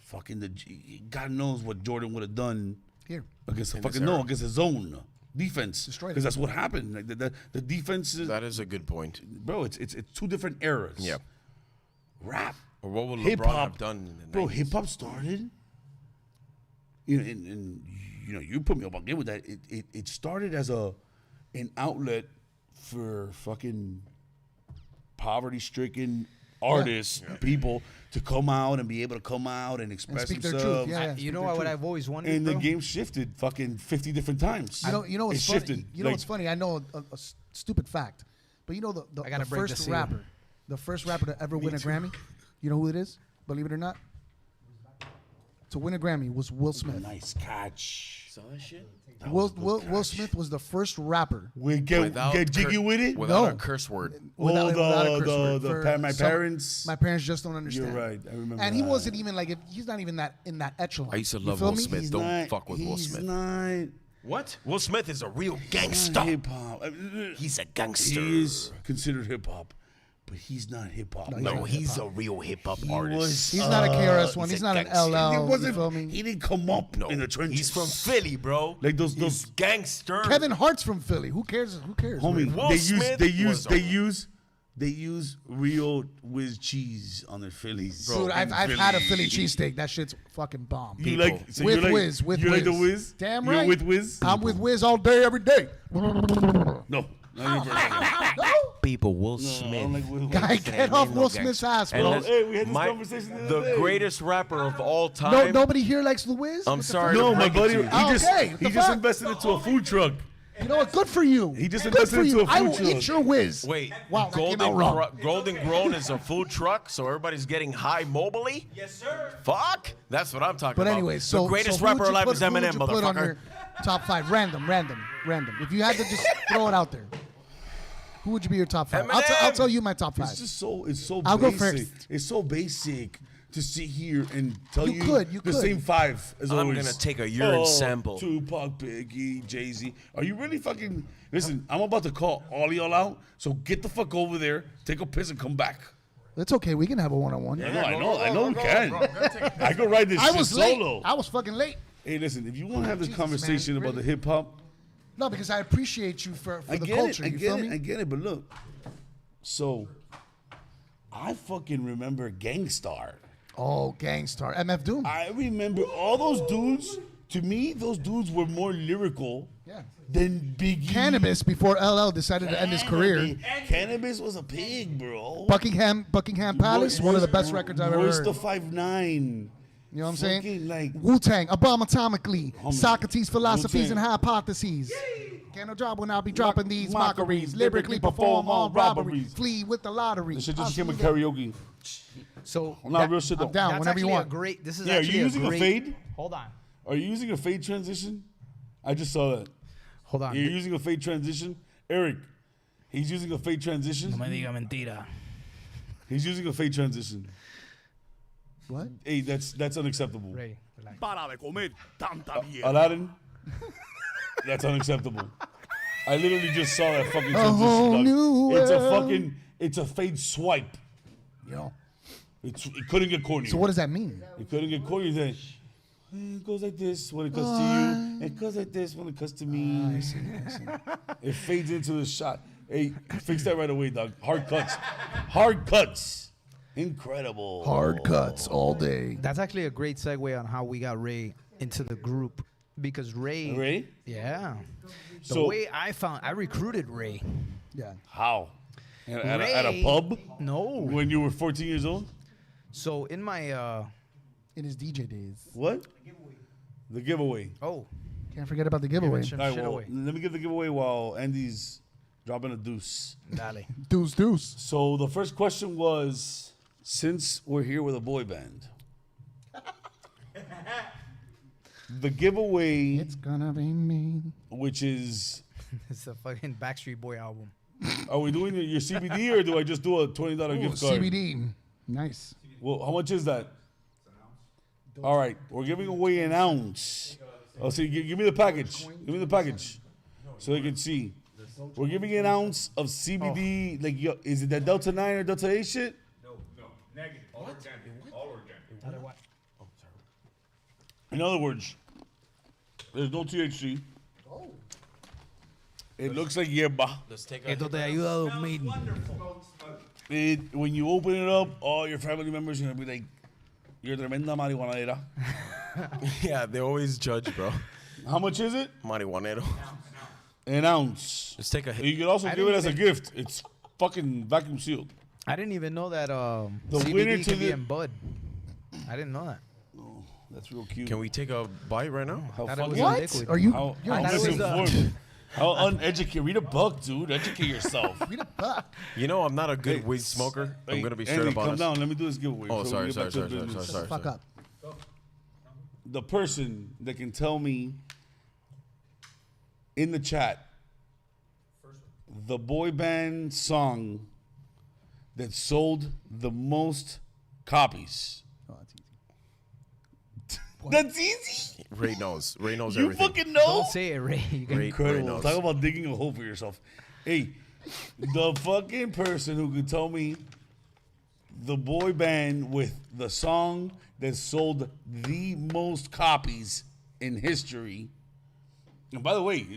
Fucking God knows what Jordan would have done Here. against In this era. against his own defense, Destroyed because it. that's what happened. Like the defense is, That is a good point. bro. It's two different eras. Yeah. Rap, Or what would hip LeBron hop, have done in the bro. 90s? Hip hop started. You know, and you know, you put me up on game with that. It started as an outlet for fucking poverty-stricken artists, people to come out and be able to come out and express speak their themselves. truth. Yeah. You know what I've always wondered, And bro? the game shifted fucking 50 different times. You know what's It funny? shifted. You know Like, what's funny? I know a stupid fact, but you know the I gotta break the first seal. rapper, to ever win a Grammy. You know who it is? Believe it or not, to win a Grammy was Will Smith. Nice catch. Saw that shit? Will Smith was the first rapper. We get jiggy with it. Without No. a curse word. Without a curse word for my some- parents. My parents just don't understand. You're right. I remember. And he that. wasn't even like he's not even in that echelon. I used to You love feel Will me? Smith. He's Don't not- fuck with Will he's Smith. Not What? Will Smith is a real gangster. hip hop. He's a gangster. He is considered hip hop, but he's not hip hop. No, he's a real hip hop He artist. was- He's not a KRS One. he's He's a not an gangster. LL. He You wasn't. feel me? He didn't come up No, in the trenches. he's from Philly, bro. Like those He's gangster. Kevin Hart's from Philly. Who cares? Who cares? Homie, Will they Smith use real whiz cheese on their Phillies. Dude, I've had a Philly cheesesteak. That shit's fucking bomb. You like so with you like, whiz, with you whiz. like the whiz? Damn You're right. with whiz? I'm with whiz all day, every day. No. Not you personally. People, Will I Smith. don't like whiz. Guy, get off Will Smith's ass, And bro. let's- Hey, we had this my- conversation the The other day. greatest rapper of all time. No, nobody here likes the whiz. I'm What the sorry. fuck? No, to my break it buddy, to he you. Oh, just okay, what he the just fuck? invested into a food truck. You know what? Good for you. He just Good invested for into you. a food I will truck. eat your whiz. Wait, Wow, that came Golden, out wrong. Golden Grown is a food truck, so everybody's getting high mobily? Yes, sir. Fuck? That's what I'm talking But about. anyway, so the greatest so who would rapper you alive put- is who would Eminem, you put on your motherfucker. top 5, random. If you had to just throw it out there, who would you be your top 5? I'll Eminem! tell you my top 5. It's so I'll go basic. first. It's so basic to sit here and tell You you, could. the same five as I'm always. gonna take a urine sample. Tupac, Biggie, Jay-Z. Are you really fucking... Listen, I'm about to call all of y'all out, so get the fuck over there, take a piss, and come back. That's okay. We can have a one-on-one. I know we can. I could ride this I shit was late. solo. I was fucking late. Hey, listen, if you want to have this Jesus, conversation man, about really? the hip-hop, No, because I appreciate you for I the get culture. it, I You get feel it, me? I get it, but look. So, I fucking remember Gangstar. Oh, Gangstar. MF Doom. I remember all those dudes. To me, those dudes were more lyrical Yeah. than Biggie. Cannabis before LL decided to end his career. Cannabis was a pig, bro. Buckingham Palace, one of the best records I've ever Where's heard. the 5'9"? You know what I'm saying? Fucking, like, Wu-Tang, Abomatomically, Homie. Socrates' philosophies Wu-Tang. and hypotheses. Can't no job when I'll be dropping these Mockeries, mockeries. Lyrically perform all robberies. Flee with the lottery. this shit just I'll became a see that. karaoke. So Not real shit though. I'm down that's whenever you actually want. a great. This is Yeah, are actually you using a great, fade? Hold on. Are you using a fade transition? I just saw that. Hold on. You're using a fade transition? Eric, he's using a fade transition. No me diga mentira. He's using a fade transition. What? Hey, that's unacceptable. Ray, relax. Para de comer tanta mierda. Aladdin, that's unacceptable. I literally just saw that fucking A whole transition, new dog. world. It's a fade swipe. You know. It couldn't get corny. So what does that mean? It couldn't get corny. Then it goes like this when it comes to you. It goes like this when it comes to me. I see. It fades into the shot. Hey, fix that right away, dog. Hard cuts. Hard cuts. Incredible. Hard cuts all day. That's actually a great segue on how we got Ray into the group because Ray. Ray? Yeah. The So- way I recruited Ray. Yeah. How? At a Ray- pub? No. When you were 14 years old? So in my In his DJ days. What? The giveaway. Can't forget about the giveaway. some All right, shit well, away. let me give the giveaway while Andy's dropping a deuce. Dale. Deuce. So the first question was, since we're here with a boy band, the giveaway, It's gonna be me. which is, It's a fucking Backstreet Boy album. are we doing your CBD or do I just do a $20 Ooh, gift card? CBD. Nice. Well, how much is that? All right, we're giving away an ounce. Oh, see, give me the package. Give me the package, so they can see. We're giving an ounce of CBD. Like, is it that Delta 9 or Delta 8 shit? No, negative. All organic. All organic. In other words, there's no THC. It looks like yerba. Let's take a. Esto te ayuda a dormir. When you open it up, all your family members are gonna be like, "You're tremenda marihuanera." Yeah, they always judge, bro. How much is it? Marihuanero. An ounce. Let's take a hit. You can also I give it didn't as a even- gift. It's fucking vacuum sealed. I didn't even know that The CBD winner to can be the- in bud. I didn't know that. That's real cute. Can we take a bite right now? How Thought it fucking was a What? liquid. Are you? how, you're how thought it was, misinformed. How uneducated. Read a book, dude. Educate yourself. Read a book. You know, I'm not a good Hey, weed smoker. I'm Hey, gonna be Andy, straight up come honest. down. Let me do this giveaway. Oh, so we sorry, get sorry, back to sorry, sorry, business. sorry, Fuck sorry. up. The person that can tell me in the chat the boy band song that sold the most copies. Oh, that's easy. That's easy. Ray knows. Ray knows You everything. fucking know. Don't say it, Ray. You can- Ray Incredible. knows. Talk about digging a hole for yourself. Hey, the fucking person who could tell me the boy band with the song that sold the most copies in history. And by the way,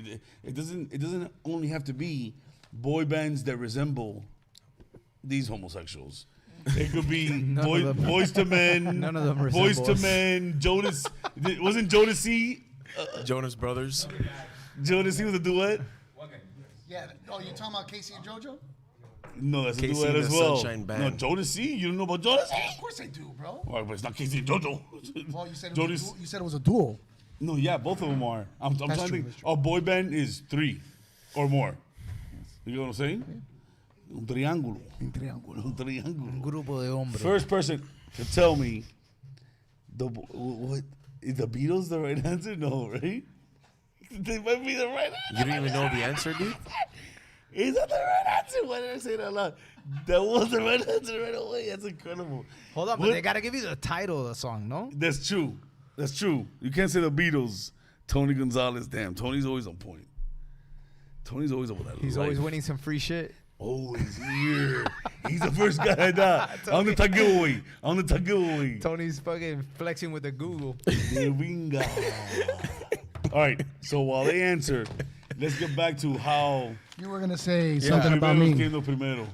it doesn't only have to be boy bands that resemble these homosexuals. It could be boys to men, None of them boys resemble to us. men. Jonas wasn't Jodeci. Jonas Brothers. Jodeci was a duet. Yeah. Oh, you talking about Casey and JoJo? No, that's a Casey duet and as the well. Sunshine Band. No, Jodeci. You don't know about Jodeci? Of course I do, bro. Well, but it's not Casey and JoJo. Well, you said Jodeci. you said it was a duel. No, yeah, both of them are. I'm trying to true, think. that's true. A boy band is 3 or more. You know what I'm saying? Un triángulo. Un triángulo. Grupo de hombres. First person to tell me what is the Beatles the right answer? No, right? They might be the right answer. You don't even know the answer, dude? Is that the right answer? Why did I say that out loud? That was the right answer right away. That's incredible. Hold on, but they gotta give you the title of the song, no? That's true. That's true. You can't say the Beatles. Tony Gonzalez. Damn, Tony's always on point. Tony's always over that. He's always winning some free shit. Always here. He's the first guy on the tag giveaway. Tony's fucking flexing with the Google. All right. So while they answer, let's get back to how You were gonna say something about me. Primero.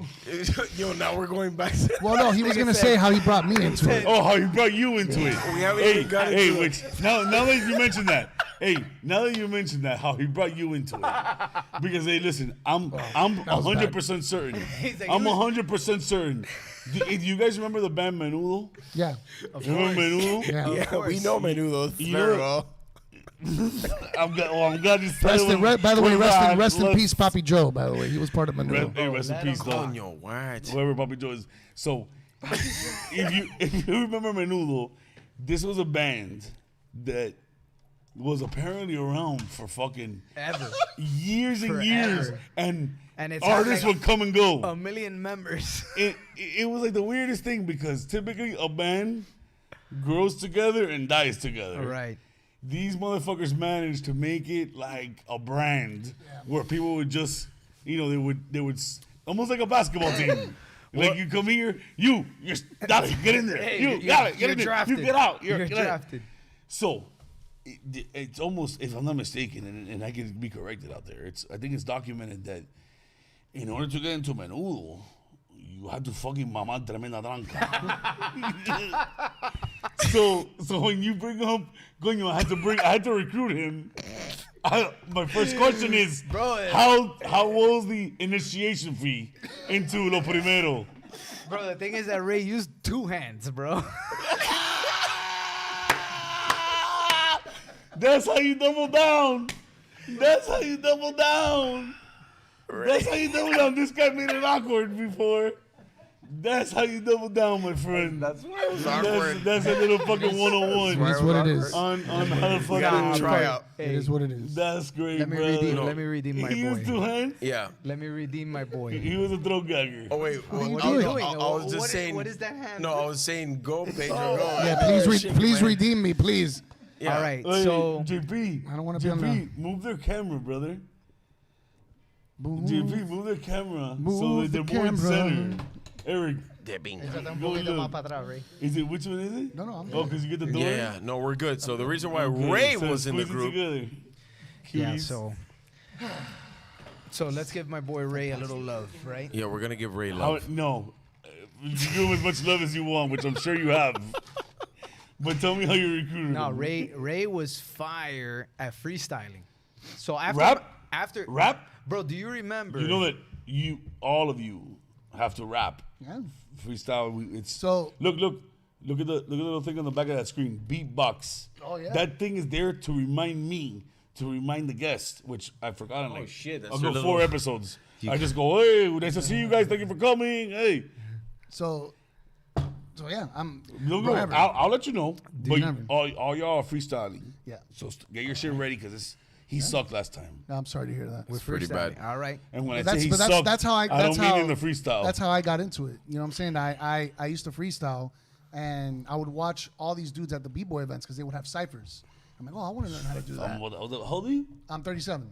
Yo, now we're going back. Well, no, he was gonna say how he brought me into it. Oh, how he brought you into it. We haven't even got into it. Now that you mentioned that. Hey, now that you mentioned that, how he brought you into it. Because hey, listen, I'm 100% certain. I'm 100% certain. Do you guys remember the band Menudo? Yeah. You remember Menudo? Yeah. We know Menudo very well. I'm glad you said it. By the way, rest in peace, Papi Joe. By the way, he was part of Menudo. Rest in peace, dog. Whoever Papi Joe is. So, if you remember Menudo, this was a band that was apparently around for fucking years and years, and it's artists would come and go. 1 million members. It was like the weirdest thing because typically a band grows together and dies together. Right. These motherfuckers managed to make it like a brand where people would just, they would almost like a basketball team. Like you come here, you're got it, get in there. Hey, you got it, get in there. Drafted. You get out. You're drafted. So it's almost, if I'm not mistaken, and I can be corrected out there, I think it's documented that in order to get into Menudo, you had to fucking mamar tremenda tranca. So when you bring up Coño, I had to recruit him. My first question is, bro, how was the initiation fee into Lo Primero? Bro, the thing is that Ray used 2 hands, bro. That's how you double down. That's how you double down. This guy made it awkward before. That's how you double down, my friend. That's why it was awkward. That's a little fucking 101. That's what it is. On how to fucking try out. It is what it is. That's great, Let me redeem my He used 2 boy. hands? Yeah. Let me redeem my boy. He was a throat gagger. Oh, wait. are you What doing? I was just saying. What is that hand? No, I was saying go, Pedro, go. Yeah, please redeem me, please. Yeah. All right, Hey, so JP. I don't wanna be on JP, move their camera, brother. JP, move their camera so that they're more in center. Eric. Is it, which one is it? No, I'm Oh, because you get the door? Yeah, no, we're good. So the reason why Okay, Ray so was in the squeeze it group. together. yeah, Cuties. so let's give my boy Ray a little love, right? Yeah, we're going to give Ray How, love. no. You give him as much love as you want, which I'm sure you have. But tell me how you recruited No, him. Ray was fire at freestyling. So after Rap? bro, do you remember? You know that all of you have to rap. Yeah. Freestyle. It's So look at the little thing on the back of that screen. Beatbox. Oh, yeah. That thing is there to remind the guest, which I forgot in like shit, that's I'll your go little- 4 episodes. I just go, hey, nice to see you guys. Thank you for coming. Hey, So yeah, I'm. no, whatever. I'll let you know. But never. all y'all are freestyling. Yeah. So get your shit ready because he sucked last time. No, I'm sorry to hear that. with pretty freestyling. bad. All right. And when I That's- say he but that's- sucked, that's how I- don't that's mean how- in the freestyle. That's how I got into it. You know what I'm saying? I used to freestyle, and I would watch all these dudes at the b-boy events because they would have ciphers. I'm like, oh, I want to learn how to do that. How old are you? I'm 37.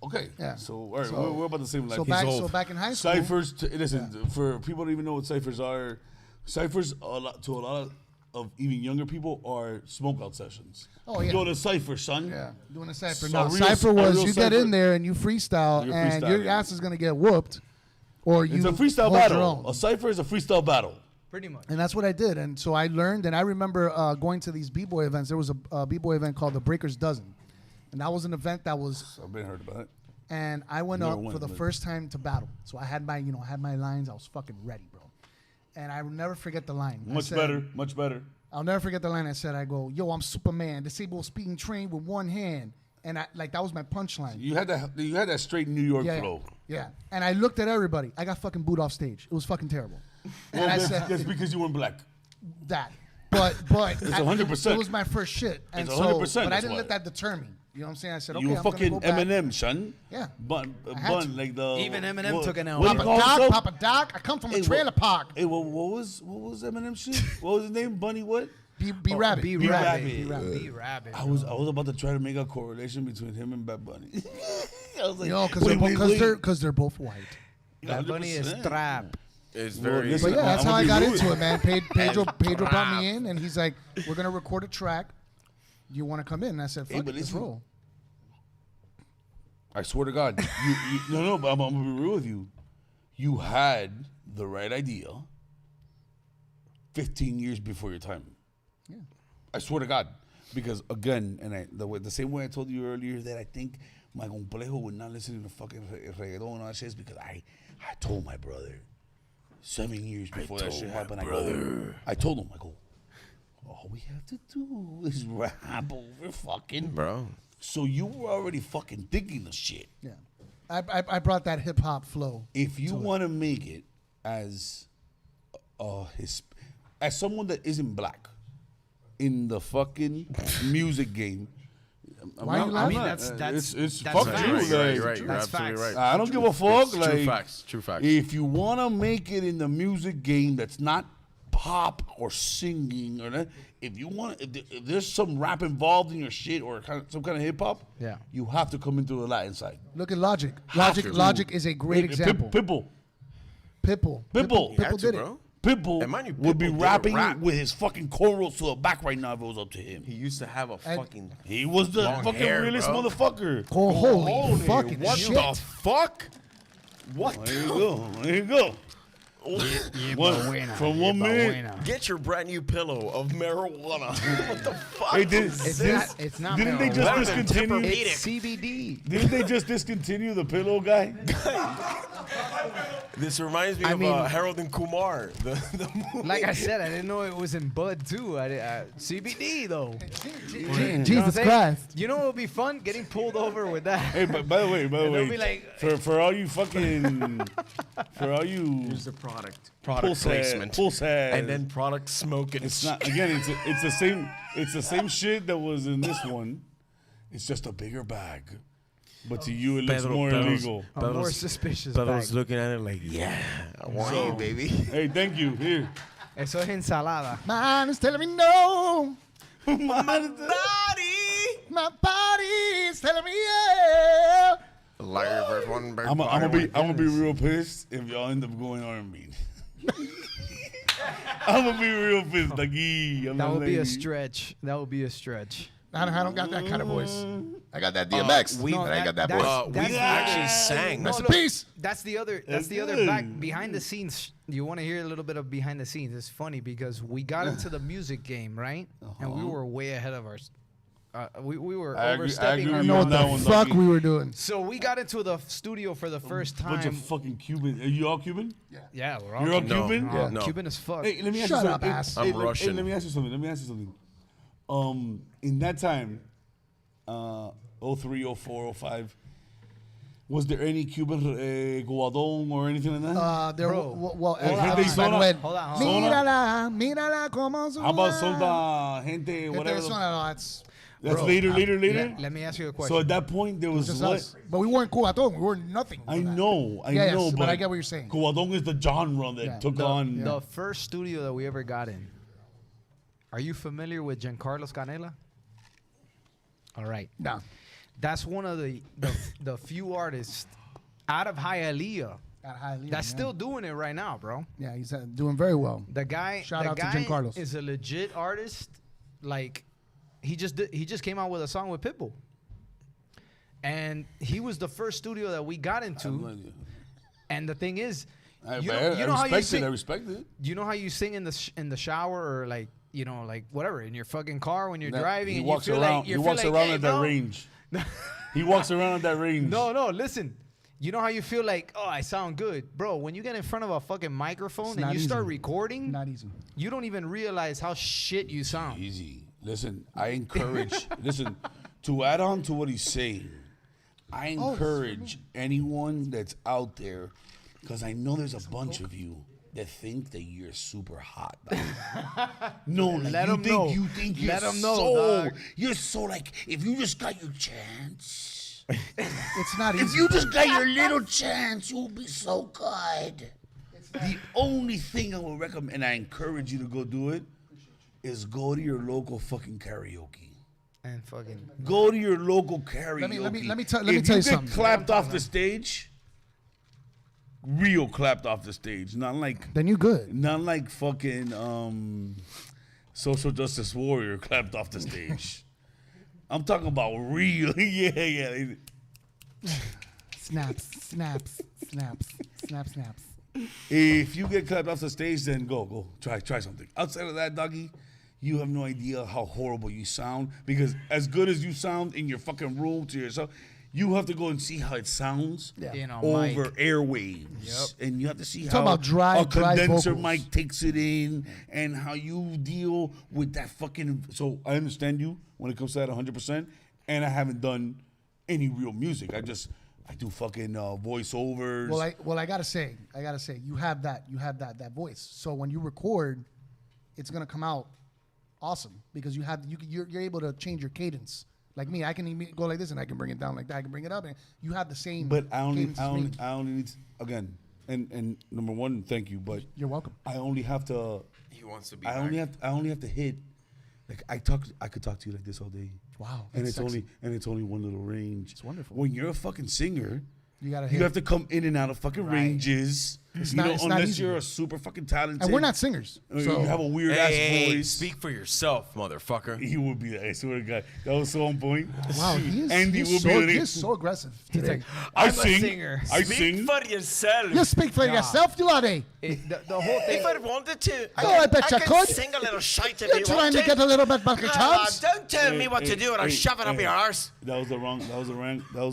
Okay. Yeah. So all right, So- we're about the same. Like So back in high school, ciphers. Listen, for people that even know what ciphers are, ciphers to a lot of even younger people are smokeout sessions. Oh, yeah. Go to cipher, son. yeah, doing a cipher. A No, real- cipher a was real you get in cipher. there and you freestyle, You're and freestyling. your ass is gonna get whooped, or you It's a freestyle hold your battle. own. A cipher is a freestyle battle. Pretty much. And that's what I did. And so I learned, and I remember going to these b-boy events. There was a b-boy event called the Breakers Dozen, and that was an event that was. I've been heard about it. And I went Never up went, for the but- first time to battle. So I had my lines. I was fucking ready, bro. And I will never forget the line. I Much said- better. I'll never forget the line I said. I go, yo, I'm Superman, disabled speeding train with one hand. And that was my punchline. You had that straight New York flow. Yeah. And I looked at everybody. I got fucking booed off stage. It was fucking terrible. And Well, I that's, said that's because you weren't black. that. But It's 100%. It was my first shit. And It's so, 100%, but I that's didn't why. let that deter me. You know what I'm saying? I said, okay, You I'm gonna fucking go back. Eminem, son. Yeah. Bun, had to. like the. Even Eminem took an L. What do you Papa call Doc, himself? Papa Doc. I come from a Hey, trailer park. Hey, what was Eminem shit? What was his name? Bunny what? Be Rabbit. Be Rabbit. Rabbit. Be Rabbit. I was about to try to make a correlation between him and Bad Bunny. I was like, You know, wait. because they're both white. Bad Bunny is 100%. trap. It's Well, very. listen, But yeah, that's I'm how I gonna got be into rude. it, man. Pedro brought me in, and he's like, "We're gonna record a track. Do you want to come in?" And I said, Hey, "Fuck but it, let's listen. roll." I swear to God, no, but I'm gonna be real with you. You had the right idea 15 years before your time. Yeah. I swear to God, because again, and the same way I told you earlier that I think my complejo would not listen to fucking reggaeton and all that shit is because I told my brother 7 years before that shit happened. I told him, I go, all we have to do is rap over fucking Bro. So you were already fucking thinking the shit. Yeah, I brought that hip hop flow. If you want to make it as as someone that isn't black in the fucking music game, Why are you laughing? it's that's fuck facts. you. You're right. Like, You're right. You're That's absolutely facts. right. I don't give a fuck. True Like, facts. True facts. if you want to make it in the music game that's not pop or singing or that, if there's some rap involved in your shit or some kind of hip hop, Yeah. you have to come into the Latin side. Look at Logic. Have to. Logic is a great example. Pitbull Pitbull Had to, did it. bro. Pitbull And mind you, would be Pitbull did rapping rap. with his fucking cornrows to the back right now if it was up to him. He used to have a fucking. He was the Long fucking hair, realest bro. motherfucker. Oh, holy fucking What shit! the fuck? What? There you go. There you go. From one man. Get your brand new pillow of marijuana. What the fuck? Hey, It's not didn't they marijuana. just discontinue? It's CBD. Didn't they just discontinue the pillow guy? This reminds me of mean- Harold and Kumar. The movie. Like I said, I didn't know it was in bud too. CBD though. Jesus Christ! You know what would be fun? Getting pulled over with that. Hey, but by the way, they'll be like- for all you fucking, for all you Here's the product placement, and then product smoking. it's not again. It's the same. It's the same shit that was in this one. It's just a bigger bag, but to you it looks more illegal. A more suspicious Pedro's bag. looking at it like, yeah, I want you, baby. Hey, thank you. Here. Eso es ensalada. Mine is telling me no. My My body is telling me yeah. Liar verse one. I'm gonna be real pissed if y'all end up going R&B. I'm gonna be real pissed. Like, That would be a stretch. That would be a stretch. I don't got that kind of voice. I got that DMX. we- but I ain't got that that's- voice. We That's actually sang. Rest in look, peace. That's the other good. back behind the scenes. You want to hear a little bit of behind the scenes? It's funny because we got into the music game, right? And we were way ahead of ours. We were I agree- overstepping I our I agree know with what that the one, fuck Ducky. we were doing. So we got into the studio for the first Bunch time. of fucking Cuban. Are you all Cuban? Yeah, we're all You're all Cuban. Cuban? Oh, No. Cuban as fuck. Hey, let me ask Shut you up, something. ass. I'm Russian. Let me ask you something. In that time, 03, 04, 05, was there any Cuban guadon or anything like that? There, Bro. well, Gente Zona. Manuel. Hold on. Mírala, mírala como How about suena. Solda, Gente, Gente whatever? Zona, no, that's That's Bro, later. Let me ask you a question. So at that point, there was just what? us. But we weren't Cubatón. We were nothing. I for that. know, Yes, know, but I get what you're saying. Guadon is the genre that Yeah. took on. The first studio that we ever got in. Are you familiar with Giancarlo's Canela? All right. No. That's one of the few artists out of Hialeah that's still doing it right now, bro. Yeah, he's doing very well. The guy, Shout the out to guy Giancarlo's. is a legit artist. Like, he just came out with a song with Pitbull, and he was the first studio that we got into. And the thing is, I you know how you respect sing. it. I respect it. You know how you sing in the shower or like like whatever in your fucking car when you're That- driving. He and walks you feel around. Like, He you walks feel around like, at that range. He walks around at that range. No, listen. You know how you feel like, oh, I sound good, bro. When you get in front of a fucking microphone and not you start easy. recording, Not easy. you don't even realize how shit you sound. Easy. Listen, I encourage. Listen, to add on to what he's saying, I encourage anyone that's out there, because I know there's a bunch of you they think that you're super hot. Dog. No, like Let you 'em think know. you think you're Let 'em know, so dog. you're so like if you just got your chance. It's not If easy. you just got your little chance, you'll be so good. The only thing I would recommend, and I encourage you to go do it, is go to your local fucking karaoke. And fucking. Go to your local karaoke. let me tell If you get something. clapped off the stage, real clapped off the stage, not like Then you good. not like fucking social justice warrior clapped off the stage. I'm talking about real, yeah. Snaps, snaps, snaps, snaps. If you get clapped off the stage, then go try something. Outside of that, doggy, you have no idea how horrible you sound, because as good as you sound in your fucking room to yourself, you have to go and see how it sounds In a over mic. airwaves, and you have to see Talking how about dry a condenser vocals. mic takes it in, and how you deal with that fucking. So I understand you when it comes to that 100%, and I haven't done any real music. I do fucking voiceovers. Well, I gotta say, you have that voice. So when you record, it's gonna come out awesome because you're able to change your cadence. Like me, I can even go like this and I can bring it down like that. I can bring it up, and you have the same. But I only cadence as me. need to, again, and number one, thank you, but You're welcome. I only have to. He wants to be. I only have to hit. Like I could talk to you like this all day. Wow, And that's it's only one little range. It's wonderful. When you're a fucking singer, You gotta you hit. have to come in and out of fucking ranges. It's You not- know, it's not unless easy. you're a super fucking talented. And we're not singers. You So have a weird ass voice. Speak for yourself, motherfucker. He would be. I swear to God, that was so on point. wow, he is, Andy he's will so, be the he next- is so aggressive. He's today. like, I I'm sing. a singer. I Speak sing. for yourself. You speak for yourself, Dilade. The whole thing. If I wanted to, I bet you could. sing a little shite if You're you trying want to get a little bit back your chops. Don't tell me what to do or I'll shove it up your arse. That was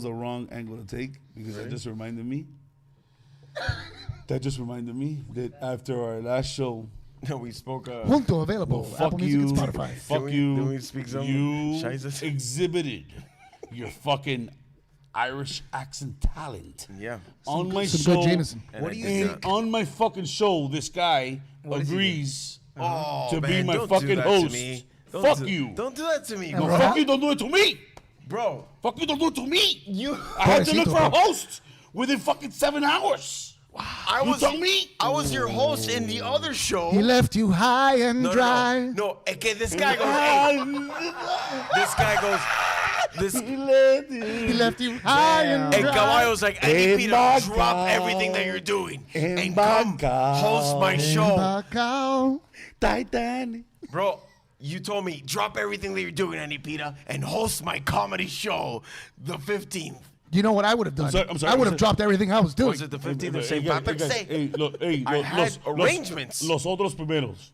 the wrong angle to take, because that just reminded me. That just reminded me that after our last show, We spoke. Junto available. fuck Apple Music you, and Spotify. fuck Can you, we speak some you Scheiße? exhibited your fucking Irish accent talent. Yeah. On my Some show, good Jameson. What do you and think? on my fucking show, this guy What does he do? agrees Oh, to be man, my don't do fucking that to host. me. Don't Fuck do- you. Don't do that to me, And No, what fuck you, don't do it to me. bro. Fuck you, don't do it to me. You. I had to look Pobrecito, for a bro. host within fucking 7 hours. You tell me? I was your host in the other show. He left you high and dry. No, okay, this guy goes, hey, this guy goes, this, He left you high and and dry. Caballo's like, I need you to my drop God. everything that you're doing In and my come God. host my show. Bacao. Titanic. Bro, you told me, drop everything that you're doing, Andy Pita, and host my comedy show the 15th. You know what I would have done? I'm sorry, I would I'm have sorry. dropped everything I was doing. Was it the 15th of Hey, St. guys, Patrick's guys, Day? hey, look, hey, I had arrangements. Los otros primeros.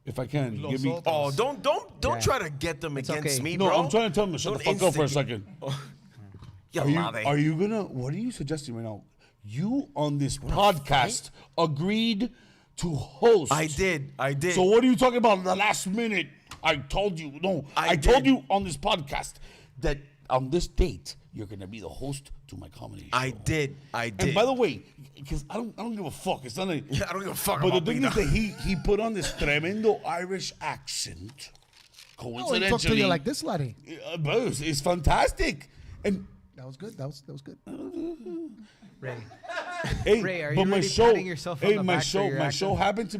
If I can, give me. Oh, don't Yeah. try to get them against okay. me, No, bro. I'm trying to tell them to shut the Don't fuck up for a instigate. second. Ya madre. Are you gonna? What are you suggesting right now? You on this podcast agreed to host. I did. So what are you talking about? The last minute, I told you. No, I told did. you on this podcast that on this date you're gonna be the host to my comedy show. I did. And by the way, because I don't give a fuck. It's not like. Yeah, I don't give a fuck But the about thing Pita. is that he put on this tremendo Irish accent. Oh, he Coincidentally, talked to you like this, laddie. Bro, it's fantastic. And That was good. That was good. Ray. hey, Ray, are but you my really show, patting yourself on hey, the my back for show, your my accent? show happened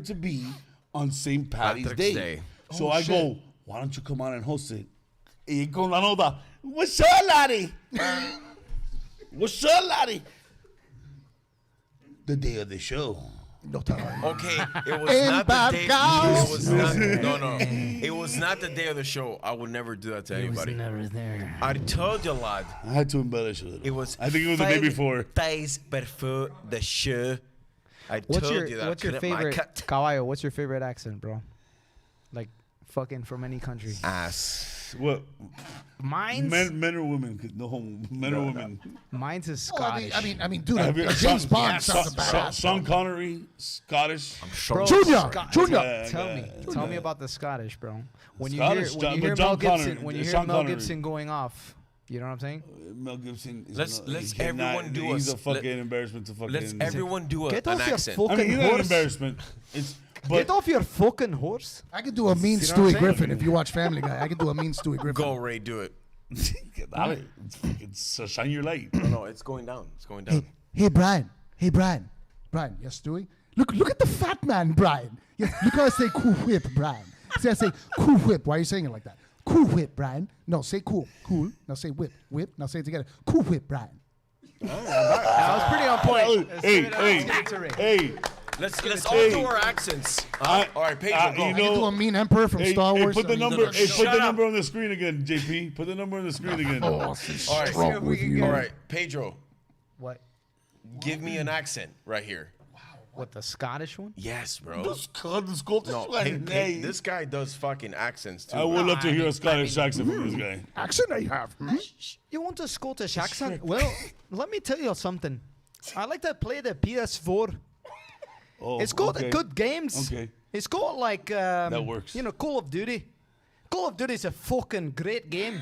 to be on St. Patty's Patrick's Day. Day. So Oh, I shit. go, why don't you come on and host it? Y con la nota, what's up, laddie? What's up, laddie? The day of the show. Okay, it was not the day. Embarcados. It was not. No. It was not the day of the show. I would never do that to anybody. never there. I told you, lad. I had to embellish a little. It was. I think it was the day 5 before. days before the show. I What's told your you that. What's your Couldn't my favorite cut. Caballo? What's your favorite accent, bro? Like, fucking from any country. Ass. What? Mine's Men or women? 'Cause no, men or women. mine's is Oh, Scottish. I mean, dude, Have you- James Bond Sean- sounds a badass. Sean Connery, Scottish. Bro, Junior, Scott- Junior. Tell me about the Scottish, bro. When Scottish, you John- hear but John Mel Gibson, Connery- when you hear Sean Mel Connery. Gibson going off You know what I'm saying? Mel Gibson. Let's everyone do He's a fucking embarrassment to fucking. Let's everyone do Get an off your accent. fucking I mean, he's not an horse. embarrassment. But Get off your fucking horse. I could do a mean You know what I'm Stewie saying? Griffin if you watch Family Guy. I could do a mean Stewie Griffin. Go, Ray, do it. so shine your light. No, it's going down. It's going down. Hey, Brian. Hey, Brian. Brian, yes, Stewie? Look at the fat man, Brian. Yes, look how I say cool whip, Brian. See, I say cool whip. Why are you saying it like that? Cool whip, Brian. No, say cool. Cool. Now say whip. Whip. Now say it together. Cool whip, Brian. That was pretty on point. Hey. Let's all do our accents. All right, Pedro, go. I can do a mean emperor from Star Wars. Put the I mean, number. Put Shut the up. number on the screen again, JP. Put the number on the screen again. All right, Pedro, What? give me an accent right here. What, the Scottish one? Yes, bro. The Scottish No, one. this guy does fucking accents too. I would love to hear a Scottish accent from this guy. Accent I have. You want a Scottish accent? Well, let me tell you something. I like to play the PS4. Oh, It's got okay. good games. Okay. It's got like That works. You know, Call of Duty. Call of Duty is a fucking great game.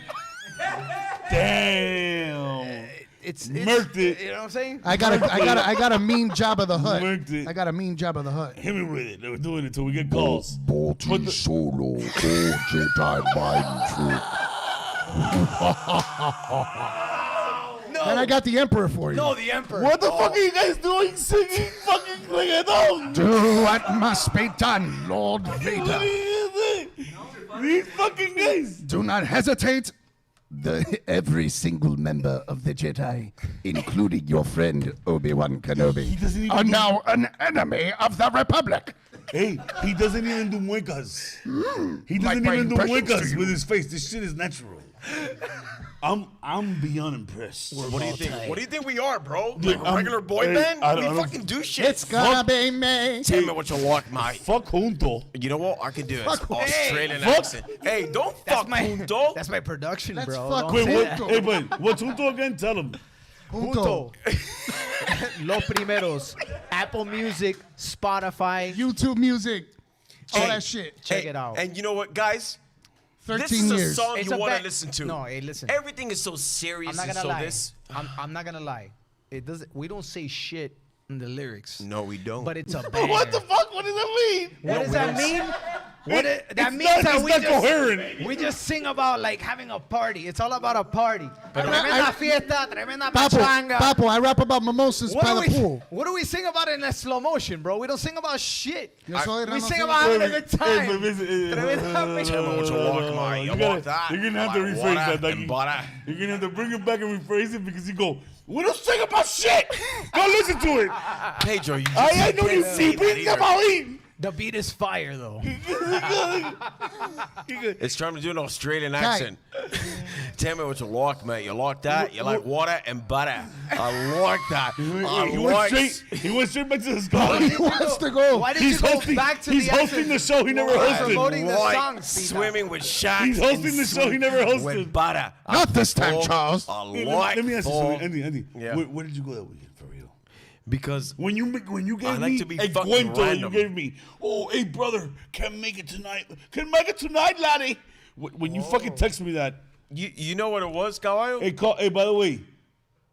Damn. It's Murked it. You know what I'm saying? I got a mean Jabba the Hutt. Murked it. I got a mean Jabba the Hutt. Hit me with it. We're doing it till we get calls. Bolty solo, Jedi mind trick. Then I got the Emperor for you. No, the Emperor. What the fuck are you guys doing singing fucking reggaeton? Do what must be done, Lord Vader. These fucking guys. Do not hesitate. Every single member of the Jedi, including your friend Obi-Wan Kenobi, doesn't even are do- now an enemy of the Republic. Hey, he doesn't even do muecas. He Like doesn't my even do impressions to muecas you. with his face. This shit is natural. I'm beyond impressed. What do you think? What do you think we are, bro? Dude, Like a regular boy hey, band? I We don't- fucking do shit. It's gonna be me. Tell me what you like, mate. Fuck junto. You know what? I can do it. Australian Fuck. accent. Hey, don't That's fuck my junto. That's my production, Let's bro. fuck Don't with say Wait, that. what? Hey, but what's junto again? Tell him. Junto. Los Primeros, Apple Music, Spotify. YouTube music. All Hey, that shit. Check Hey, it out. And you know what, guys? 13 This is a years. song It's you a want to bad- listen to. No, hey, listen. Everything is so serious I'm not and gonna so lie. this. I'm not gonna lie. It doesn't. We don't say shit in the lyrics. No, we don't. But it's a banger. What the fuck? What does that mean? What does that mean? That it's means not- that it's we not just coherent. we just sing about like having a party. It's all about a party. I- Tremenda fiesta, tremenda Papo, pachanga. Papo, I rap about mimosas by the pool. What do we sing about in that slow motion, bro? We don't sing about shit. Yo soy We sing Ramos- about having a good time. Hey, but Tremenda Tell me what you like, man. You want that? You're gonna have to Like rephrase water that, Dougie. and butter. You're gonna have to bring it back and rephrase it because you go, we don't sing about shit. Go listen to it. Pedro, you just I know you can't say see, that bring either. about eating. The beat is fire, though. It's trying to do an Australian Okay. accent. Tell me what you like, mate. You like that? You like water and butter. I like that. He went straight back to the Scotland. He wants to go. Why did you He's go hosting, back to he's the hosting accent? the show he never Promoting hosted. the Like songs, Pita. swimming with sharks. He's hosting and the show he never swimming hosted. With butter. Not this time, Charles. I Hey, like let me ask you for- something, Andy. Yeah. Where did you go that weekend for real? Because When you gave I like me to be a fucking cuento, you random. gave me, oh, hey brother, can make it tonight. Can make it tonight, laddie. When you fucking text me that, you know what it was, Caballo? hey, hey, by the way,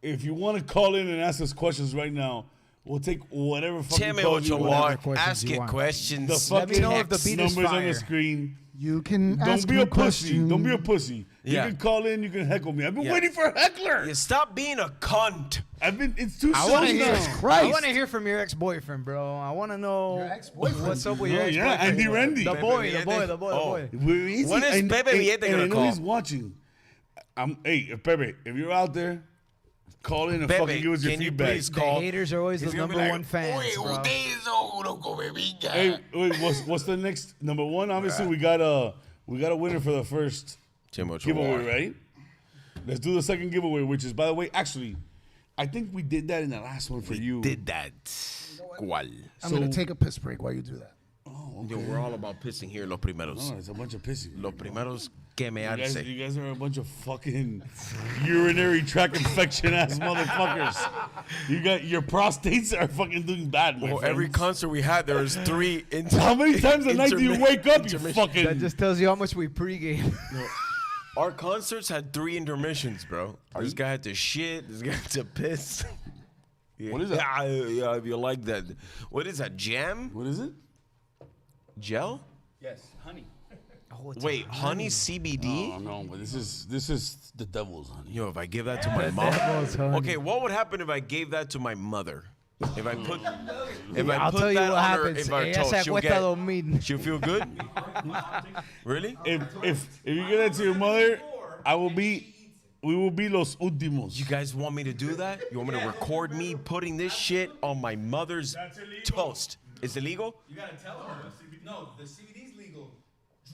if you want to call in and ask us questions right now, we'll take whatever fucking Tell me calls what you want. like. questions Ask you it want. questions. The Let me fucking know if the beat is numbers on fire. the screen. You can Don't ask be me a pussy. questions. Don't be a pussy. Yeah. You can call in. You can heckle me. I've been Yeah. waiting for a heckler. You stop being a cunt. It's too I soon want to hear. now. I want to hear from your ex-boyfriend, bro. I want to know what's up with your Oh, yeah, ex-boyfriend. Andy Randy. The Pepe boy, the boy, the boy, the Oh. boy. Where is When he? is Pepe Villete and I gonna know call? he's watching. Hey, Pepe, if you're out there, call in and Pepe, fucking give us your can you feedback. please The call? haters are always He's the gonna be number like, one fans, "Oye, bro. ustedes son unos comediantes." Hey, wait, what's the next number one? Obviously, we got a winner for the first Tell me what you giveaway, like. right? Let's do the second giveaway, which is, by the way, actually, I think we did that in the last one for you. Did that. ¿Cuál? I'm going to take a piss break while you do that. Yo, we're all about pissing here, los primeros. Oh, it's a bunch of pissing. Los primeros que me You guys, alce. you guys are a bunch of fucking urinary tract infection ass motherfuckers. You got your prostates are fucking doing bad, my Well, friends. every concert we had, there was 3 How many times a night do you wake up, you fucking? That just tells you how much we pregame. Our concerts had 3 intermissions, bro. This guy had to shit. This guy had to piss. Yeah. What is that? Yeah, if you like that. What is that, jam? What is it? Gel? Yes, honey. Wait, honey CBD? Oh, no, but this is the devil's honey. Yo, if I give that to my mom. Okay, what would happen if I gave that to my mother? If I put I'll tell you that what on her, happens. if I Ella told, se acuesta a dormir. she'll feel good? Really? If you get that to your mother, we will be los últimos. You guys want me to do that? You want me to record me putting this shit on my mother's toast? Is it illegal? You gotta tell her. No, the CBD's legal.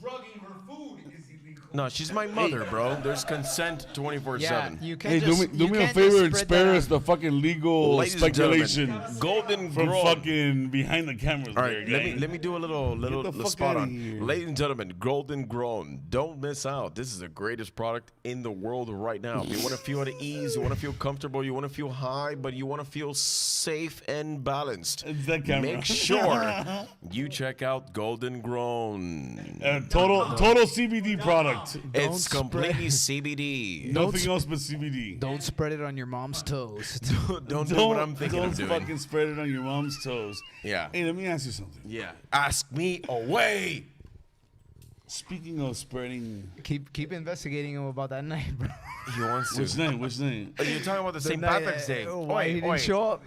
Drugging her food is illegal. No, she's my mother, bro. There's consent 24/7. Yeah, you can't Hey, just, do me a can't favor just and spread spare that us the fucking legal Ladies and gentlemen, speculation Golden from Grown. fucking behind the cameras. All right, there, let me do a little the fuck spot outta on. here. Ladies and gentlemen, Golden Grown. Don't miss out. This is the greatest product in the world right now. If you want to feel at ease, you want to feel comfortable, you want to feel high, but you want to feel safe and balanced. It's that camera. Make sure you check out Golden Grown. Total CBD product. It's completely CBD. Nothing else but CBD. Don't spread it on your mom's toes. Don't do what I'm thinking don't of doing. fucking spread it on your mom's toes. Yeah. Hey, let me ask you something. Yeah. Ask me away. Speaking of spreading, Keep investigating him about that night, bro. He wants to. which name? Oh, you're talking about the St. The night, Patrick's Day. Why he didn't show up?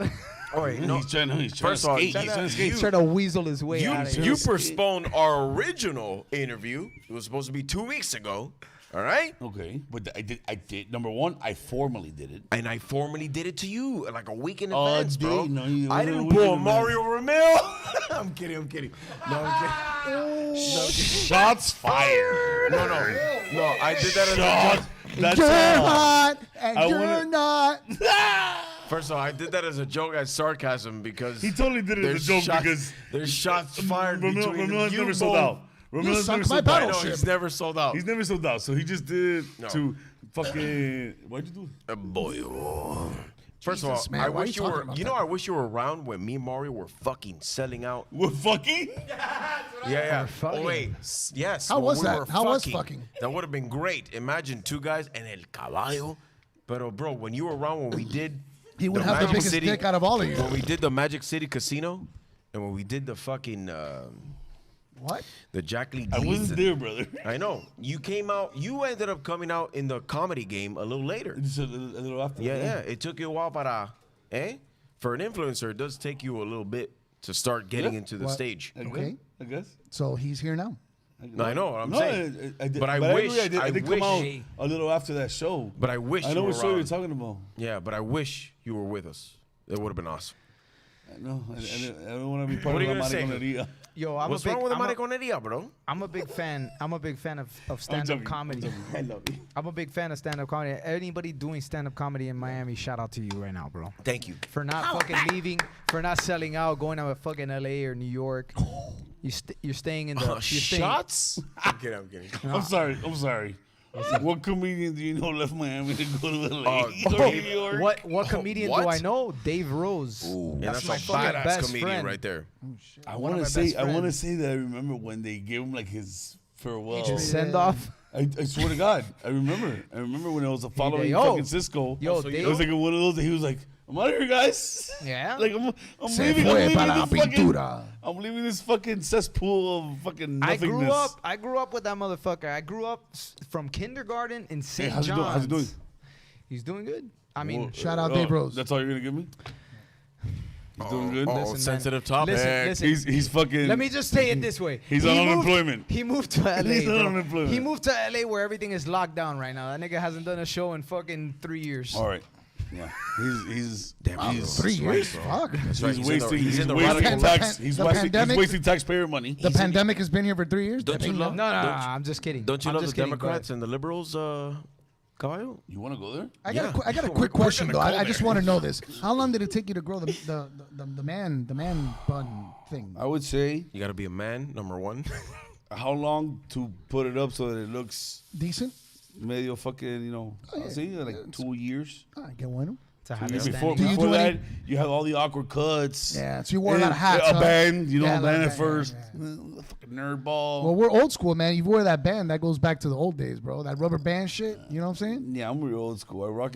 No. He's trying First of all, to skate. He's trying to skate. He's trying to weasel his way out of You it. postponed our original interview. It was supposed to be 2 weeks ago. All right? Okay, but I did. Number one, I formally did it. And I formally did it to you like a week in Oh, advance, bro. no, you I wasn't a didn't week pull in Mario Ramil. I'm kidding. No, I'm Shots fired. kidding. No. I did that as a joke. That's You're all. hot and I you're wanna- not. First of all, I did that as a joke, as sarcasm, because He totally did it as a there's joke shots- because there's shots fired between Ramil has you never sold both. out. Ramil has sunk never my sold I out. know battleship. he's never sold out. He's never sold out, so he just did No. to fucking. Why'd you do it? Boy. First Jesus, of man, all, I why are wish you you talking were. about You know, that? I wish you were around when me and Mario were fucking selling out. We're fucking. Yeah. fucking. Oh wait, yes. How when was we that? were How was fucking? That would have been great. Imagine 2 guys and el caballo. But bro, when you were around when we did, He would the have the Magic biggest City- dick out of all of you. When we did the Magic City Casino, and when we did the fucking What? the Jack Lee. I Keys wasn't and- there, brother. I know. You came out. You ended up coming out in the comedy game a little later. Just a little after. Yeah. It took you a while, para, For an influencer, it does take you a little bit to start getting into the What? stage. Okay. I guess. So he's here now. No, I know what I'm No, saying. I did, But I agree, wish- I did come out wish- a little after that show. But I wish I you know were what show you're around. talking about. Yeah, but I wish you were with us. It would have been awesome. No, I don't want to be part What are of you la gonna say? mariconería. Yo, I'm What's a big, wrong with the I'm a- mariconería, bro? I'm a big fan. I'm a big fan of stand-up joking. comedy. I love you. I'm a big fan of stand-up comedy. Anybody doing stand-up comedy in Miami, shout out to you right now, bro. Thank you. For not fucking leaving, for not selling out, going to fucking LA or New York. You're staying in the you're staying, Shots? I'm kidding. I'm sorry. What comedian do you know left Miami to go to LA? Oh, Or New York? What comedian what? do I know? Dave Rose. Yeah, that's my a fucking badass best comedian friend. right there. I one want of to my say best I want to friends. say that I remember when they gave him like his farewell. His send off. I swear to God, I remember when I was following Yo. fucking Cisco. Yo, it was like one of those that he was like, "I'm out of here, guys." Yeah. Like I'm Se leaving. fue I'm leaving para la this fucking. pintura. I'm leaving this fucking cesspool of fucking nothingness. I grew up with that motherfucker. I grew up from kindergarten in St. how's he doing? John's. How's he doing? He's doing good. I mean, Well, Shout out Dave Rose. That's all you're gonna give me? He's doing good. Oh, Listen, man. sensitive topic. Listen. He's fucking. Let me just say it this way. He's He on moved- unemployment. He moved to LA. He's on bro. unemployment. He moved to LA where everything is locked down right now. That nigga hasn't done a show in fucking 3 years. All right. Yeah. He's Damn, he's 3 years? Fuck. That's right. he's wasting He's in the wasting radical pan- tax. the He's pan- wasting the pandemic- taxpayer money. The pandemic has been here for 3 years. Don't you love- No, Don't you- I'm just kidding. Don't you I'm love the just kidding, Democrats and the liberals, Caballo? You want to go there? I Yeah. got a We're quick question gonna though. go I just there. want to know this. How long did it take you to grow the man bun thing? I would say You got to be a man, number one. how long to put it up so that it looks Decent. medio fucking, yeah. I'll say like 2 years. I get one. To have Yeah, it before standing Do you up. do that, any- you have all the awkward cuts. Yeah, so you wore a lot of hats. A huh? band, you know, Yeah, band like at that, yeah, first. yeah. Fucking nerd ball. Well, we're old school, man. You wear that band, that goes back to the old days, bro. That rubber band shit. You know what I'm saying? Yeah, I'm real old school. I rock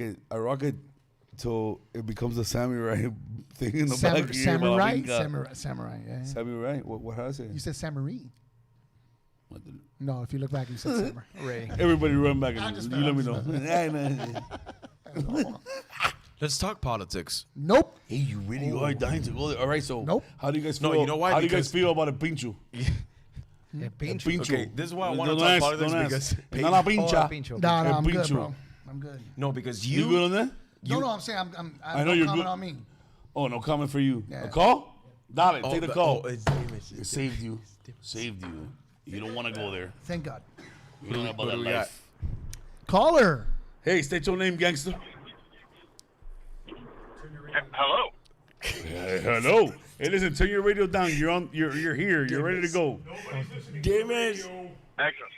it till it becomes a samurai thing in the back of your Samurai? Balinga. Samurai, yeah. Samurai? What did I say? You said samurai. What did- No, if you look back, you said samurai. Ray. Everybody run back and just you let me know. know. Let's talk politics. Nope. Hey, you really are dying to go there. All right, so Nope. how do you guys feel? No, you know why? How do you guys Because- feel about a pincho? Yeah, pincho. Pincho. Okay, this is why I want to Don't talk ask, politics don't because ask. Not a pincha. Oh, pincho. Nah, El I'm good, pincho. bro. I'm good. no, because You good on that? No, I'm saying I know don't you're comment good. on me. Oh, no comment for you. Yeah. A call? Dale, take the call. it's It saved you. Saved you. You don't want to go there. Thank God. You don't know about What that do we got? life. Caller. Hey, state your name, gangster. Hello. Hello. Hey, listen, turn your radio down. You're on. You're here. You're ready to go. Damn it. Excellent.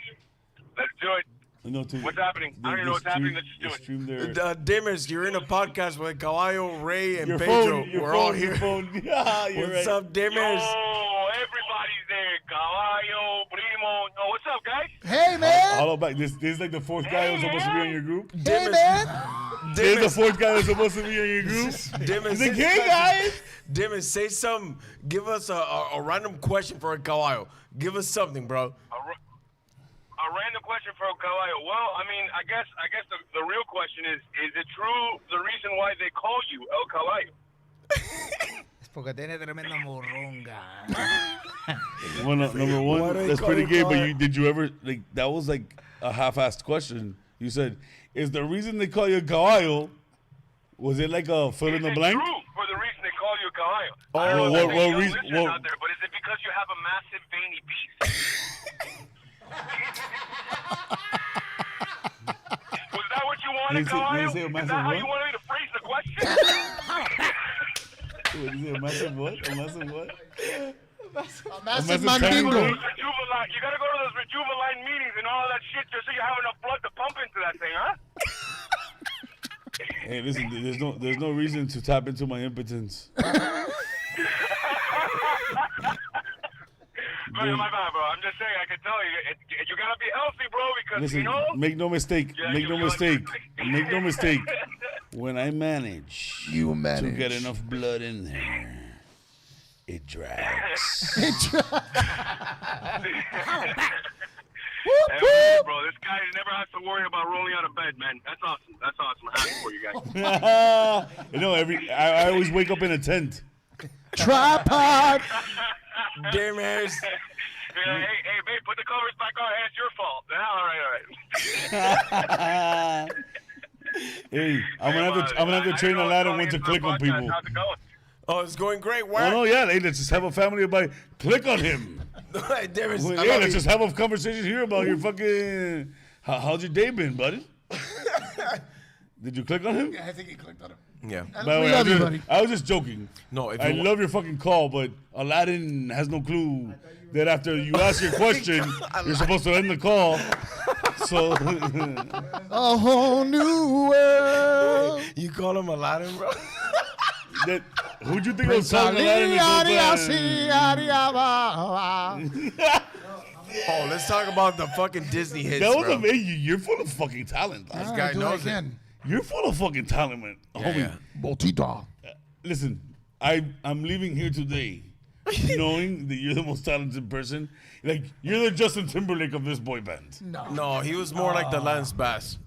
Let's do it. You know, What's happening? I don't even know what's happening. Let's just do it. Dimmers, you're in a podcast with Caballo, Ray, and Your Pedro. phone. Your We're phone. all Your here. phone. Yeah, you're What's right. up, Dimmers? Oh, everybody's there. Caballo, Primo. Oh, what's up, guys? Hey, man. Hello, back. This is like the fourth guy who's supposed to be on your group. Hey, man. This is the fourth guy who's supposed to be on your group. Dimmers, He's like, hey, guys. Dimmers, say something. Give us a random question for a Caballo. Give us something, bro. A random question for Caballo. Well, I mean, I guess the real question is it true the reason why they call you El Caballo? Porque tiene tremenda morronga. Well, number one, Why do they that's call pretty it gay. But God? did you ever like that? Was like a half-assed question. You said, "Is the reason they call you Caballo? Was it like a fill in the Is it blank?" true for the reason they call you Caballo? Oh, I don't know if what there's any reason- listeners what- out there, but is it because you have a massive veiny beast? Was that what you wanted, Did he say- did he Caballo? say a Is massive that how what? you wanted me to phrase the question? What is it? A massive what? A massive what? Massive massive mandingo. tango. You gotta go to those Rejuveline meetings and all that shit just so you have enough blood to pump into that thing, huh? Hey, listen. There's no reason to tap into my impotence. My bad, bro. I'm just saying, I can tell you, you gotta be healthy, bro, because Listen, you know. make no mistake. Yeah, Make no you're like- mistake. Make no mistake. When I manage You to manage. get enough blood in there, it drags. Hey, bro, this guy never has to worry about rolling out of bed, man. That's awesome. That's awesome. I'm happy for you guys. You know, I always wake up in a tent. Tripod. Dimmers. Yeah, hey, babe, put the covers back on. Hey, it's your fault. All right. Hey, I'm gonna have to train a ladder when to click on people. How's it going? Oh, it's going great. Oh Where? no, yeah, hey, let's just have a family about. Click on him. Hey, Dimmers, Well, I yeah, love let's you. just have a conversation here about your fucking. How's your day been, buddy? Did you click on him? I think he clicked on him. Yeah. By the way, love you, buddy. I was just joking. No, if I you love your fucking call, but Aladdin has no clue that after you ask your question, you're supposed to end the call. So A whole new world. You call him Aladdin, bro? who'd you think was calling Aladdin this whole time? Oh, let's talk about the fucking Disney hits, That was bro. amazing. You're full of fucking talent. This guy knows it. You're full of fucking talent, man. Homie, Botita. listen, I'm leaving here today knowing that you're the most talented person. Like, you're the Justin Timberlake of this boy band. No, he was more like the Lance Bass.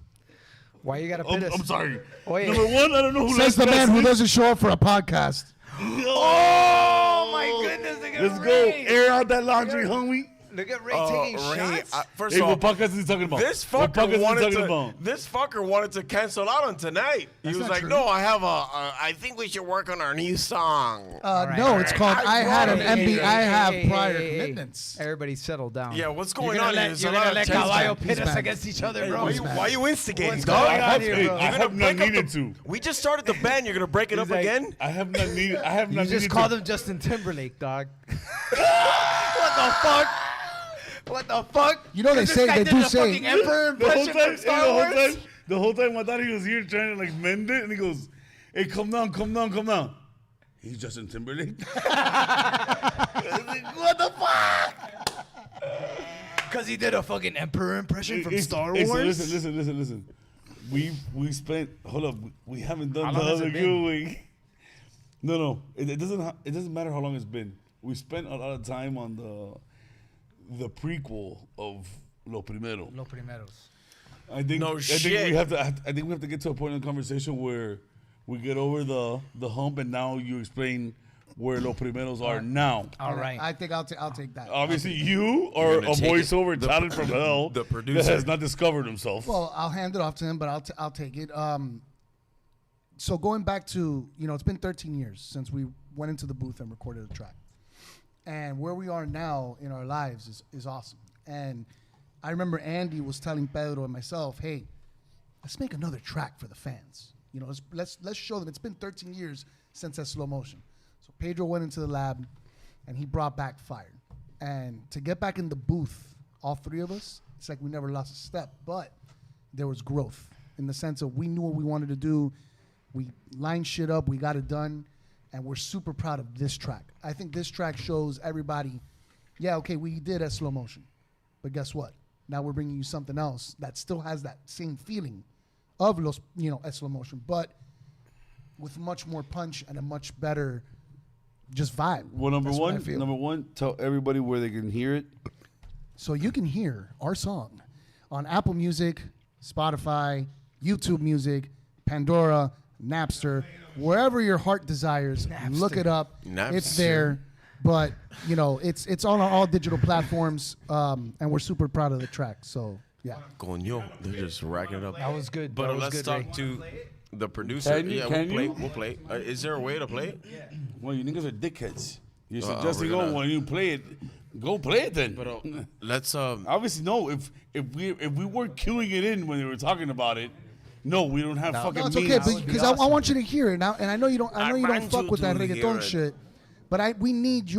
Why you gotta pit us? I'm sorry. Oye. Number one, I don't know who Says the Lance man Bass who is. doesn't show up for a podcast. Oh my goodness! Look at Let's go. Ray. Air out that laundry, homie. Look at Ray taking shots. First Hey, of all, what podcast is he talking about? this What podcast fucker is he wanted talking to. about? This fucker wanted to cancel out on tonight. He was not like, true. "No, I have I think we should work on our new song." No, it's called I had an MB. I have prior hey. commitments. Everybody settle down. Yeah, what's You're going gonna on? let, There's you're a lot gonna of let tension. Caballo He's pit us mad. against each other, bro. Why you instigating, What's dog? going on here, Hey, bro? I have not needed to. We just started the band. You're gonna break it up like- again? I have not needed. I have You not just needed called to. him Justin Timberlake, dog. What the fuck? What the fuck? You know they This say guy they did do the say fucking Emperor The whole impression time, from Star Wars. the whole time, I thought he was here trying to like mend it, and he goes, Hey, come down. He's Justin Timberlake. What the fuck? Because he did a fucking emperor impression from Star Hey, Wars. so listen. We spent. Hold up. We haven't done How the long has other it been? Googling. No. It doesn't matter how long it's been. We spent a lot of time on the prequel of Lo Primero. Los Primeros. I think we have to get to a point in the conversation where we get over the hump, and now you explain where Los Primeros are now. All right. I think I'll take that. Obviously, you are a gonna take voiceover it. talent from hell the that producer. has not discovered himself. Well, I'll hand it off to him, but I'll take it. So going back to, it's been 13 years since we went into the booth and recorded a track. And where we are now in our lives is awesome. And I remember Andy was telling Pedro and myself, hey, let's make another track for the fans. Let's show them. It's been 13 years since that slow motion. So Pedro went into the lab and he brought back fire. And to get back in the booth, all three of us, it's like we never lost a step, but there was growth in the sense of we knew what we wanted to do. We lined shit up, we got it done, and we're super proud of this track. I think this track shows everybody, yeah, okay, we did a slow motion, but guess what? Now we're bringing you something else that still has that same feeling of a slow motion, but with much more punch and a much better just vibe. Well, That's what I feel. number one, tell everybody where they can hear it. So you can hear our song on Apple Music, Spotify, YouTube Music, Pandora, Napster, wherever your heart desires. Look it up. Napster. It's there. But, it's on all digital platforms, and we're super proud of the track. So, yeah. Coño, they're just racking it up. That was good. But That was let's good, talk Ray. to the producer. Can you- can you? We'll play. Is there a way to play it? Well, you niggas are dickheads. You're Well, suggesting, we're gonna- when you play it, go play it then. But let's Obviously, no. If we weren't queuing it in when they were talking about it, no, we don't have fucking No, it's means. okay, because I want you to hear it now, and I know you don't. I know you don't want fuck you with that to hear reggaeton it. shit, but we need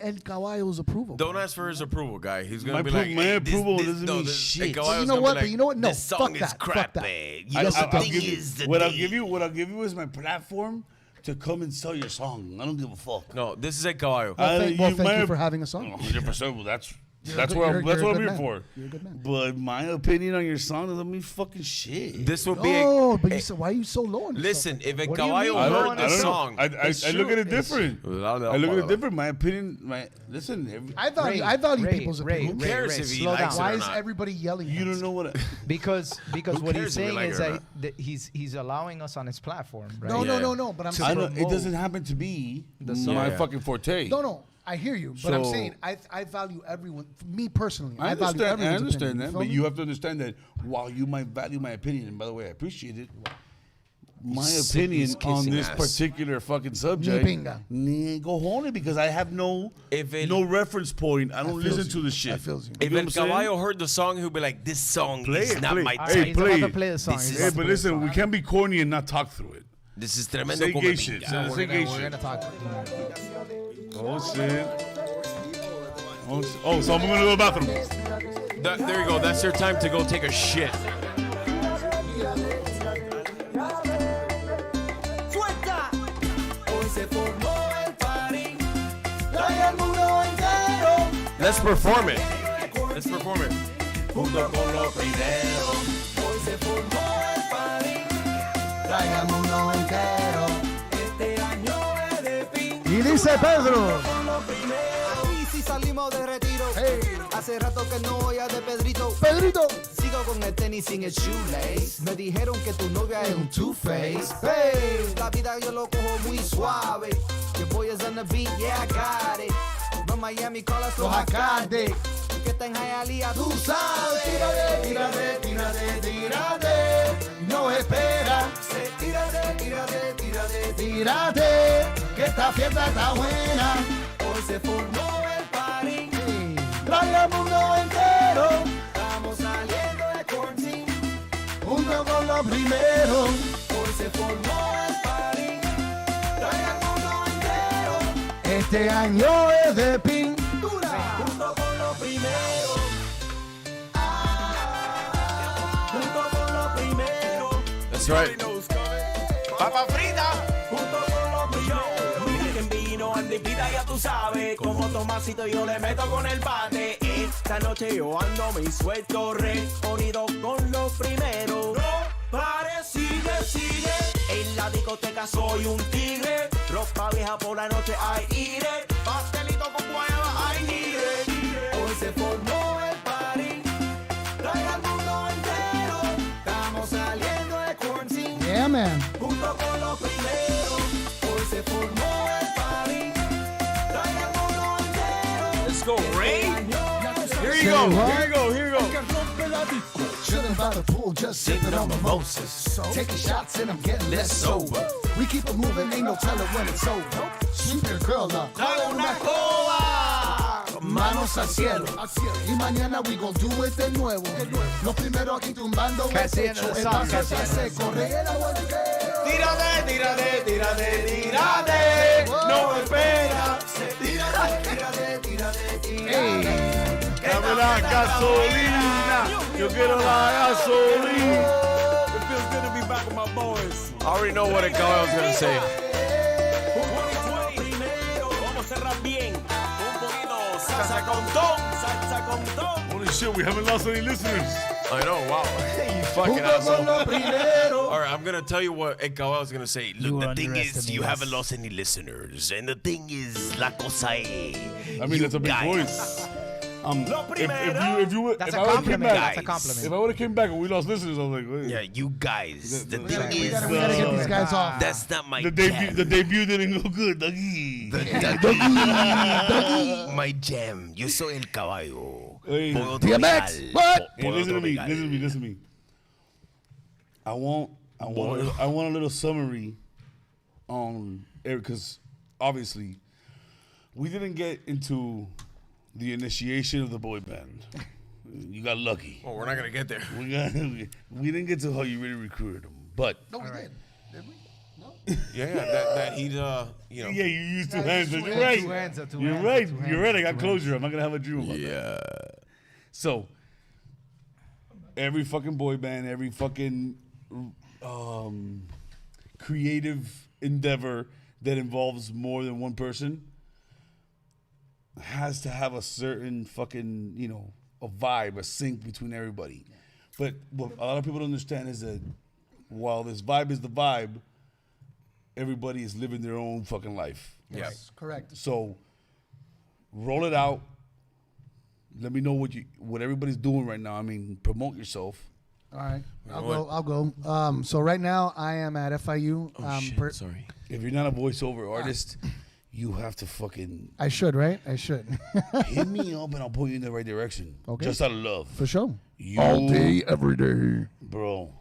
El Caballo's approval. don't ask for his approval, guy. He's gonna My be pro- like, my hey, approval doesn't mean this- shit. hey, Caballo's You know gonna be what? like, But you know what? No, this song fuck is that. crap, Fuck that. man. Yes, I'll the give thing you is the what I'll thing. give you. What I'll give you is my platform to come and sell your song. I don't give a fuck. No, this is a Caballo. Thank my- you for having us on. 100%. Well, that's good- what you're a I'm good here man. for. You're a good man. But my opinion on your song doesn't mean fucking shit. This would be Oh, a. but you said, why are you so low on yourself? Listen, if a What do you Caballo mean? I don't, heard I this don't song, know. I look at it different. I look at it different. My opinion. Listen. I value Ray, people's Ray, opinions. Who cares Ray, if he slow likes down. it Why or is not? everybody yelling? You at don't us? know what. Because Who what cares he's if we saying like is it or that, he's allowing us on his platform, right? No, Yeah. no. But I'm I saying, know it doesn't happen to be my Yeah. fucking forte. no. I hear you, but I'm So- saying I value everyone. Me personally, I value understand. I everyone's understand opinion. that, feel but me? you have to understand that while you might value my opinion, and by the way, I appreciate it. My opinion He's on kissing this ass. particular fucking subject, pinga. go home because I have no If no reference point. I don't feels listen you. to the shit. I feels you. If know El what I'm saying? Caballo heard the song, he'll be like, this song Play is it, not play my it. All type. right, Hey, he's play about it. to play the song. This He's is- Hey, about but to play the listen, song. we can't be corny and not talk through it. This is tremendo Say come gay shit. pinga. Say gay We're shit. gonna talk. Oh shit. Oh, so I'm gonna go to the bathroom. There you go. That's your time to go take a shit. Let's perform it. Let's perform it. Y dice Pedro. Y si salimos de retiro, hace rato que no voy a de Pedrito. Pedrito. Sigo con el tenis sin el shoelace. Me dijeron que tu novia es un two-face. Hey, la vida yo lo cojo muy suave. Your boy is on the beat, yeah, I got it. From Miami, call us los Acade. Que está en Hialeah, tú sabes. Tírate. No espera. Tírate. Que esta fiesta está buena. Hoy se formó el party. Trae al mundo entero. Estamos saliendo de quarantine. Junto con los primeros. Hoy se formó el party. Trae al mundo entero. Este año es de pintura. Junto con los primeros. Junto con los primeros. That's right. Papa frita. sabes, como Tomasito yo le meto con el bate. Esta noche yo ando mi suelto reunido con los primeros. No pare, sigue, sigue. En la discoteca soy un tigre. Ropa vieja por la noche, hay ire. Pastelito con guayaba, hay nire. Hoy se formó el party. Trae al mundo entero. Estamos saliendo de quarantine. Yeah, man. Junto con los primeros. Hoy se formó el party. Trae al mundo entero. Let's go, Ray. Here you go, here you go, here you go. Chilling by the pool, just sipping on mimosas. Taking shots and I'm getting less sober. We keep it moving, ain't no telling when it's over. Sweep your girl up, Dale una coba. manos al cielo. Y mañana we gon' do it de nuevo. Los primeros aquí tumbando el Casi en el techo. El song, base casi en se el- corre el agua de Tírate, tírate, tírate, tírate. No me espera. Tírate, tírate, tírate, tírate. Dame la gasolina. Yo quiero la gasolina. It feels good to be back with my boys. I already know what Caballo was gonna say. Vamos a cerrar bien. Un poquito salsa con ton, salsa con ton. Holy shit, we haven't lost any listeners. I know, wow. You fucking asshole. All right, I'm going to tell you what Caballo was going to say. Look, the thing is, you haven't lost any listeners. And the thing is, la cosa es. I mean, that's a big voice. If I would've That's a came compliment. back, That's a compliment. if I would have came back and we lost listeners, I was like, wait. Yeah, you guys. The thing We is, gotta get these guys off. that's not my The jam. debut didn't go good, Dougie. My jam. Yo soy el caballo. Hey, Puedo DMX, tropical. what? Hey, Puedo listen to me, tropical. listen to me. I want a little summary on because obviously we didn't get into the initiation of the boy band. You got lucky. Oh, we're not going to get there. We didn't get to how you really recruited them, but No, we did. Did we? No. Yeah, that he'd, you know. yeah, you used two hands. You're Two right. hands, two You're hands, right. two You're hands, right. I got two closure. I'm not gonna have a dream about that. Yeah. So every fucking boy band, every fucking creative endeavor that involves more than one person has to have a certain fucking, a vibe, a sync between everybody. But what a lot of people don't understand is that while this vibe is the vibe, everybody is living their own fucking life. Yes, correct. So roll it out. Let me know what everybody's doing right now. I mean, promote yourself. All right, I'll go. So right now I am at FIU. Oh, shit. Sorry. If you're not a voiceover artist, you have to fucking I should, right? I should. hit me up and I'll put you in the right direction. Okay. Just out of love. For sure. All day, every day. bro.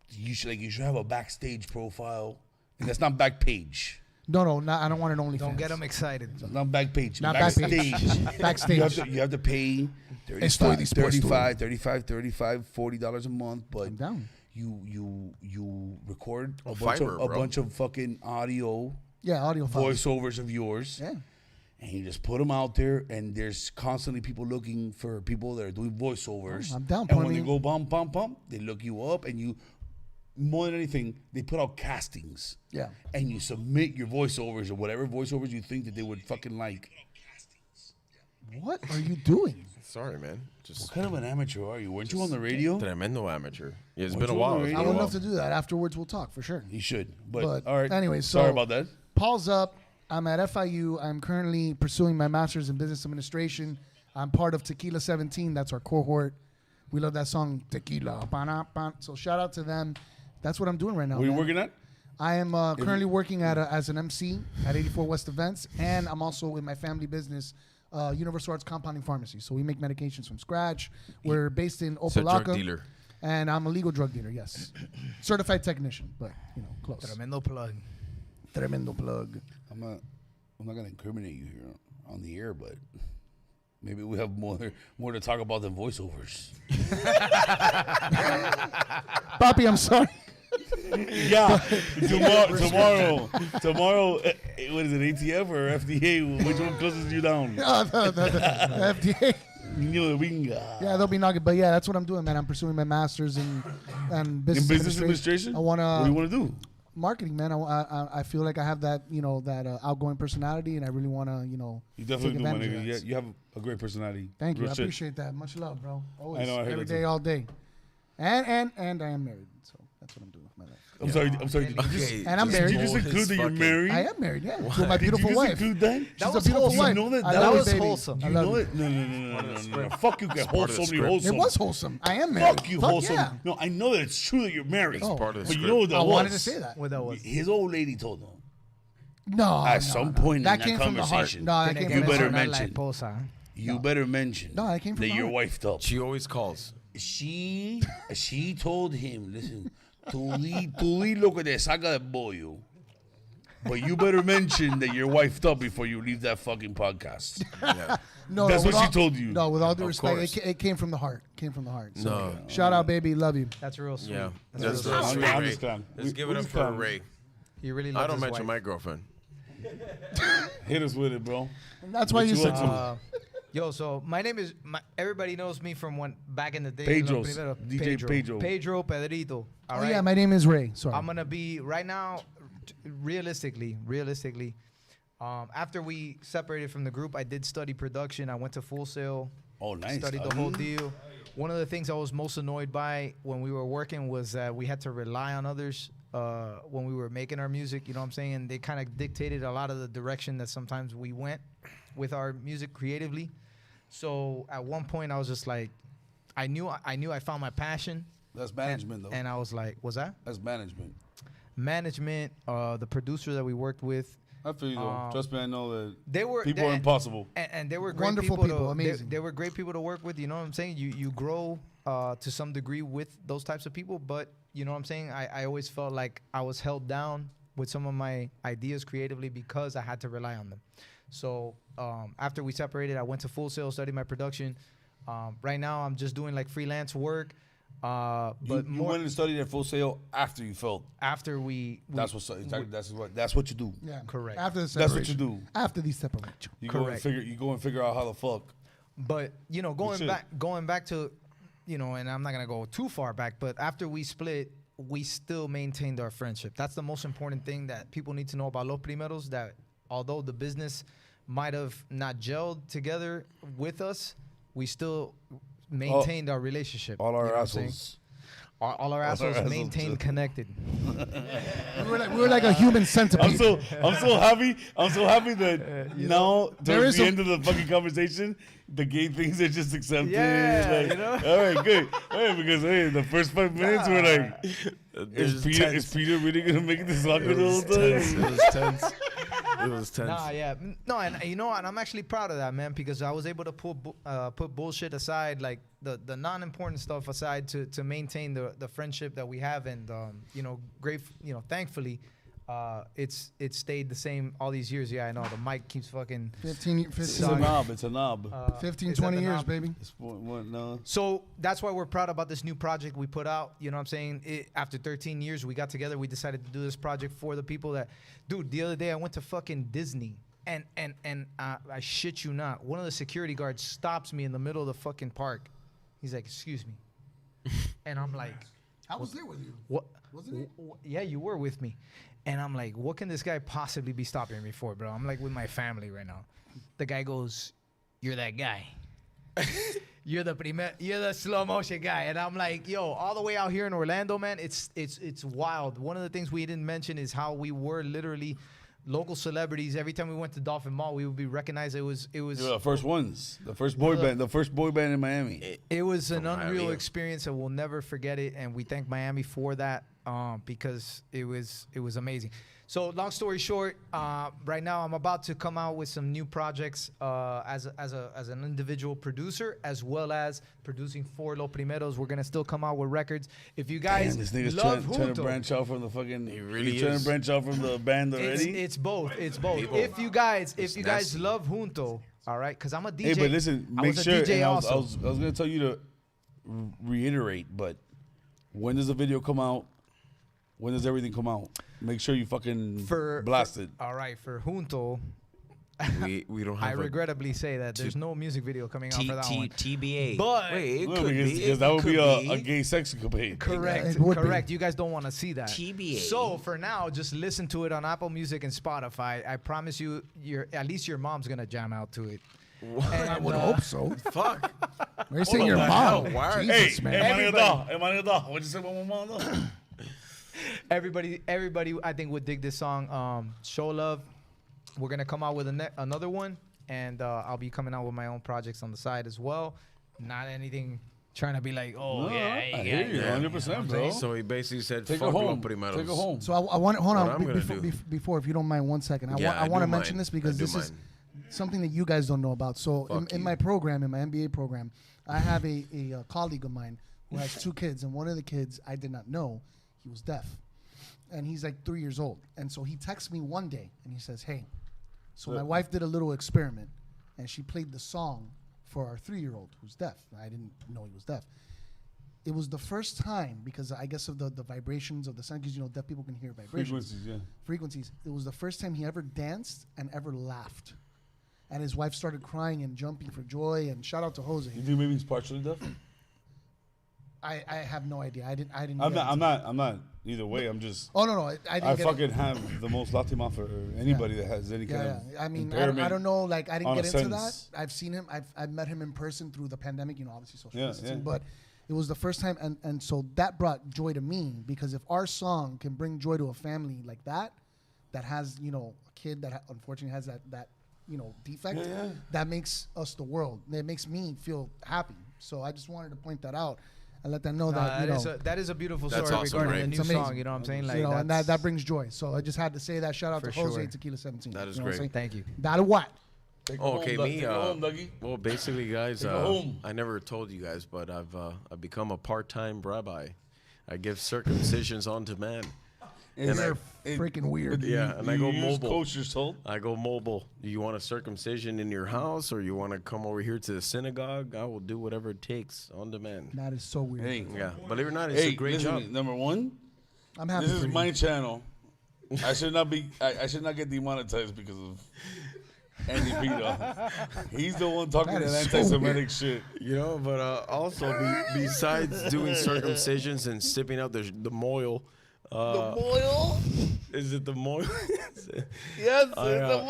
You should have a backstage profile. And that's not back page. No, I don't want it only. Don't get them excited. That's not back page. Not backstage. backstage. Backstage. You have to pay Estoy dispuesto. $35, $40 a month, but I'm down. you record a Fiverr, bro. bunch of fucking audio Yeah, audio files. voiceovers of yours. Yeah. And you just put them out there, and there's constantly people looking for people that are doing voiceovers. Oh, I'm down, And when plenty. they go bum, bum, bum, they look you up, and you, more than anything, they put out castings. Yeah. And you submit your voiceovers or whatever voiceovers you think that they would fucking like. What are you doing? Sorry, man. Just What kind of an amateur are you? Weren't you on the radio? tremendo amateur. Yeah, it's Weren't been a you on while. the It's radio? I been a would while. love to do that. Afterwards, we'll talk for sure. You should. But, But all right. anyway, sorry so- about that. Paul's up. I'm at FIU. I'm currently pursuing my master's in business administration. I'm part of Tequila 17. That's our cohort. We love that song, Tequila. So shout out to them. That's what I'm doing right now. Were you man. working at? I am currently working as an MC at 84 West Events, and I'm also in my family business, Universal Arts Compounding Pharmacy. So we make medications from scratch. We're based in It's a drug Opelika. dealer. And I'm a legal drug dealer, yes. Certified technician, but, close. Tremendo plug. Tremendo plug. I'm not gonna incriminate you here on the air, but maybe we have more to talk about than voiceovers. Papi, I'm sorry. Yeah, tomorrow. What is it, ATF or FDA? Which one closes you down? The FDA. Yeah, they'll be knocking. But yeah, that's what I'm doing, man. I'm pursuing my master's in business In business administration? I wanna. What do you want to do? marketing, man. I feel like I have that, that outgoing personality, and I really want to, You definitely do, my advantage of nigga. that. You have a great personality. Thank you. Real I shit. appreciate that. Much love, bro. Always. I know, I heard every that day, too. all day. And I am married, so that's what I'm doing with my life. I'm sorry. Did you just, And I'm married. Did you just include that you're married? I am married, yeah. To my beautiful Did you just wife. include that? She's a beautiful wife. You know that? I That love was you, baby. wholesome. I You love know you. it? No. Fuck you, get part of the wholesome. script. Wholesome. It was wholesome. I am married. Fuck you, Fuck wholesome. yeah. No, I know that it's true that you're married. It's part of the But you script. know what that I was? wanted to say that. What that was. His old lady told him. No. At some point That in came that from the heart. conversation, No, that came you from the better heart. mention. You better mention No, that came from that the you're heart. wifed up. She always calls. She told him, listen, tú di lo que te saca del bollo. But you better mention that you're wifed up before you leave that fucking podcast. Yeah. No, That's with what she all- told you. No, with all due Of respect, course. it came from the heart. Came from the heart. So, No. shout out, baby. Love you. That's real sweet. Yeah. That's That's real real sweet. sweet, I'm Ray. just clowning. Let's give it We up just for clowning. Ray. He really I loves don't his mention wife. my girlfriend. Hit us with it, bro. And that's why What you you said up so. to? Yo, so my name is. Everybody knows me from when back in the day. Pedro's. Lo primero, DJ Pedro. Pedro Pedrito. All Oh, right? yeah, my name is Ray. Sorry. I'm gonna be right now. Realistically, after we separated from the group, I did study production. I went to Full Sail. Oh, nice. Studied the whole deal. One of the things I was most annoyed by when we were working was that we had to rely on others when we were making our music. You know what I'm saying? And they kind of dictated a lot of the direction that sometimes we went with our music creatively. So at one point, I was just like, I knew I found my passion. That's management, though. And I was like, was that? That's management. Management, the producer that we worked with. I feel you, though. Trust me, I know that they- people are impossible. And they were great Wonderful people. people, To, amazing. They were great people to work with. You know what I'm saying? You grow to some degree with those types of people, but you know what I'm saying? I always felt like I was held down with some of my ideas creatively because I had to rely on them. So after we separated, I went to Full Sail, studied my production. Right now, I'm just doing like freelance work. But You more went and studied at Full Sail after you felt. after we That's what you do. Yeah. Correct. After the That's what separation. you do. After the separation. You go and Correct. figure out how the fuck. But you know, going back to, you know, and I'm not gonna go too far back, but after we split, we still maintained our friendship. That's the most important thing that people need to know about Los Primeros. That although the business might have not gelled together with us, we still maintained our relationship. All You our know what I'm saying? assholes. All our assholes maintained connected. We were like a human centipede. I'm so happy. I'm so happy that now There towards is the a- end of the fucking conversation, the gay things are just accepted. Yeah, like, you know? All right, good. Hey, because the first 5 minutes were like, is Peter really gonna make this awkward the whole time? It was tense. It was tense. Nah, yeah, no, and you know, and I'm actually proud of that, man, because I was able to put bullshit aside, like the non-important stuff aside, to maintain the friendship that we have, and you know, thankfully, it's stayed the same all these years. Yeah, I know the mic keeps fucking 15 It's a knob. It's a knob. 15, is that 20 the years, knob? baby. What? No. So that's why we're proud about this new project we put out. You know what I'm saying? After 13 years, we got together. We decided to do this project for the people that, dude, the other day I went to fucking Disney. And I shit you not, one of the security guards stops me in the middle of the fucking park. He's like, excuse me. And I'm like, I was there with you. what? Wasn't it? Yeah, you were with me. And I'm like, what can this guy possibly be stopping me for, bro? I'm like with my family right now. The guy goes, you're that guy. You're the slow motion guy. And I'm like, yo, all the way out here in Orlando, man, it's wild. One of the things we didn't mention is how we were literally local celebrities. Every time we went to Dolphin Mall, we would be recognized. It was You were the first ones. The first boy band in Miami. It was an From unreal Miami. experience, and we'll never forget it. And we thank Miami for that because it was amazing. So long story short, right now I'm about to come out with some new projects as an individual producer, as well as producing for Los Primeros. We're gonna still come out with records. If you guys Damn, this nigga's love trying to Junto, branch out from the fucking. He really trying is. to branch out from the band already. it's both. It's both. People. If you guys nasty. love Junto, all right, because I'm a DJ. Hey, but listen, I make was sure. a DJ and I was also. gonna tell you to reiterate, but when does the video come out? When does everything come out? Make sure you fucking blast it. All right, for Junto, We don't have. I regrettably say that there's no music video coming out for that one. TBA. But wait, it No, could be. because that would be a gay sex campaign. Correct, It would be. correct. You guys don't want to see that. TBA. So for now, just listen to it on Apple Music and Spotify. I promise you, at least your mom's gonna jam out to it. I would hope so. Fuck. Why are you saying your mom? Why? Jesus, Hey, man. What'd you say about my mom? though? Everybody, I think would dig this song. Show Love. We're gonna come out with another one, and I'll be coming out with my own projects on the side as well. Not anything trying to be like, No, I hear you, 100%, bro. So he basically said, Take "Fuck her home. Los Primeros." Take her home. So I want hold What on I'm gonna before, if you don't mind, 1 second. I Yeah, I want to do mention mind. this because I do this is mind. something that you guys don't know about. So Fuck in you. my program, in my MBA program, I have a colleague of mine who has 2 kids, and one of the kids I did not know he was deaf, and he's like 3 years old. And so he texts me one day and he says, "Hey, so my wife did a little experiment, and she played the song for our 3-year-old who's deaf. I didn't know he was deaf. It was the first time, because I guess of the vibrations of the sound, because deaf people can hear vibrations. Frequencies. It was the first time he ever danced and ever laughed. And his wife started crying and jumping for joy. And shout out to Jose. You think maybe he's partially deaf? I have no idea. I didn't. I'm not. Either way, I'm just. Oh no, I didn't. I get fucking it. have the most Latima for anybody that has any kind of. I mean, impairment I don't know. Like, I didn't on get a into that. sense. I've seen him. I've met him in person through the pandemic. Obviously social Yeah, distancing. yeah. But it was the first time, and so that brought joy to me, because if our song can bring joy to a family like that has a kid that unfortunately has that defect, that makes us the world. It makes me feel happy. So I just wanted to point that out and let them know that is a beautiful That's story awesome, regarding right? the new It's amazing. song. You know what I'm saying? Like, and that brings joy. So I just had to say that. Shout out For to Jose sure. Tequila 17. That is You know what I'm great. saying? Thank you. That what? Oh, okay, me. Take her home, Dougie. Well, basically, guys, Take her home. I never told you guys, but I've become a part-time rabbi. I give circumcisions on demand. And they're freaking weird. Yeah, and I go mobile. Coach, you're told. I go mobile. You want a circumcision in your house, or you want to come over here to the synagogue? I will do whatever it takes on demand. That is so weird. Hey, Yeah, believe it or not, it's a great listen to job. me. Number one, I'm happy this for is you. my channel. I should not be. I should not get demonetized because of Andy Pita. He's the one talking That that, is so anti-Semitic shit. But also besides doing circumcisions and sipping out the moil. The moil? Is it the moil? Yes, it's the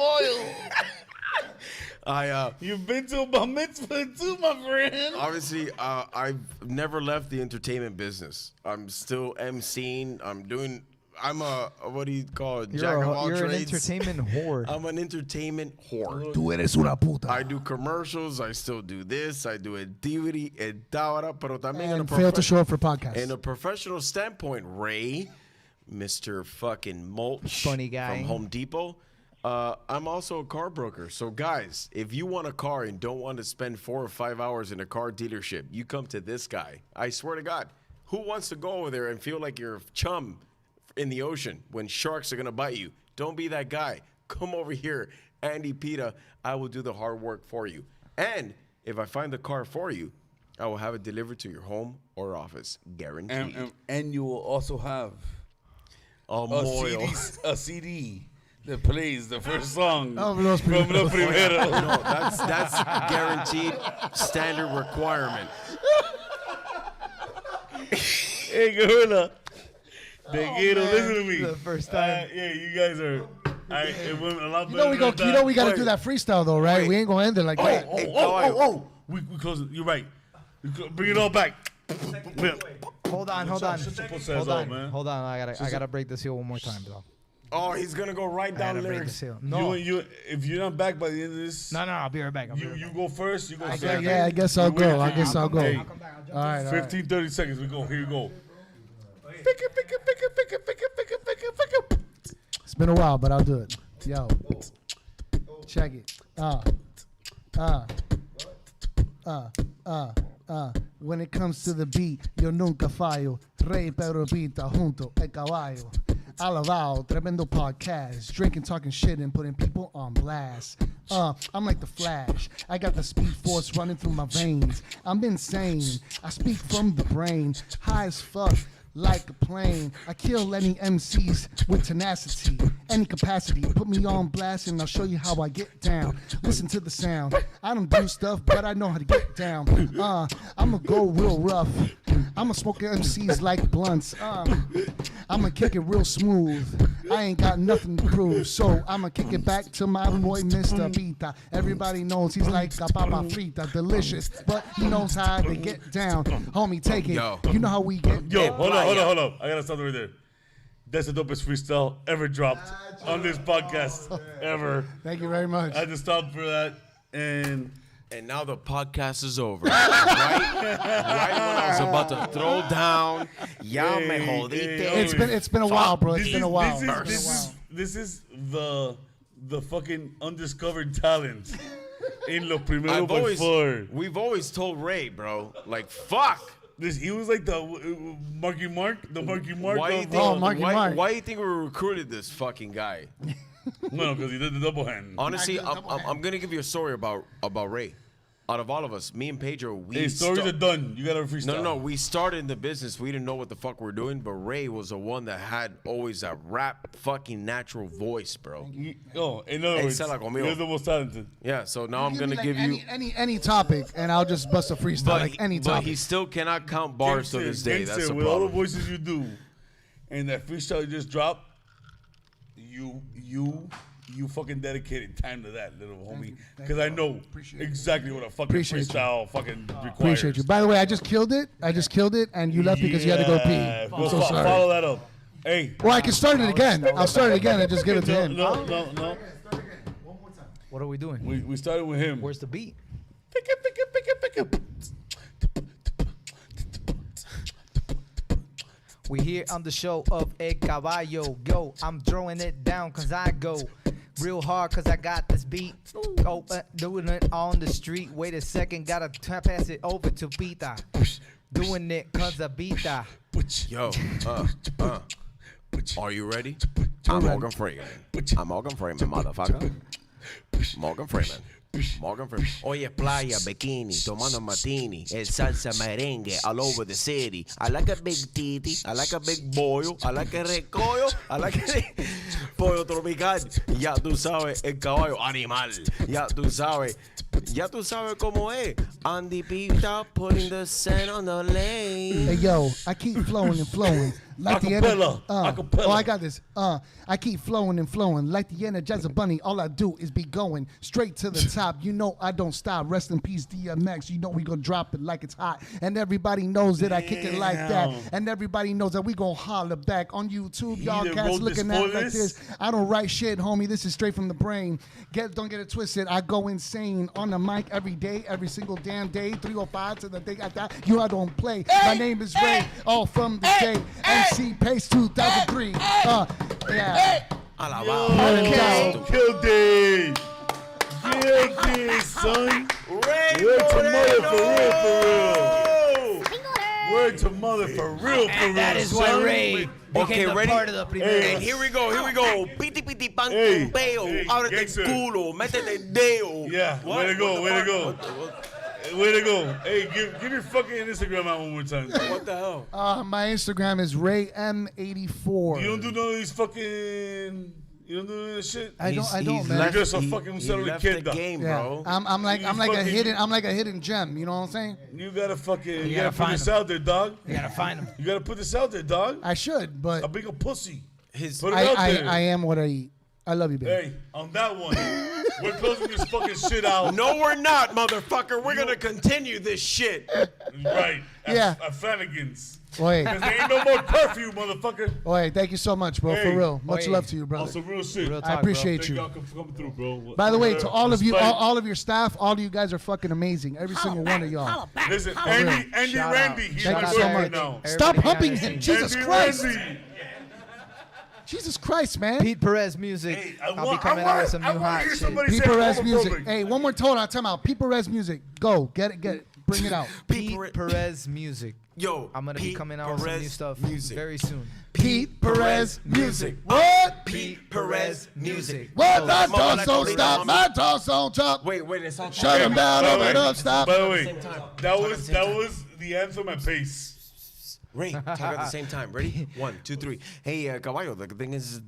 moil. You've been to a bar mitzvah too, my friend. Obviously, I've never left the entertainment business. I'm still emceeing. I'm a, what do you call it? Jack of all You're an trades. entertainment whore. I'm an entertainment whore. Tú eres una puta. I do commercials. I still do this. I do activity. Pero también And fail to show up for podcasts. in a professional standpoint, Ray, Mr. fucking Mulch Funny guy. from Home Depot, I'm also a car broker. So, guys, if you want a car and don't want to spend 4 or 5 hours in a car dealership, you come to this guy. I swear to God, who wants to go over there and feel like you're a chum in the ocean when sharks are going to bite you? Don't be that guy. Come over here, Andy Pita. I will do the hard work for you. And if I find the car for you, I will have it delivered to your home or office. Guaranteed. And you will also have Moil. a CD that plays the first song Oh, Los from Primeros. Los Primeros. No, that's guaranteed standard requirement. Hey, Gorilla. They get to listen to me. The first time. Yeah, you guys are. It went a lot You better. know we got to Wait. do that freestyle though, right? Wait. We ain't gonna end it like that. We close it. You're right. Bring it all back. Hold on. Shut your pussy ass up, man. Hold on. I gotta break this heel one more time, though. Oh, he's gonna go right I down gotta break this lyrics. heel. No. If you're not back by the end of this, No, I'll be right back. you go first. You go Yeah, second. I guess I'll We go. wait I for guess you. I'll go. Hey, All right. 15, 30 seconds. We go. Here you go. It's been a while, but I'll do it. Yo, check it. When it comes to the beat, yo nunca fallo. Rey Pedro Pita junto el caballo. Alabao, tremendo podcast. Drinking, talking shit, and putting people on blast. I'm like the Flash. I got the speed force running through my veins. I'm insane. I speak from the brain. High as fuck. like a plane. I kill any MCs with tenacity, any capacity. Put me on blast and I'll show you how I get down. Listen to the sound. I don't do stuff, but I know how to get down. I'ma go real rough. I'ma smoke MCs like blunts. I'ma kick it real smooth. I ain't got nothing to prove, so I'ma kick it back to my boy Mr. Pita. Everybody knows he's like a papa frita, delicious, but he knows how to get down. Homie, take it. Yo. You know how we get. Yo, hold on. I gotta stop right there. That's the dopest freestyle ever dropped on this podcast ever. Thank you very much. I had to stop for that, and now the podcast is over. right when I was about to throw down, ya me jodiste. It's been a while, bro. It's been a while. This is the fucking undiscovered talent in Los Primeros by far. We've always told Ray, bro, like fuck. He was like the Marky Mark. Why do you think we recruited this fucking guy? No, because he did the double hand. Honestly, I'm gonna give you a story about Ray. Out of all of us, me and Pedro, stories are done. You gotta freestyle. No. We started in the business. We didn't know what the fuck we're doing, but Ray was the one that had always that rap fucking natural voice, bro. In other words, he's the most talented. Yeah. So now I'm gonna give you any topic, and I'll just bust a freestyle like any topic. But he still cannot count bars to this day. That's the with problem. all the voices you do, and that freestyle you just dropped, you fucking dedicated time to that, little homie. Because I know exactly what a fucking freestyle fucking requires. Appreciate you. By the way, I just killed it, and you left because you had to go pee. I'm so sorry. Follow that up. Hey. Well, I can start it again. I'll start it again and just give it to him. No. What are we doing? We started with him. Where's the beat? Pick it. We here on the show of El Caballo. Yo, I'm throwing it down cause I go real hard cause I got this beat. Oh, doing it on the street. Wait a second, gotta pass it over to Pita. Doing it cause I beat that. Yo, are you ready? I'm Morgan Freeman. Motherfucker. Morgan Freeman. Oye, playa, bikini, tomando martini, el salsa merengue all over the city. I like a big titty, I like a big boyo, I like a recollo, I like a pollo tropical. Ya tú sabes, el caballo animal. Ya tú sabes cómo es. Andy Pita putting the sand on the lane. Hey, yo, I keep flowing and flowing. Like acapella. Oh, I got this. I keep flowing and flowing. Like the Energizer Bunny, all I do is be going straight to the top. You know I don't stop. Rest in peace, DMX. You know we gonna drop it like it's hot. And everybody knows that I kick it like that. And everybody knows that we gonna holler back on YouTube. Y'all cats looking at it like this. I don't write shit, homie. This is straight from the brain. Don't get it twisted. I go insane on the mic every day, every single damn day. 305 to the day I die. You I don't play. My name is Ray, all from the day. MC Pace 2003. Yeah. Yo, killed it. Killed it, son. Word to mother for real. That is why Ray became the part of the Primeros. And here we go. Piti piti pan tumpeo. Ábrete el culo. Métete el dedo. Yeah, way to go. Way to go. Hey, give your fucking Instagram out one more time. What the hell? My Instagram is RayM84. You don't do none of these fucking... You don't do this shit. I don't, man. You're just a fucking selling kid, the game, bro. I'm like a hidden gem. You know what I'm saying? You gotta fucking. You gotta put this out there, dog. You gotta find him. You gotta put this out there, dog. I should, but Stop being a pussy. Put it I out there. I am what I eat. I love you, baby. Hey, on that one, we're closing this fucking shit out. No, we're not, motherfucker. We're gonna continue this shit. Right. At Flanagan's. Because there ain't no more curfew, motherfucker. Oye, thank you so much, bro. For real. Much love to you, brother. Also, real shit. I appreciate you. Thank y'all for coming through, bro. By the way, to all of you, all of your staff, all of you guys are fucking amazing. Every single one of y'all. Listen, Andy Randy, he's thank you so much. Now. Stop humping him. Jesus Andy Christ. Randy. Jesus Christ, man. Pete Perez music. Hey, I'll be coming out with some new hot shit. Pete Perez music. Hey, one more tone. I'll tell him. Pete Perez music. Go. Get it. Bring it out. Pete Perez music. Yo, I'm going to be coming out with some new stuff very soon. Pete Perez music. What? Pete Perez music. What? My toss don't stop. My toss don't stop. Wait, it's all Shut him down. Open up. Stop. By the way, that was the anthem at pace. Ray, talk at the same time. Ready? 1, 2, 3. Hey, Caballo, the thing is...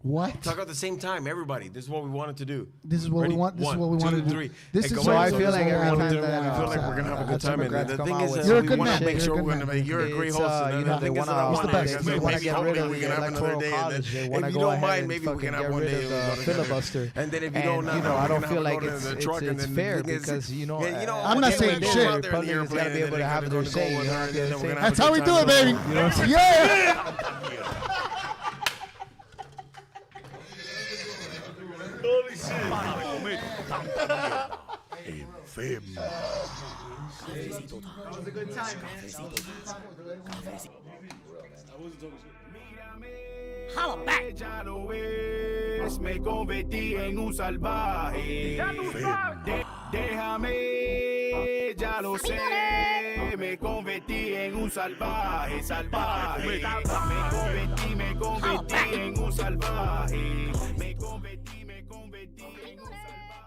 What? Talk at the same time, everybody. This is what we wanted to do. This is what Ready? we want. This is 1, what we 2, want to do. 3. This Hey, is So I so feel like so every what we time wanna do. that I feel like we're gonna have a good time. And undergrads the come thing out is, with You're a we good want man. to make You're a sure good we're man. gonna make. You're a great It's, host. And you the know, they thing is wanna- that I He's want the to best. they wanna maybe get rid hopefully of we the can have another electoral day. And college. They then, wanna if you go don't ahead mind, and maybe we fucking can have get one rid day. of we'll the go together. filibuster. And then if you And, don't, you know, I don't we're feel gonna like go to the it's truck. And then the fair thing is, because, you know, yeah, I'm not saying shit. Republicans gotta be able to have their say. You know what I'm saying? That's how we do it, baby. Yeah. Holy shit. Enfermo. That was a good time, man. Holla back. Ya lo ves, me convertí en un salvaje. Déjame, ya lo sé, me convertí en un salvaje, salvaje. Me convertí en un salvaje.